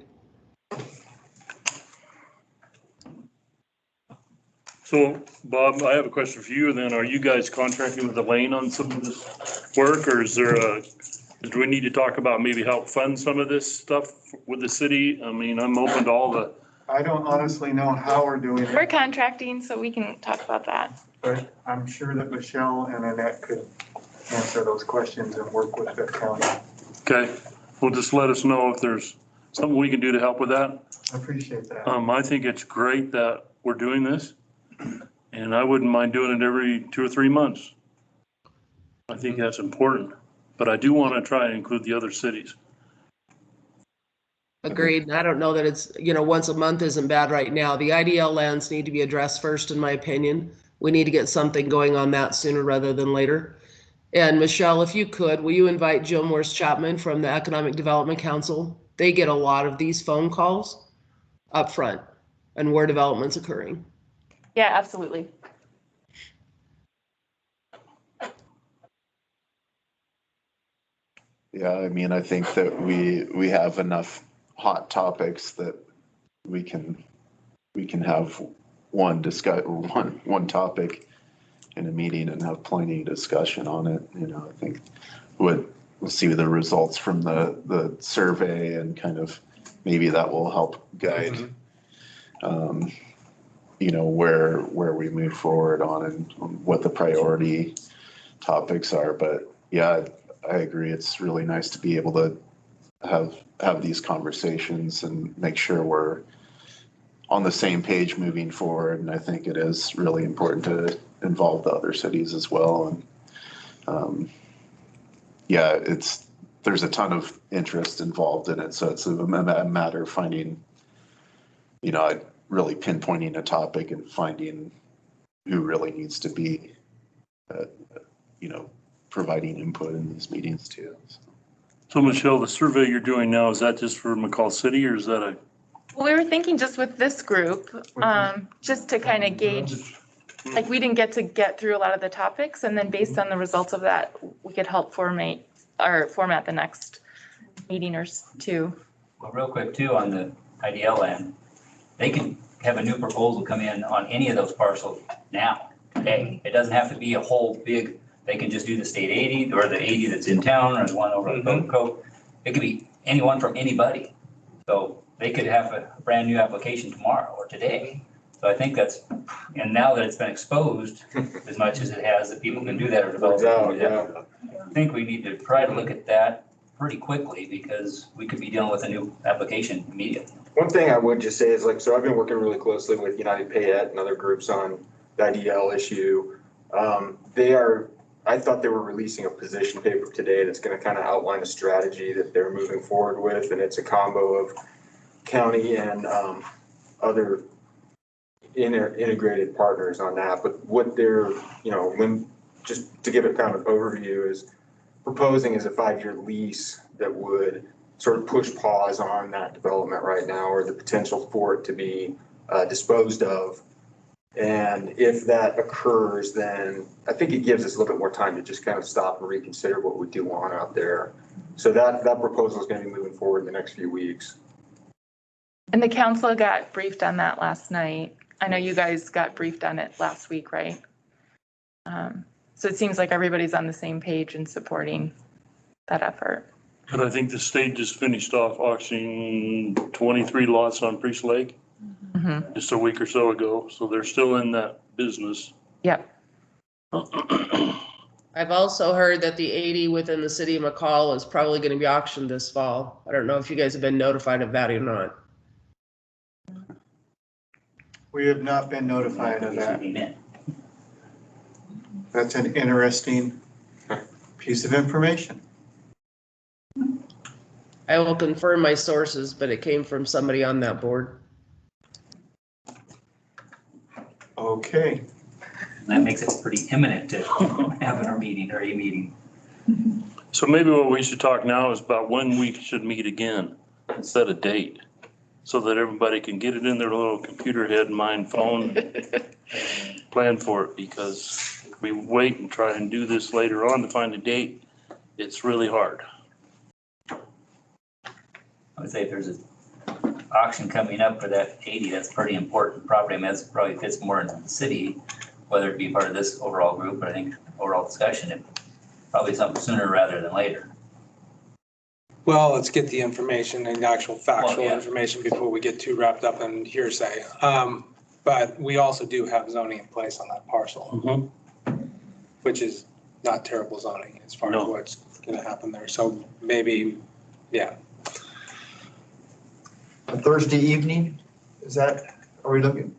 So Bob, I have a question for you then. Are you guys contracting with Elaine on some of this work, or do we need to talk about maybe help fund some of this stuff with the city? I mean, I'm open to all the. I don't honestly know how we're doing it. We're contracting, so we can talk about that. But I'm sure that Michelle and Annette could answer those questions and work with the county. Okay, well, just let us know if there's something we can do to help with that. I appreciate that. I think it's great that we're doing this, and I wouldn't mind doing it every 2 or 3 months. I think that's important, but I do want to try and include the other cities. Agreed. And I don't know that it's, once a month isn't bad right now. The IDL lands need to be addressed first, in my opinion. We need to get something going on that sooner rather than later. And Michelle, if you could, will you invite Jill Morse Chapman from the Economic Development Council? They get a lot of these phone calls up front and where development's occurring. Yeah, absolutely. Yeah, I mean, I think that we have enough hot topics that we can have one topic in a meeting and have plenty of discussion on it. I think we'll see the results from the survey and kind of maybe that will help guide where we move forward on and what the priority topics are. But yeah, I agree. It's really nice to be able to have these conversations and make sure we're on the same page moving forward. And I think it is really important to involve the other cities as well. And there's a ton of interest involved in it. So it's a matter of finding, really pinpointing a topic and finding who really needs to be, providing input in these meetings too. So Michelle, the survey you're doing now, is that just for Mccall City or is that a? Well, we were thinking just with this group, just to kind of gauge, like we didn't get through a lot of the topics, and then based on the results of that, we could help format the next meeting or two. Well, real quick too, on the IDL land, they can have a new proposal come in on any of those parcels now, today. It doesn't have to be a whole big, they can just do the state 80 or the 80 that's in town or the one over at Golden Cove. It could be anyone from anybody. So they could have a brand new application tomorrow or today. So I think and now that it's been exposed as much as it has, that people can do that or develop. I think we need to try to look at that pretty quickly because we could be dealing with a new application immediately. One thing I would just say is so I've been working really closely with United Payette and other groups on the IDL issue. I thought they were releasing a position paper today that's going to kind of outline a strategy that they're moving forward with. And it's a combo of county and other integrated partners on that. But what they're, just to give it kind of an overview, is proposing is a 5-year lease that would sort of push pause on that development right now, or the potential for it to be disposed of. And if that occurs, then I think it gives us a little bit more time to just kind of stop and reconsider what we do want out there. So that proposal is going to be moving forward in the next few weeks. And the council got briefed on that last night. I know you guys got briefed on it last week, right? So it seems like everybody's on the same page in supporting that effort. But I think the state just finished off auctioning 23 lots on Priest Lake just a week or so ago. So they're still in that business. Yep. I've also heard that the 80 within the city of Mccall is probably going to be auctioned this fall. I don't know if you guys have been notified of that or not. We have not been notified of that. That's an interesting piece of information. I will confirm my sources, but it came from somebody on that board. Okay. That makes it pretty imminent to have a meeting. So maybe what we should talk now is about when we should meet again, set a date, so that everybody can get it in their little computer head, mind, phone, plan for it, because if we wait and try and do this later on to find a date, it's really hard. I would say if there's an auction coming up for that 80, that's pretty important property. I mean, that's probably fits more into the city, whether it be part of this overall group, but I think overall discussion, it probably something sooner rather than later. Well, let's get the information and the actual factual information before we get too wrapped up in hearsay. But we also do have zoning in place on that parcel, which is not terrible zoning as far as what's gonna happen there. So maybe, yeah. A Thursday evening, are we looking?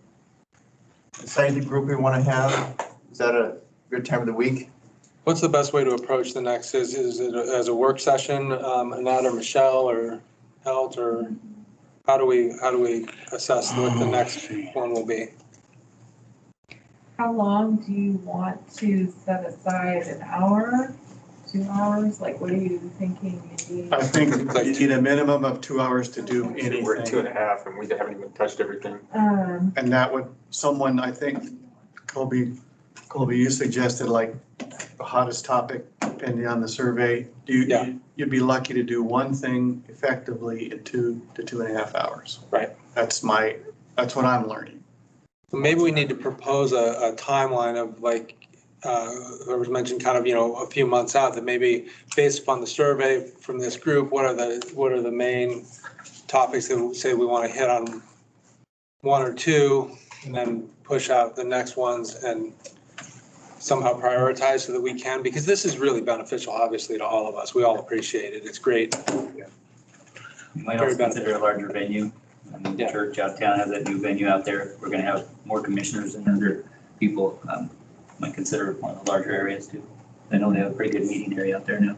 The size of the group we want to have, is that a good time of the week? What's the best way to approach the next? Is it as a work session, Annette or Michelle or Helt, or how do we assess what the next one will be? How long do you want to set aside? An hour, 2 hours? Like, what are you thinking you need? I think you need a minimum of 2 hours to do anything. We're at 2.5 and we haven't even touched everything. And that would, someone, I think, Colby, you suggested like the hottest topic, depending on the survey. You'd be lucky to do one thing effectively in 2 to 2.5 hours. Right. That's what I'm learning. Maybe we need to propose a timeline of like, there was mentioned kind of, a few months out, that maybe based upon the survey from this group, what are the main topics that we say we want to hit on 1 or 2, and then push out the next ones and somehow prioritize so that we can, because this is really beneficial, obviously, to all of us. We all appreciate it. It's great. You might also consider a larger venue. I mean, the church out of town has that new venue out there. We're gonna have more commissioners and other people, might consider one of the larger areas too. I know they have a pretty good meeting area out there now.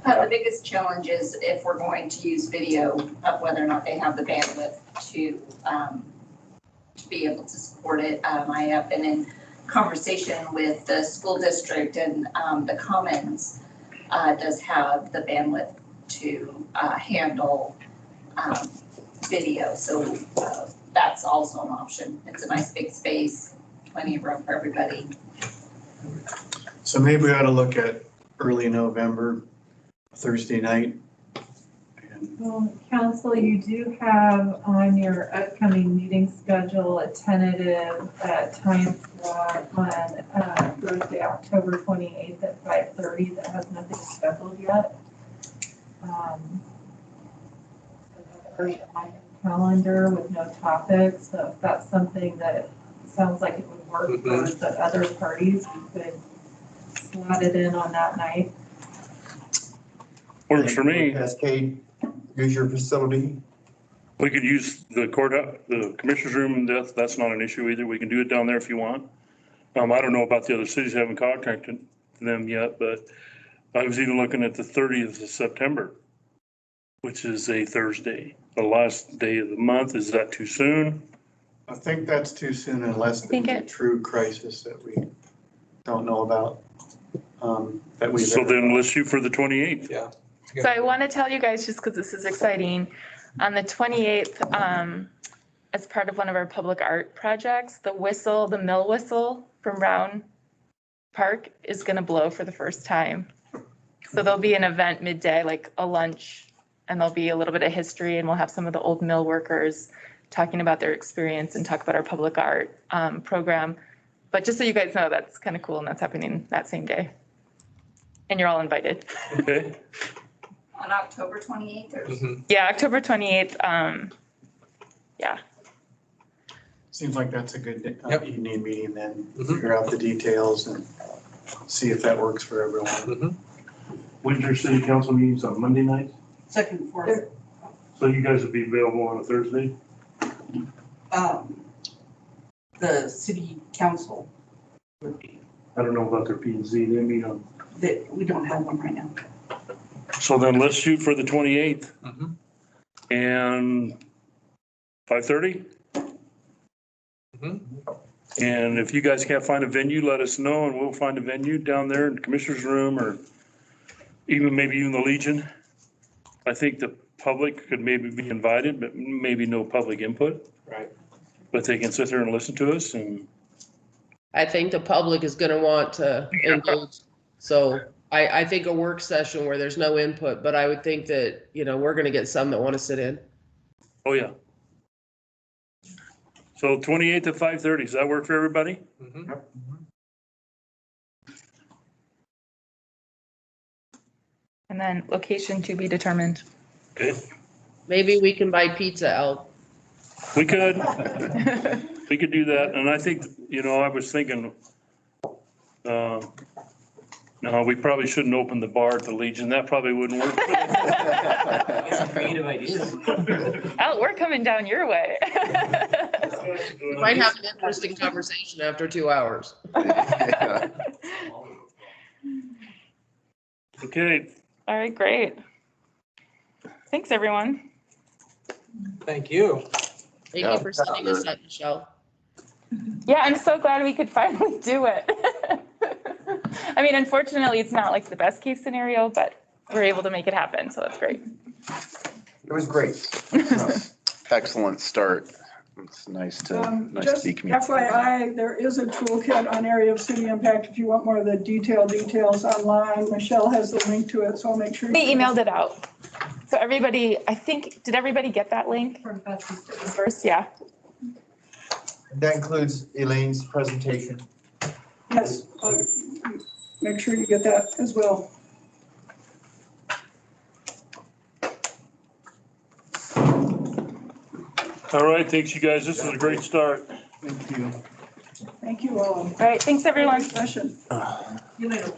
The biggest challenge is if we're going to use video, of whether or not they have the bandwidth to be able to support it. I have been in conversation with the school district, and the Commons does have the bandwidth to handle video. So that's also an option. It's a nice big space, plenty of room for everybody. So maybe we ought to look at early November, Thursday night. Well, Council, you do have on your upcoming meeting schedule a tentative time slot on Thursday, October 28th at 5:30 that has nothing scheduled yet. Already on your calendar with no topics, so if that's something that sounds like it would work for the other parties, we could slot it in on that night. Works for me. Cascade, use your facility. We could use the the commissioner's room. That's not an issue either. We can do it down there if you want. I don't know about the other cities, haven't contacted them yet, but I was even looking at the 30th of September, which is a Thursday, the last day of the month. Is that too soon? I think that's too soon unless there's a true crisis that we don't know about. So then let's shoot for the 28th. Yeah. So I want to tell you guys, just because this is exciting, on the 28th, as part of one of our public art projects, the mill whistle from Round Park is going to blow for the first time. So there'll be an event midday, like a lunch, and there'll be a little bit of history, and we'll have some of the old mill workers talking about their experience and talk about our public art program. But just so you guys know, that's kind of cool, and that's happening that same day. And you're all invited. Okay. On October 28th or? Yeah, October 28th. Yeah. Seems like that's a good evening meeting then. Figure out the details and see if that works for everyone. Winter City Council meetings on Monday nights? Second and fourth. So you guys would be available on a Thursday? The city council would be, I don't know about their P and Z. They meet on. we don't have one right now. So then let's shoot for the 28th. And 5:30? And if you guys can't find a venue, let us know and we'll find a venue down there in the commissioner's room, or maybe even the Legion. I think the public could maybe be invited, but maybe no public input. Right. But they can sit there and listen to us, and I think the public is gonna want to engage. So I think a work session where there's no input, but I would think that, we're gonna get some that want to sit in. oh yeah. So 28th at 5:30, does that work for everybody? And then location to be determined. Okay. Maybe we can buy pizza out. We could. We could do that. And I think, I was thinking, No, we probably shouldn't open the bar at the Legion. That probably wouldn't work. Some creative ideas. Oh, we're coming down your way. We might have an interesting conversation after 2 hours. Okay. All right, great. Thanks, everyone. Thank you. Thank you for setting us up, Michelle. Yeah, I'm so glad we could finally do it. I mean, unfortunately, it's not like the best case scenario, but we're able to make it happen, so that's great. It was great. Excellent start. It's nice to Just be communicating. FYI, there is a toolkit on area of city impact if you want more of the details online. Michelle has the link to it, so I'll make sure. We emailed it out. So everybody, I think, did everybody get that link? First, yeah. That includes Elaine's presentation. Yes, make sure you get that as well. All right, thanks you guys. This was a great start. Thank you. Thank you all. All right, thanks, everyone. Session. You later.